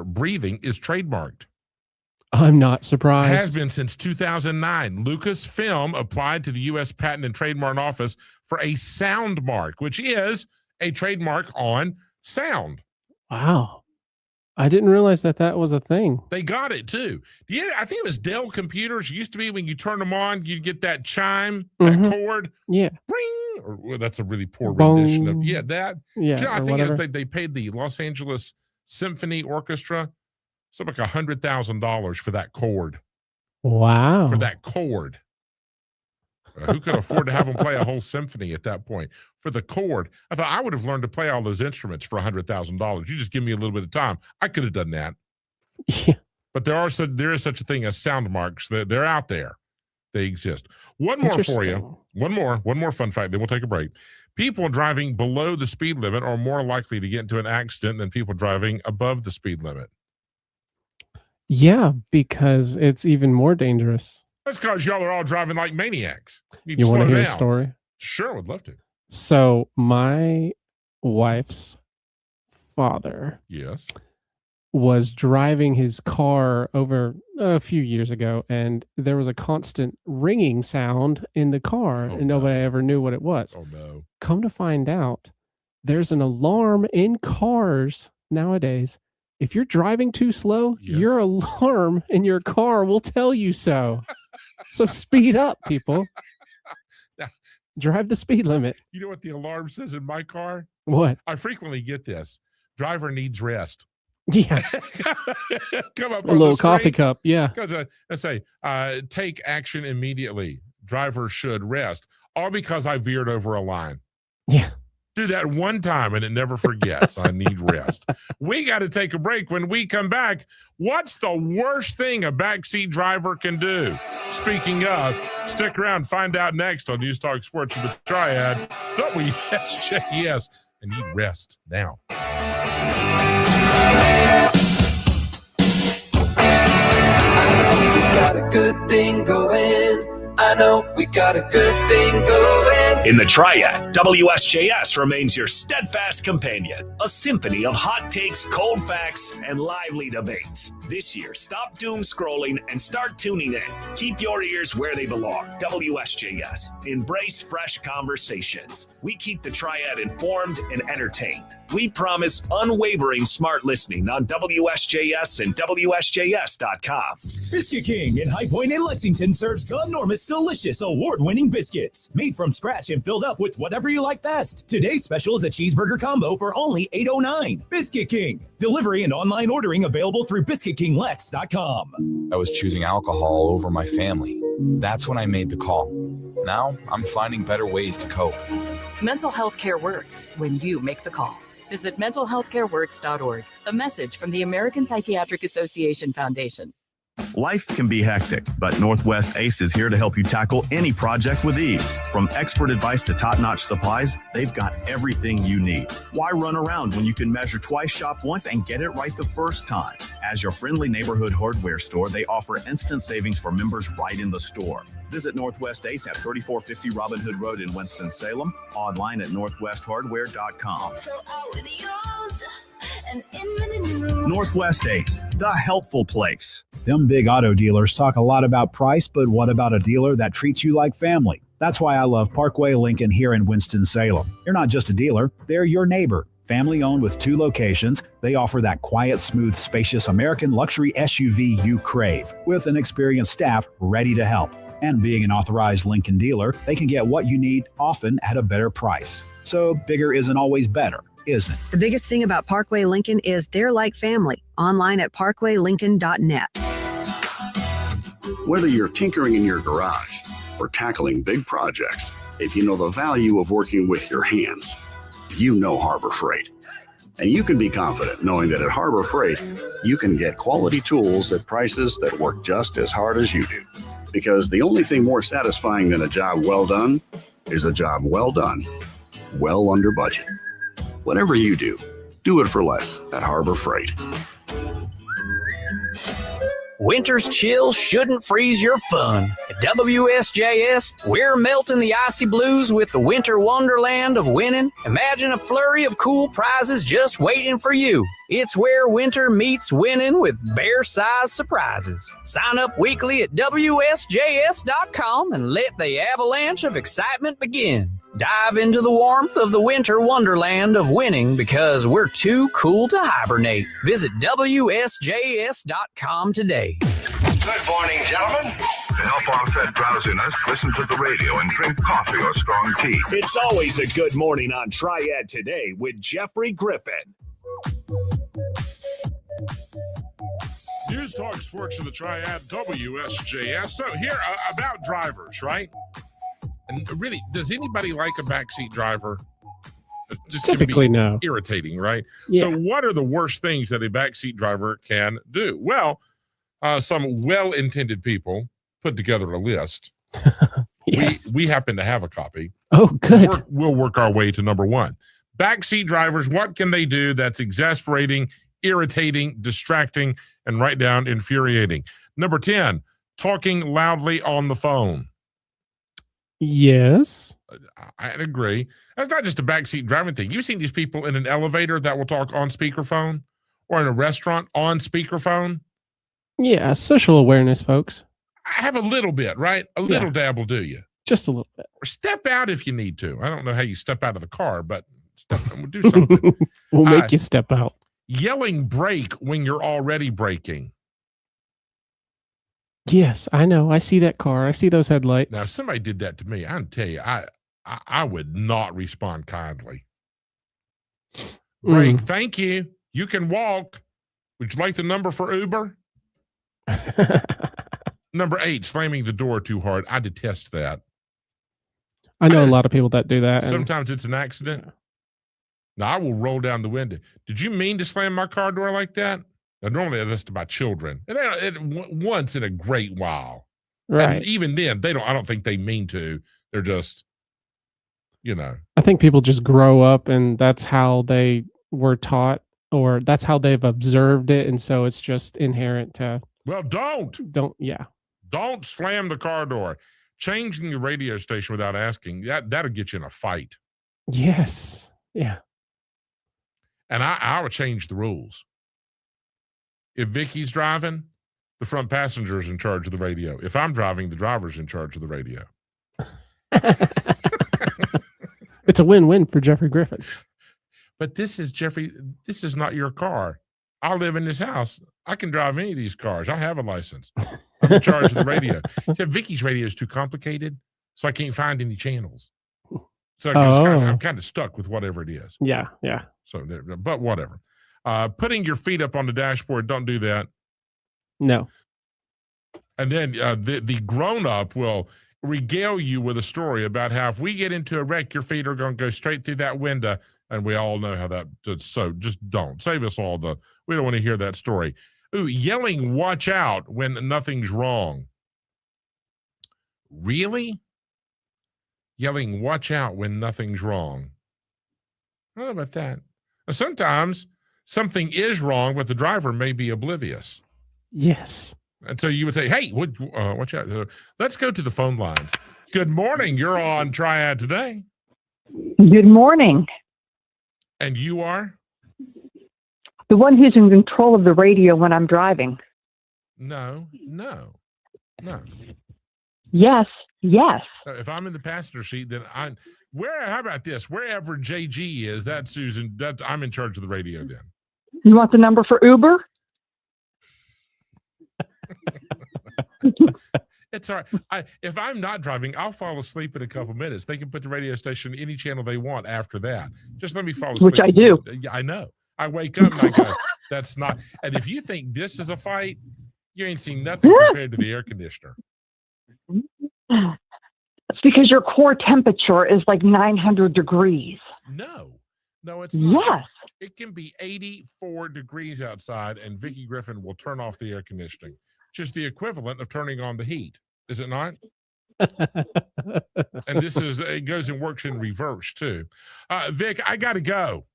breathing is trademarked? I'm not surprised. Has been since 2009. Lucasfilm applied to the U.S. Patent and Trademark Office for a sound mark, which is a trademark on sound. Wow. I didn't realize that was a thing. They got it too. Yeah, I think it was Dell computers. Used to be when you turn them on, you'd get that chime, that chord. Yeah. Ring. Well, that's a really poor Bong. rendition of that. Yeah. You know, I think whatever. they paid the Los Angeles Symphony Orchestra something like $100,000 for that chord. Wow. For that chord. Who could afford to have them play a whole symphony at that point? For the chord, I thought I would have learned to play all those instruments for $100,000. You just give me a little bit of time. I could have done that. Yeah. But there is such a thing as sound marks. They're out there. They exist. One more for you. One more fun fact. Then we'll take a break. People driving below the speed limit are more likely to get into an accident than people driving above the speed limit. Yeah, because it's even more dangerous. That's because y'all are all driving like maniacs. You want to hear a story? Sure, would love to. So my wife's father was driving his car over a few years ago, and there was a constant ringing sound in the car, and nobody ever knew what it was. Oh, no. Come to find out, there's an alarm in cars nowadays. If you're driving too slow, your alarm in your car will tell you so. So speed up, people. Drive the speed limit. You know what the alarm says in my car? What? I frequently get this. Driver needs rest. Yeah. Come up a little coffee cup. Yeah. I say, take action immediately. Driver should rest. All because I veered over a line. Yeah. Do that one time and it never forgets. I need rest. We got to take a break. When we come back, what's the worst thing a backseat driver can do? Speaking of, stick around, find out next on News Talk Sports with the Triad, WSJS. I need rest now. Got a good thing going. I know we got a good thing going. In the Triad, WSJS remains your steadfast companion, a symphony of hot takes, cold facts, and lively debates. This year, stop doom scrolling and start tuning in. Keep your ears where they belong. WSJS. Embrace fresh conversations. We keep the Triad informed and entertained. We promise unwavering smart listening on WSJS and WSJS.com. Biscuit King in High Point and Lexington serves enormous, delicious, award-winning biscuits. Made from scratch and filled up with whatever you like best. Today's special is a cheeseburger combo for only $8.09. Biscuit King. Delivery and online ordering available through BiscuitKingLex.com. I was choosing alcohol over my family. That's when I made the call. Now I'm finding better ways to cope. Mental health care works when you make the call. Visit mentalhealthcareworks.org. A message from the American Psychiatric Association Foundation. Life can be hectic, but Northwest Ace is here to help you tackle any project with ease. From expert advice to top-notch supplies, they've got everything you need. Why run around when you can measure twice, shop once, and get it right the first time? As your friendly neighborhood hardware store, they offer instant savings for members right in the store. Visit Northwest Ace at 3450 Robin Hood Road in Winston-Salem, online at northwesthardware.com. Northwest Ace, the helpful place. Them big auto dealers talk a lot about price, but what about a dealer that treats you like family? That's why I love Parkway Lincoln here in Winston-Salem. You're not just a dealer, they're your neighbor. Family owned with 2 locations, they offer that quiet, smooth, spacious American luxury SUV you crave, with an experienced staff ready to help. And being an authorized Lincoln dealer, they can get what you need, often at a better price. So bigger isn't always better, isn't it? The biggest thing about Parkway Lincoln is they're like family. Online at parkwaylincoln.net. Whether you're tinkering in your garage or tackling big projects, if you know the value of working with your hands, you know Harbor Freight. And you can be confident knowing that at Harbor Freight, you can get quality tools at prices that work just as hard as you do. Because the only thing more satisfying than a job well done is a job well done, well under budget. Whatever you do it for less at Harbor Freight. Winter's chill shouldn't freeze your fun. At WSJS, we're melting the icy blues with the winter wonderland of winning. Imagine a flurry of cool prizes just waiting for you. It's where winter meets winning with bear-sized surprises. Sign up weekly at WSJS.com and let the avalanche of excitement begin. Dive into the warmth of the winter wonderland of winning because we're too cool to hibernate. Visit WSJS.com today. Good morning, gentlemen. To help offset drowsiness, listen to the radio and drink coffee or strong tea. It's always a good morning on Triad Today with Jeffrey Griffin. News Talk Sports for the Triad, WSJS. So here, about drivers, right? And really, does anybody like a backseat driver? Just Typically, no. Irritating, right? Yeah. So what are the worst things that a backseat driver can do? Well, some well-intended people put together a list. Yes. We happen to have a copy. Oh, good. We'll work our way to number one. Backseat drivers, what can they do that's exasperating, irritating, distracting, and right down infuriating? Number 10, talking loudly on the phone. Yes. I agree. That's not just a backseat driving thing. You've seen these people in an elevator that will talk on speakerphone, or in a restaurant on speakerphone. Yeah, social awareness, folks. I have a little bit, right? A little dab will do you. Just a little bit. Or step out if you need to. I don't know how you step out of the car, but we'll do something. We'll make you step out. Yelling brake when you're already braking. Yes, I know. I see that car. I see those headlights. Now, if somebody did that to me, I'll tell you, I would not respond kindly. Brake, thank you. You can walk. Would you like the number for Uber? Number 8, slamming the door too hard. I detest that. I know a lot of people that do that. Sometimes it's an accident. Now, I will roll down the window. Did you mean to slam my car door like that? Now, normally that's to my children. And once in a great while. Right. And even then, I don't think they mean to. They're just, I think people just grow up and that's how they were taught, or that's how they've observed it. And so it's just inherent to. Well, don't slam the car door. Changing the radio station without asking, that'll get you in a fight. Yes. Yeah. And I would change the rules. If Vicky's driving, the front passenger's in charge of the radio. If I'm driving, the driver's in charge of the radio. It's a win-win for Jeffrey Griffin. But this is not your car. I live in this house. I can drive any of these cars. I have a license. I'm in charge of the radio. So Vicky's radio is too complicated, so I can't find any channels. So I'm kind of stuck with whatever it is. Yeah. So, but whatever. Putting your feet up on the dashboard, don't do that. No. And then the grown-up will regale you with a story about how if we get into a wreck, your feet are going to go straight through that window. And we all know how that, so just don't. Save us all we don't want to hear that story. Ooh, yelling, watch out when nothing's wrong. Really? Yelling, watch out when nothing's wrong. I don't know about that. Now, sometimes something is wrong, but the driver may be oblivious. Yes. And so you would say, hey, watch out. Let's go to the phone lines. Good morning. You're on Triad Today. Good morning. And you are? The one who's in control of the radio when I'm driving. No. Yes. If I'm in the passenger seat, then how about this? Wherever JG is, that's Susan. I'm in charge of the radio then. You want the number for Uber? It's all right. If I'm not driving, I'll fall asleep in a couple minutes. They can put the radio station any channel they want after that. Just let me fall asleep. Which I do. Yeah, I know. I wake up and I go, that's not. And if you think this is a fight, you ain't seen nothing compared to the air conditioner. It's because your core temperature is like 900 degrees. No, it's not. Yes. It can be 84 degrees outside, and Vicki Griffin will turn off the air conditioning, which is the equivalent of turning on the heat. Is it not? And it goes and works in reverse too. Vic, I got to go.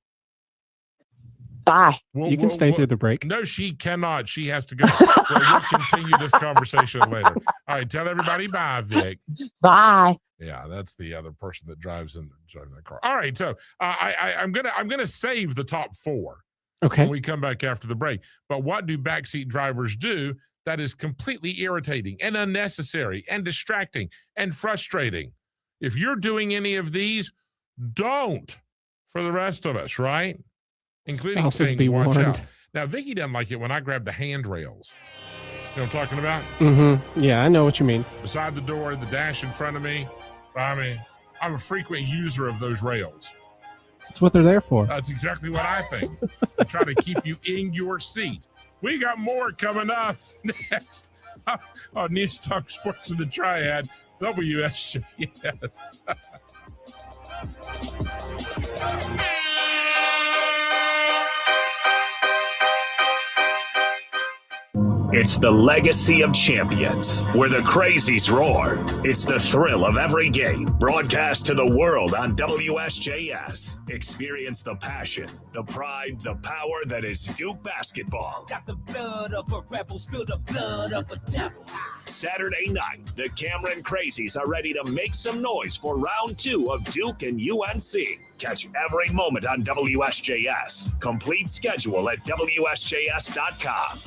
Bye. You can stay through the break. No, she cannot. She has to go. We'll continue this conversation later. All right, tell everybody bye, Vic. Bye. Yeah, that's the other person that drives in the car. All right, so I'm gonna save the top 4. Okay. When we come back after the break. But what do backseat drivers do that is completely irritating and unnecessary and distracting and frustrating? If you're doing any of these, don't. For the rest of us, right? Including Spouses saying, be watch warned. out. Now, Vicky doesn't like it when I grab the handrails. You know what I'm talking about? Mm-hmm. Yeah, I know what you mean. Beside the door, the dash in front of me. I mean, I'm a frequent user of those rails. That's what they're there for. That's exactly what I think. They try to keep you in your seat. We got more coming up next on News Talk Sports in the Triad, WSJS. It's the legacy of champions, where the crazies roar. It's the thrill of every game, broadcast to the world on WSJS. Experience the passion, the pride, the power that is Duke basketball. Got the blood of a rebel, spill the blood of a devil. Saturday night, the Cameron Crazies are ready to make some noise for round 2 of Duke and UNC. Catch every moment on WSJS. Complete schedule at WSJS.com.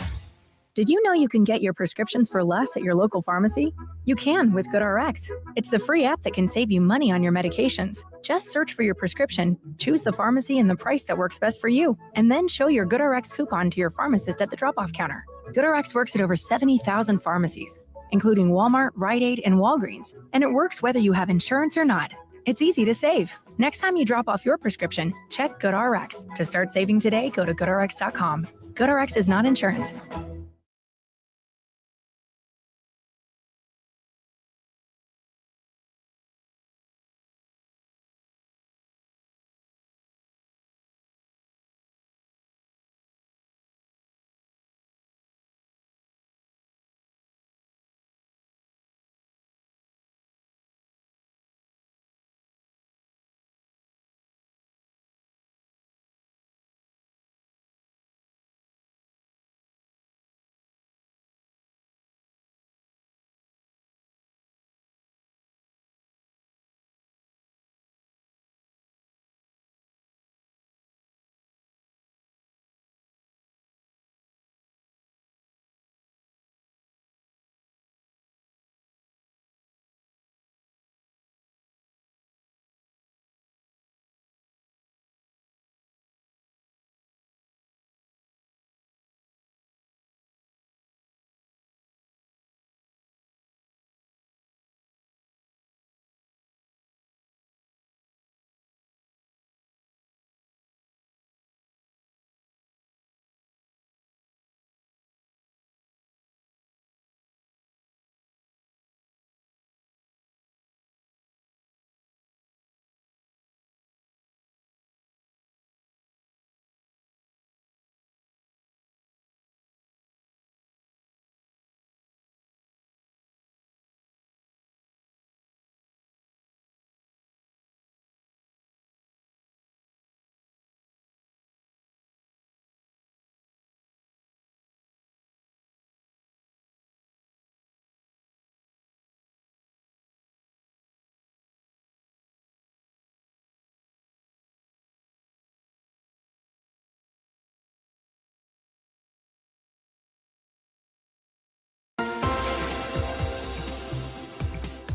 Did you know you can get your prescriptions for less at your local pharmacy? You can with GoodRx. It's the free app that can save you money on your medications. Just search for your prescription, choose the pharmacy and the price that works best for you, and then show your GoodRx coupon to your pharmacist at the drop-off counter. GoodRx works at over 70,000 pharmacies, including Walmart, Rite Aid, and Walgreens, and it works whether you have insurance or not. It's easy to save. Next time you drop off your prescription, check GoodRx. To start saving today, go to GoodRx.com. GoodRx is not insurance.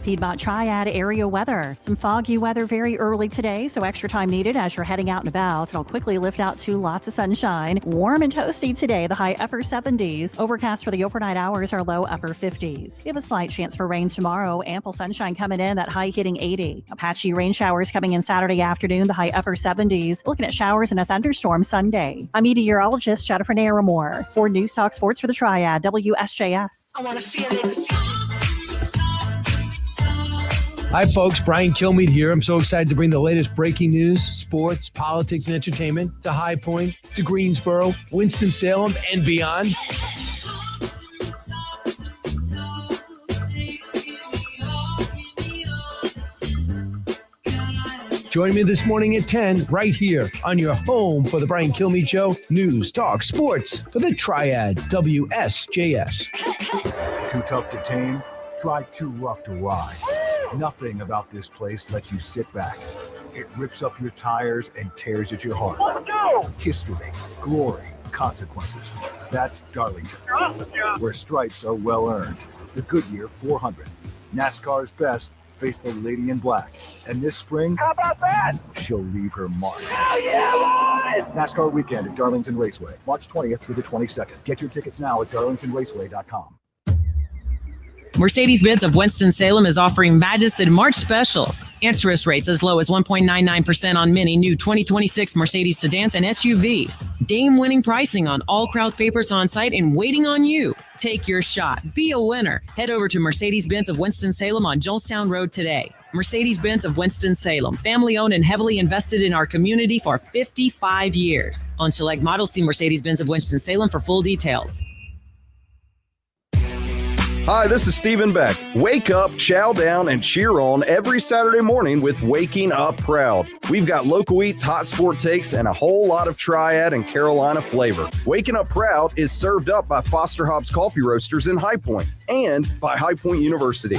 Piedmont Triad area weather. Some foggy weather very early today, so extra time needed as you're heading out and about. It'll quickly lift out to lots of sunshine. Warm and toasty today, the high upper 70s. Overcast for the overnight hours are low upper 50s. We have a slight chance for rain tomorrow. Ample sunshine coming in, that high hitting 80. Patchy rain showers coming in Saturday afternoon, the high upper 70s. Looking at showers and a thunderstorm Sunday. I'm meteorologist Jennifer Naramore for News Talk Sports for the Triad, WSJS. I want to feel it. Hi, folks. Brian Kilmeade here. I'm so excited to bring the latest breaking news, sports, politics, and entertainment to High Point, to Greensboro, Winston-Salem, and beyond. Join me this morning at 10 right here on your home for the Brian Kilmeade Show. News, talk, sports for the Triad, WSJS. Too tough to tame? Try too rough to ride. Nothing about this place lets you sit back. It rips up your tires and tears at your heart. Let's go! History, glory, consequences. That's Darlington, where stripes are well earned. The Goodyear 400. NASCAR's best face the lady in black. And this spring, How about that? she'll leave her mark. Hell yeah, boys! NASCAR weekend at Darlington Raceway, March 20th through the 22nd. Get your tickets now at darlingtonraceway.com. Mercedes-Benz of Winston-Salem is offering Majested March specials. Interest rates as low as 1.99% on many new 2026 Mercedes sedans and SUVs. Game-winning pricing on all Krauth papers on site and waiting on you. Take your shot. Be a winner. Head over to Mercedes-Benz of Winston-Salem on Jonestown Road today. Mercedes-Benz of Winston-Salem, family-owned and heavily invested in our community for 55 years. On select models, see Mercedes-Benz of Winston-Salem for full details. Hi, this is Stephen Beck. Wake up, chow down, and cheer on every Saturday morning with Waking Up Proud. We've got local eats, hot sport takes, and a whole lot of Triad and Carolina flavor. Waking Up Proud is served up by Foster Hobbs Coffee Roasters in High Point and by High Point University.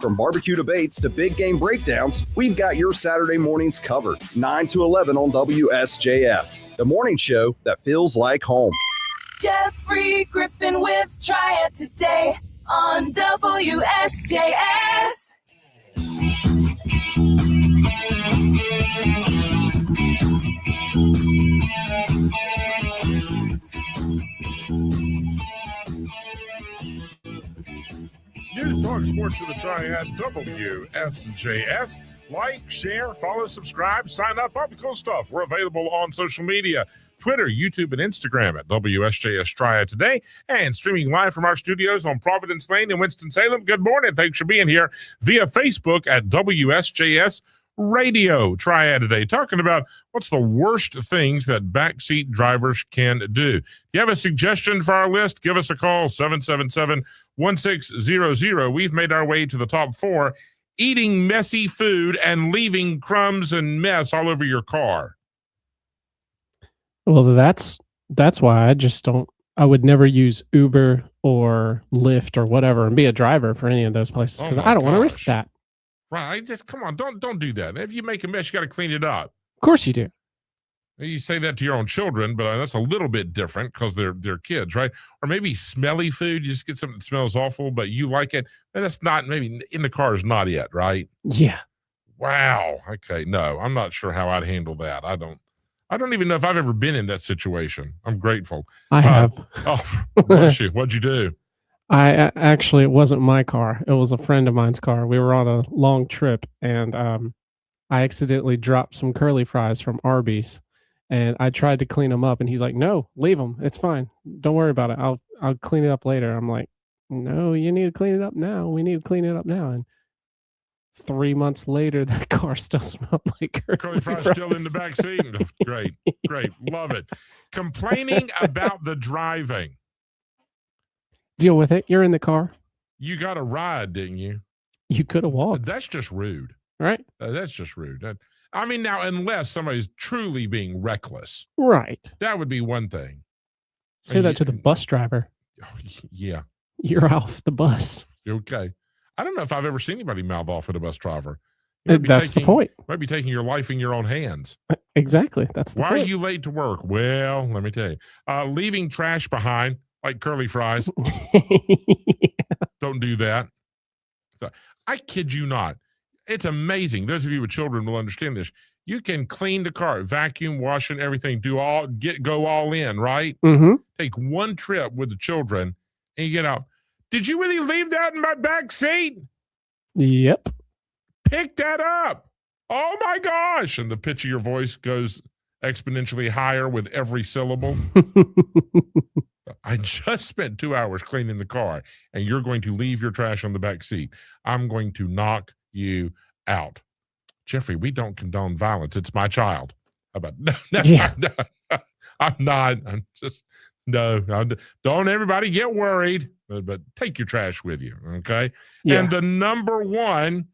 From barbecue debates to big game breakdowns, we've got your Saturday mornings covered. 9 to 11 on WSJS, the morning show that feels like home. Jeffrey Griffin with Triad today on WSJS. News, talk, sports for the Triad, WSJS. Like, share, follow, subscribe, sign up, all the cool stuff. We're available on social media, Twitter, YouTube, and Instagram at WSJS Triad today, and streaming live from our studios on Providence Lane in Winston-Salem. Good morning. Thanks for being here via Facebook at WSJS Radio Triad today, talking about what's the worst things that backseat drivers can do. If you have a suggestion for our list, give us a call, 777-1600. We've made our way to the top 4. Eating messy food and leaving crumbs and mess all over your car. Well, that's why I would never use Uber or Lyft or whatever and be a driver for any of those places because I don't want to risk that. Right. Just come on. Don't do that. If you make a mess, you got to clean it up. Of course you do. You say that to your own children, but that's a little bit different because they're kids, right? Or maybe smelly food. You just get something that smells awful, but you like it. And that's not, maybe in the car is not it, right? Yeah. Wow. Okay. No, I'm not sure how I'd handle that. I don't even know if I've ever been in that situation. I'm grateful. I have. Oh, bless you. What'd you do? Actually, it wasn't my car. It was a friend of mine's car. We were on a long trip and I accidentally dropped some curly fries from Arby's. And I tried to clean them up, and he's like, "No, leave them. It's fine. Don't worry about it. I'll clean it up later." I'm like, "No, you need to clean it up now. We need to clean it up now." And 3 months later, the car still smelled like curly fries still in the back seat. Great, love it. Complaining about the driving. Deal with it. You're in the car. You got a ride, didn't you? You could have walked. That's just rude, right? That's just rude. I mean, now, unless somebody's truly being reckless. Right. That would be one thing. Say that to the bus driver. Yeah. You're off the bus. Okay. I don't know if I've ever seen anybody mouth off at a bus driver. That's the point. Might be taking your life in your own hands. Exactly. That's the point. Why are you late to work? Well, let me tell you. Leaving trash behind, like curly fries. Yeah. Don't do that. So, I kid you not. It's amazing. Those of you with children will understand this. You can clean the car, vacuum, wash, and everything. Go all in, right? Mm-hmm. Take one trip with the children, and you get out. Did you really leave that in my back seat? Yep. Pick that up. Oh my gosh! And the pitch of your voice goes exponentially higher with every syllable. I just spent 2 hours cleaning the car, and you're going to leave your trash on the back seat. I'm going to knock you out. Jeffrey, we don't condone violence. It's my child. How about no, I'm not. I'm just don't everybody get worried, but take your trash with you. Okay. Yeah. And the number one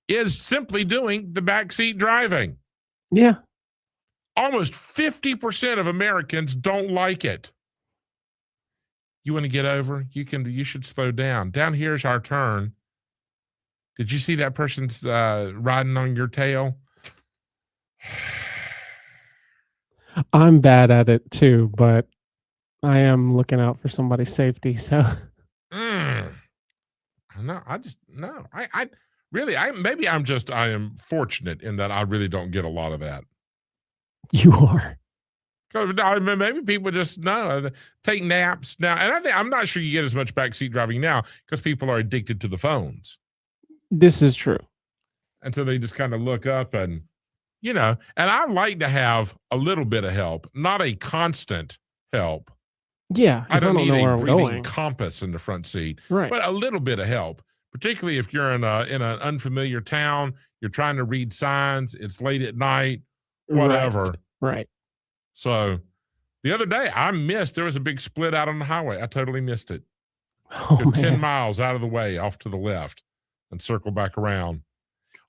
is simply doing the backseat driving. Yeah. Almost 50% of Americans don't like it. You want to get over? You should slow down. Down here's our turn. Did you see that person's riding on your tail? I'm bad at it too, but I am looking out for somebody's safety. So No, I really, I am fortunate in that I really don't get a lot of that. You are. Because maybe people just take naps now, and I'm not sure you get as much backseat driving now because people are addicted to the phones. This is true. And so they just kind of look up and I like to have a little bit of help, not a constant help. Yeah, I don't need know where a I'm breathing going. compass in the front seat, Right. but a little bit of help, particularly if you're in an unfamiliar town, you're trying to read signs, it's late at night, whatever. Right. So the other day there was a big split out on the highway. I totally missed it. Oh, Go 10 miles out of the way off to the left and circle back around.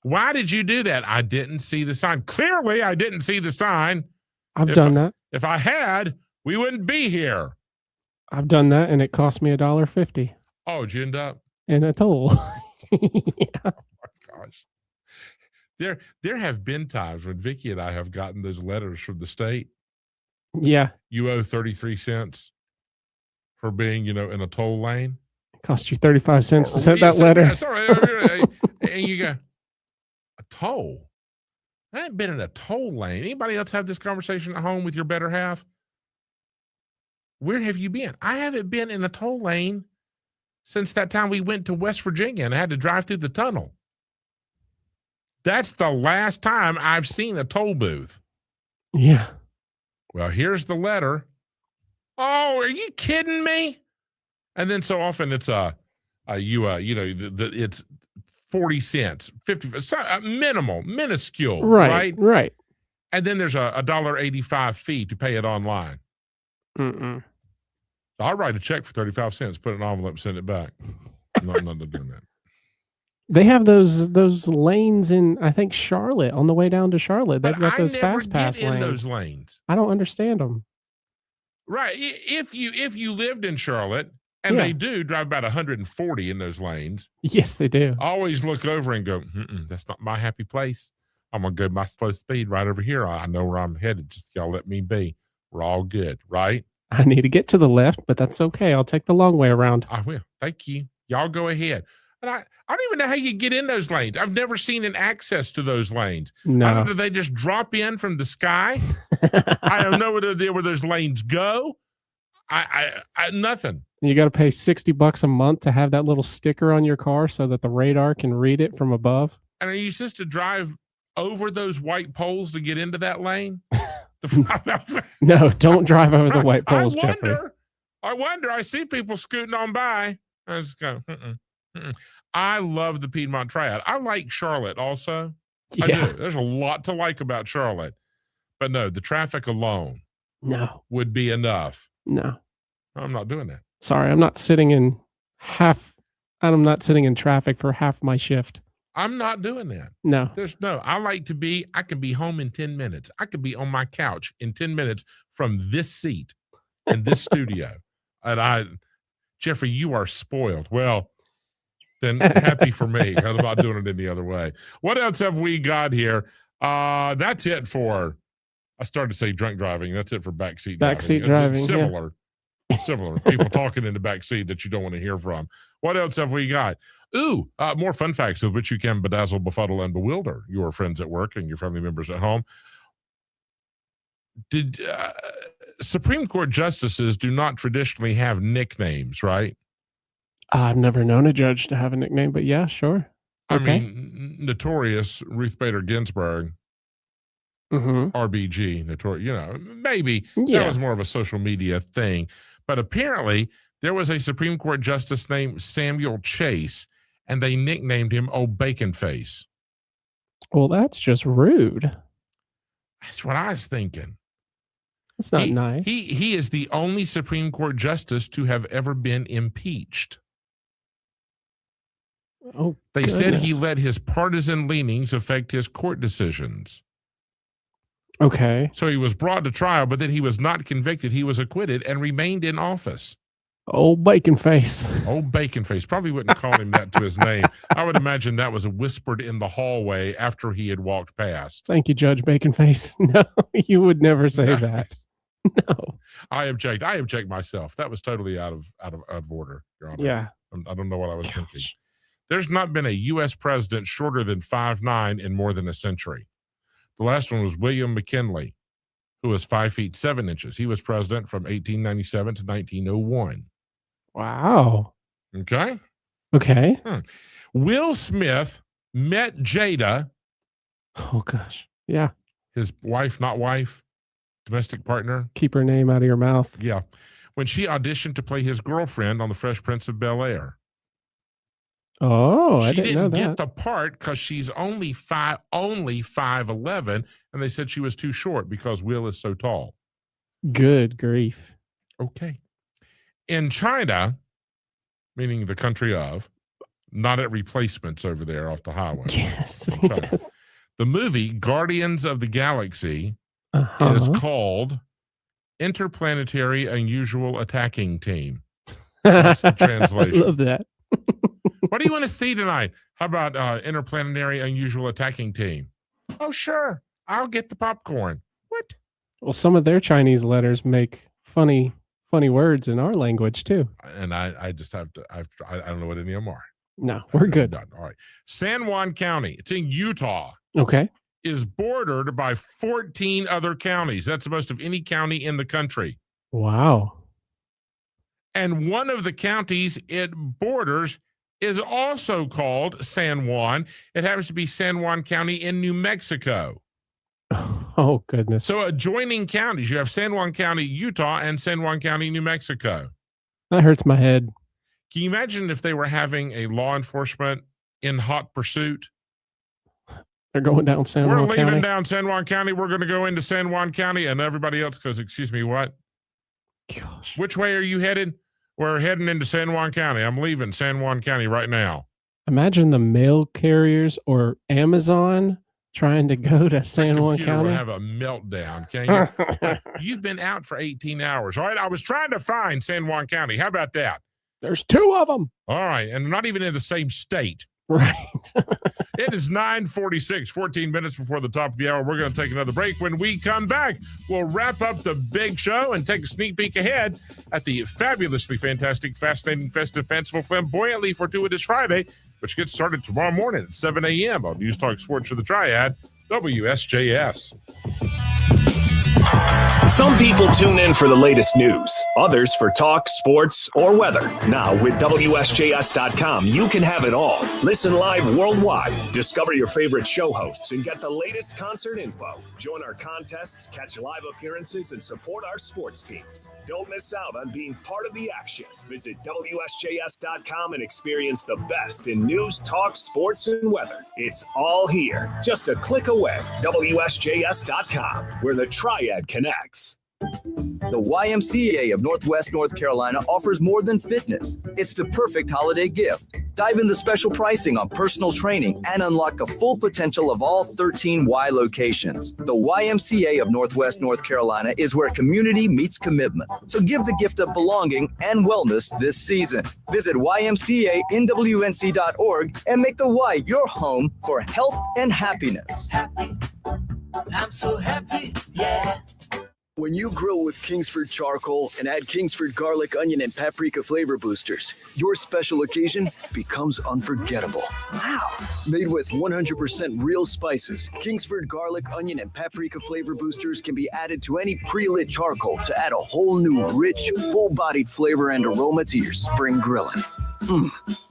Why did you do that? I didn't see the sign. Clearly, I didn't see the sign. I've done that. If I had, we wouldn't be here. I've done that, and it cost me $1.50. Oh, did you end up? In a toll. Yeah. Oh my gosh. There have been times when Vicki and I have gotten those letters from the state. Yeah. You owe 33 cents for being, in a toll lane. It cost you 35 cents to send that letter. Sorry. And you go, a toll? I ain't been in a toll lane. Anybody else have this conversation at home with your better half? Where have you been? I haven't been in a toll lane since that time we went to West Virginia and I had to drive through the tunnel. That's the last time I've seen a toll booth. Yeah. Well, here's the letter. Oh, are you kidding me? And then so often it's it's 40 cents, 50, minuscule, right? Right. And then there's a $1.85 fee to pay it online. Mm-mm. I'll write a check for 35 cents, put it in an envelope, send it back. I'm not doing that. They have those lanes in, I think, Charlotte, on the way down to Charlotte. They've got those fast pass lanes. Those lanes. I don't understand them. Right. If you lived in Charlotte, and they do drive about 140 in those lanes. Yes, they do. I always look over and go, that's not my happy place. I'm going to go my slow speed right over here. I know where I'm headed. Just y'all let me be. We're all good, right? I need to get to the left, but that's okay. I'll take the long way around. I will. Thank you. Y'all go ahead. And I don't even know how you get in those lanes. I've never seen an access to those lanes. No. Do they just drop in from the sky? I don't know where those lanes go. I nothing. You got to pay $60 a month to have that little sticker on your car so that the radar can read it from above. And are you supposed to drive over those white poles to get into that lane? No, don't drive over the white poles, Jeffrey. I wonder. I see people scooting on by. I just go, I love the Piedmont Triad. I like Charlotte also. Yeah. I do. There's a lot to like about Charlotte. But no, the traffic alone would be enough. No. I'm not doing that. Sorry, I'm not sitting in traffic for half my shift. I'm not doing that. No. I can be home in 10 minutes. I could be on my couch in 10 minutes from this seat in this studio. And Jeffrey, you are spoiled. Well, then happy for me. I'm not doing it any other way. What else have we got here? That's it for, I started to say drunk driving. That's it for backseat driving. Backseat driving. Similar. Similar. People talking in the backseat that you don't want to hear from. What else have we got? More fun facts with which you can bedazzle, befuddle, and bewilder your friends at work and your family members at home. Supreme Court justices do not traditionally have nicknames, right? I've never known a judge to have a nickname, but yeah, sure. Okay. I mean, notorious Ruth Bader Ginsburg, RBG, notorious, maybe that was more of a social media thing. But apparently, there was a Supreme Court justice named Samuel Chase, and they nicknamed him Old Bacon Face. Well, that's just rude. That's what I was thinking. That's not nice. He is the only Supreme Court justice to have ever been impeached. Oh, They said he goodness. let his partisan leanings affect his court decisions. Okay. So he was brought to trial, but then he was not convicted. He was acquitted and remained in office. Old bacon face. Old bacon face. Probably wouldn't call him that to his name. I would imagine that was whispered in the hallway after he had walked past. Thank you, Judge Bacon Face. No, you would never say that. No. I object. I object myself. That was totally out of order, Your Honor. Yeah. I don't know what I was thinking. There's not been a U.S. president shorter than 5'9" in more than a century. The last one was William McKinley, who was 5 feet 7 inches. He was president from 1897 to 1901. Wow. Okay. Okay. Will Smith met Jada. Oh, gosh. Yeah. His wife, not wife, domestic partner. Keep her name out of your mouth. Yeah. When she auditioned to play his girlfriend on The Fresh Prince of Bel-Air. Oh, I She didn't know didn't get that. the part because she's only 5'11", and they said she was too short because Will is so tall. Good grief. Okay. In China, meaning the country of, not at replacements over there off the highway. Yes. China. Yes. The movie Guardians of the Galaxy Uh-huh. is called Interplanetary Unusual Attacking Team. That's the translation. I love that. What do you want to see tonight? How about Interplanetary Unusual Attacking Team? Oh, sure. I'll get the popcorn. What? Well, some of their Chinese letters make funny words in our language too. And I just have to, I don't know what any of them are. No, we're good. Done. All right. San Juan County, it's in Utah, Okay. is bordered by 14 other counties. That's the most of any county in the country. Wow. And one of the counties it borders is also called San Juan. It happens to be San Juan County in New Mexico. Oh, goodness. So adjoining counties, you have San Juan County, Utah, and San Juan County, New Mexico. That hurts my head. Can you imagine if they were having a law enforcement in hot pursuit? They're going down San We're Juan leaving County. down San Juan County. We're going to go into San Juan County, and everybody else goes, excuse me, what? Gosh. Which way are you headed? We're heading into San Juan County. I'm leaving San Juan County right now. Imagine the mail carriers or Amazon trying to go to San Juan Computer County. will have a meltdown, can you? You've been out for 18 hours. All right, I was trying to find San Juan County. How about that? There's two of them. All right, and not even in the same state. Right. It is 9:46, 14 minutes before the top of the hour. We're going to take another break. When we come back, we'll wrap up the big show and take a sneak peek ahead at the fabulously fantastic, fascinating, festive, fanciful, flamboyantly fortuitous Friday, which gets started tomorrow morning at 7 a.m. on News Talk Sports for the Triad, WSJS. Some people tune in for the latest news, others for talk, sports, or weather. Now, with WSJS.com, you can have it all. Listen live worldwide, discover your favorite show hosts, and get the latest concert info. Join our contests, catch live appearances, and support our sports teams. Don't miss out on being part of the action. Visit WSJS.com and experience the best in news, talk, sports, and weather. It's all here, just a click away. WSJS.com, where the Triad connects. The YMCA of Northwest North Carolina offers more than fitness. It's the perfect holiday gift. Dive into special pricing on personal training and unlock the full potential of all 13 Y locations. The YMCA of Northwest North Carolina is where community meets commitment. So give the gift of belonging and wellness this season. Visit ymcanwnc.org and make the Y your home for health and happiness. Happy. I'm so happy, yeah. When you grill with Kingsford charcoal and add Kingsford garlic, onion, and paprika flavor boosters, your special occasion becomes unforgettable. Wow. Made with 100% real spices, Kingsford garlic, onion, and paprika flavor boosters can be added to any pre-lit charcoal to add a whole new, rich, full-bodied flavor and aroma to your spring grilling.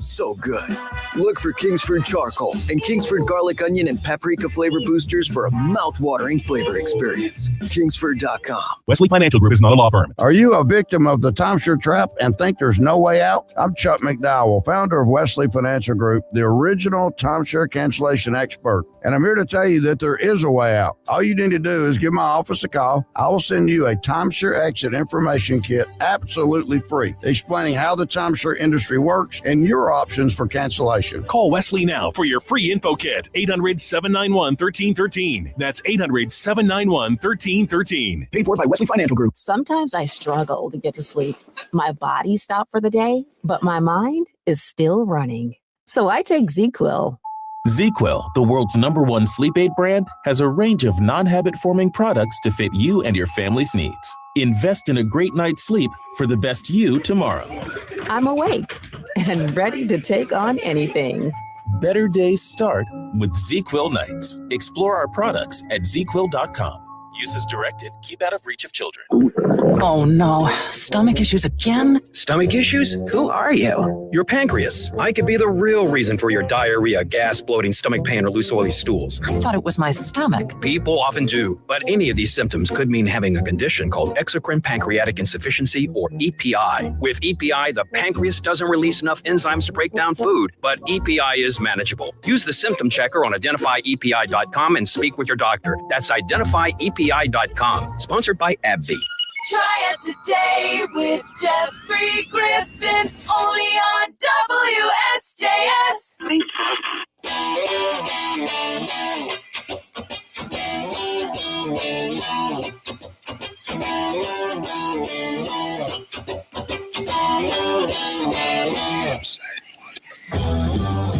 So good. Look for Kingsford charcoal and Kingsford garlic, onion, and paprika flavor boosters for a mouth-watering flavor experience. Kingsford.com. Wesley Financial Group is not a law firm. Are you a victim of the timeshare trap and think there's no way out? I'm Chuck McDowell, founder of Wesley Financial Group, the original timeshare cancellation expert. And I'm here to tell you that there is a way out. All you need to do is give my office a call. I will send you a timeshare exit information kit absolutely free, explaining how the timeshare industry works and your options for cancellation. Call Wesley now for your free info kit. 800-791-1313. That's 800-791-1313. Paid for by Wesley Financial Group. Sometimes I struggle to get to sleep. My body stopped for the day, but my mind is still running. So I take ZQuil. ZQuil, the world's #1 sleep aid brand, has a range of non-habit-forming products to fit you and your family's needs. Invest in a great night's sleep for the best you tomorrow. I'm awake and ready to take on anything. Better days start with ZQuil nights. Explore our products at ZQuil.com. Use as directed. Keep out of reach of children. Oh no, stomach issues again? Stomach issues? Who are you? Your pancreas. I could be the real reason for your diarrhea, gas, bloating, stomach pain, or loose oily stools. I thought it was my stomach. People often do, but any of these symptoms could mean having a condition called exocrine pancreatic insufficiency, or EPI. With EPI, the pancreas doesn't release enough enzymes to break down food, but EPI is manageable. Use the symptom checker on identifyepi.com and speak with your doctor. That's identifyepi.com. Sponsored by AbbVie. Try it today with Jeffrey Griffin, only on WSJS.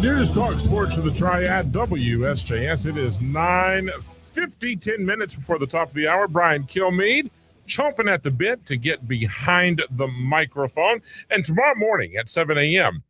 News Talk Sports of the Triad, WSJS. It is 9:50, 10 minutes before the top of the hour. Brian Kilmeade chomping at the bit to get behind the microphone. And tomorrow morning at 7 a.m.,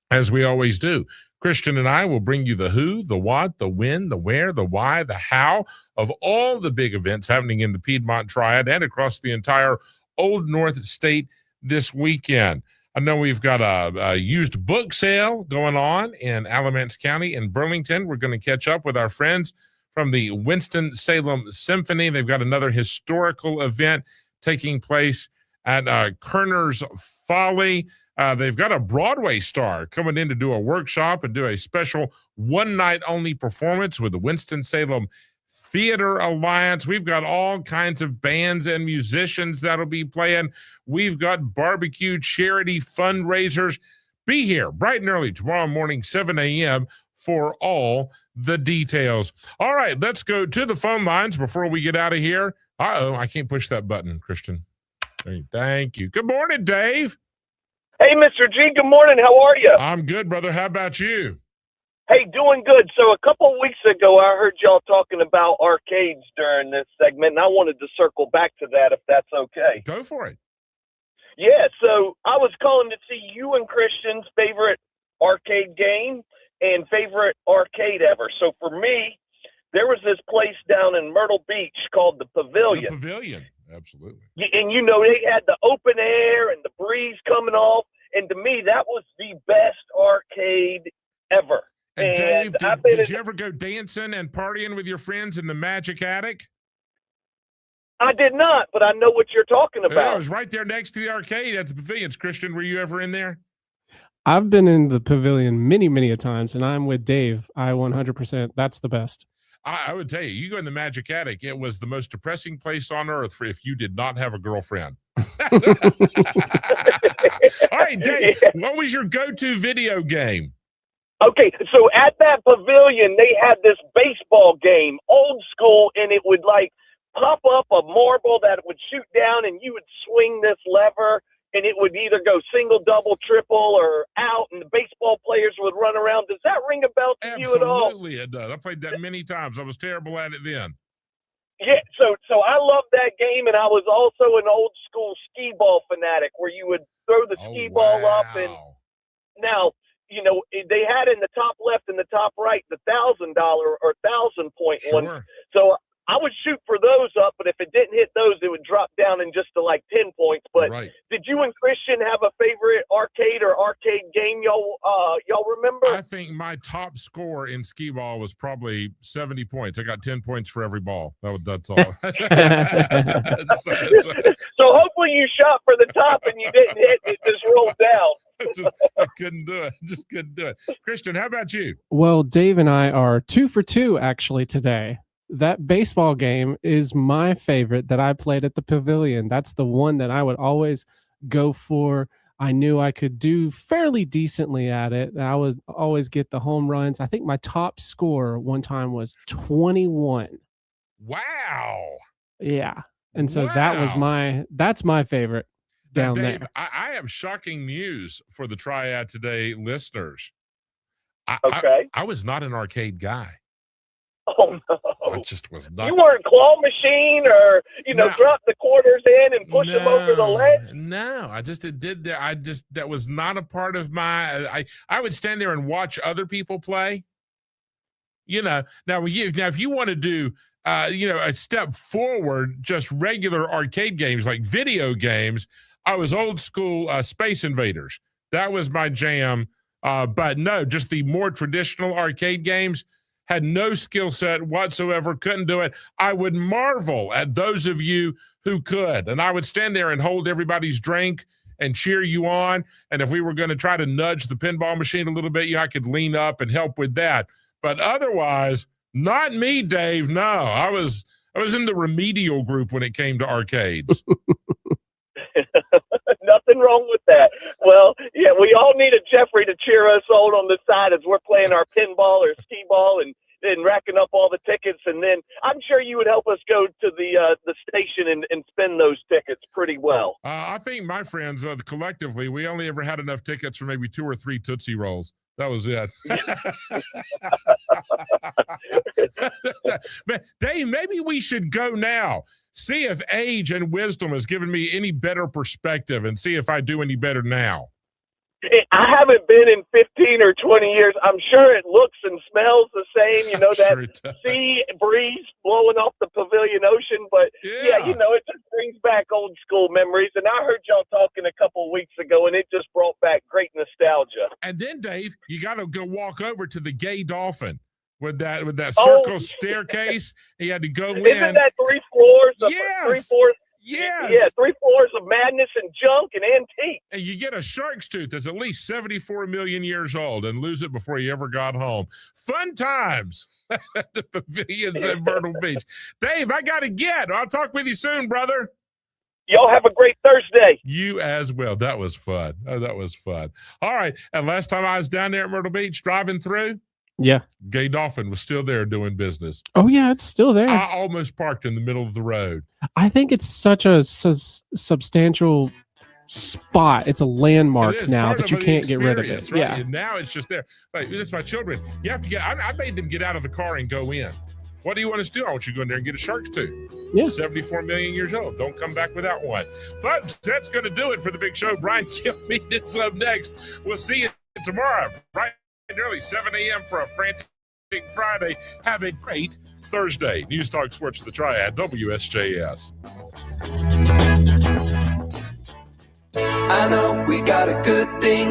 as we always do, Christian and I will bring you the who, the what, the when, the where, the why, the how of all the big events happening in the Piedmont Triad and across the entire Old North State this weekend. I know we've got a used book sale going on in Alamance County in Burlington. We're going to catch up with our friends from the Winston-Salem Symphony. They've got another historical event taking place at Kerner's Folly. They've got a Broadway star coming in to do a workshop and do a special one-night-only performance with the Winston-Salem Theater Alliance. We've got all kinds of bands and musicians that'll be playing. We've got barbecue charity fundraisers. Be here bright and early tomorrow morning, 7 a.m. for all the details. All right, let's go to the phone lines before we get out of here. Uh-oh, I can't push that button, Christian. Thank you. Good morning, Dave. Hey, Mr. G, good morning. How are you? I'm good, brother. How about you? Hey, doing good. So a couple of weeks ago, I heard y'all talking about arcades during this segment, and I wanted to circle back to that if that's okay. Go for it. Yeah, so I was calling to see you and Christian's favorite arcade game and favorite arcade ever. So for me, there was this place down in Myrtle Beach called the Pavilion. The Pavilion, absolutely. And, you know, they had the open air and the breeze coming off, and to me, that was the best arcade ever. And Dave, did you ever go dancing and partying with your friends in the Magic Attic? I did not, but I know what you're talking about. Yeah, it was right there next to the arcade at the Pavilions. Christian, were you ever in there? I've been in the Pavilion many, many a times, and I'm with Dave. I 100%. That's the best. I would tell you, you go in the Magic Attic, it was the most depressing place on earth for if you did not have a girlfriend. All right, Dave, what was your go-to video game? Okay, so at that Pavilion, they had this baseball game, old school, and it would like pop up a marble that would shoot down, and you would swing this lever, and it would either go single, double, triple, or out, and the baseball players would run around. Does that ring a bell to you at all? Absolutely, it does. I played that many times. I was terrible at it then. Yeah, so I loved that game, and I was also an old school skee ball fanatic where you would throw the skee ball up, and now, you know, they had in the top left and the top right the $1,000 or 1,000-point ones. So I would shoot for those up, but if it didn't hit those, it would drop down in just to like 10 points. But did you and Christian have a favorite arcade or arcade game y'all remember? I think my top score in skee ball was probably 70 points. I got 10 points for every ball. That's all. So hopefully you shot for the top and you didn't hit, it just rolled down. I couldn't do it. Just couldn't do it. Christian, how about you? Well, Dave and I are 2 for 2 actually today. That baseball game is my favorite that I played at the Pavilion. That's the one that I would always go for. I knew I could do fairly decently at it. I would always get the home runs. I think my top score one time was 21. Wow. Yeah. And so that's my favorite down Dave, there. I have shocking news for the Triad Today listeners. I was not an arcade guy. Oh, no. I just was not. You weren't claw machine or, drop the quarters in and push them over the ledge? No, I just did that. That was not a part of my, I would stand there and watch other people play. Now if you want to do, a step forward, just regular arcade games, like video games, I was old school Space Invaders. That was my jam. But no, just the more traditional arcade games, had no skill set whatsoever, couldn't do it. I would marvel at those of you who could. And I would stand there and hold everybody's drink and cheer you on. And if we were going to try to nudge the pinball machine a little bit, I could lean up and help with that. But otherwise, not me, Dave. No, I was in the remedial group when it came to arcades. Nothing wrong with that. Well, yeah, we all need a Jeffrey to cheer us on the side as we're playing our pinball or skee ball and racking up all the tickets. And then I'm sure you would help us go to the station and spend those tickets pretty well. I think my friends, collectively, we only ever had enough tickets for maybe 2 or 3 Tootsie Rolls. That was it. Dave, maybe we should go now. See if age and wisdom has given me any better perspective and see if I do any better now. I haven't been in 15 or 20 years. I'm sure it looks and smells the same, that sea breeze blowing off the Pavilion Ocean. But yeah, it just brings back old school memories. And I heard y'all talking a couple of weeks ago, and it just brought back great nostalgia. And then, Dave, you got to go walk over to the Gay Dolphin with that circle staircase. You had to go in. Isn't that 3 floors? Yes. 3 floors. Yes. Yeah, 3 floors of madness and junk and antique. And you get a shark's tooth that's at least 74 million years old and lose it before you ever got home. Fun times at the pavilions at Myrtle Beach. Dave, I got to get. I'll talk with you soon, brother. Y'all have a great Thursday. You as well. That was fun. That was fun. All right. And last time I was down there at Myrtle Beach driving through, yeah, Gay Dolphin was still there doing business. Oh, yeah, it's still there. I almost parked in the middle of the road. I think it's such a substantial spot. It's a landmark now that you can't get rid of it. Right? Yeah. And now it's just there. Like, this is my children. You have to get, I made them get out of the car and go in. What do you want us to do? I want you to go in there and get a shark's tooth. Yeah. 74 million years old. Don't come back without one. Folks, that's going to do it for the big show. Brian Kilmeaden's up next. We'll see you tomorrow, right early, 7 a.m. for a frantic Friday. Have a great Thursday. News Talk Sports of the Triad, WSJS. I know we got a good thing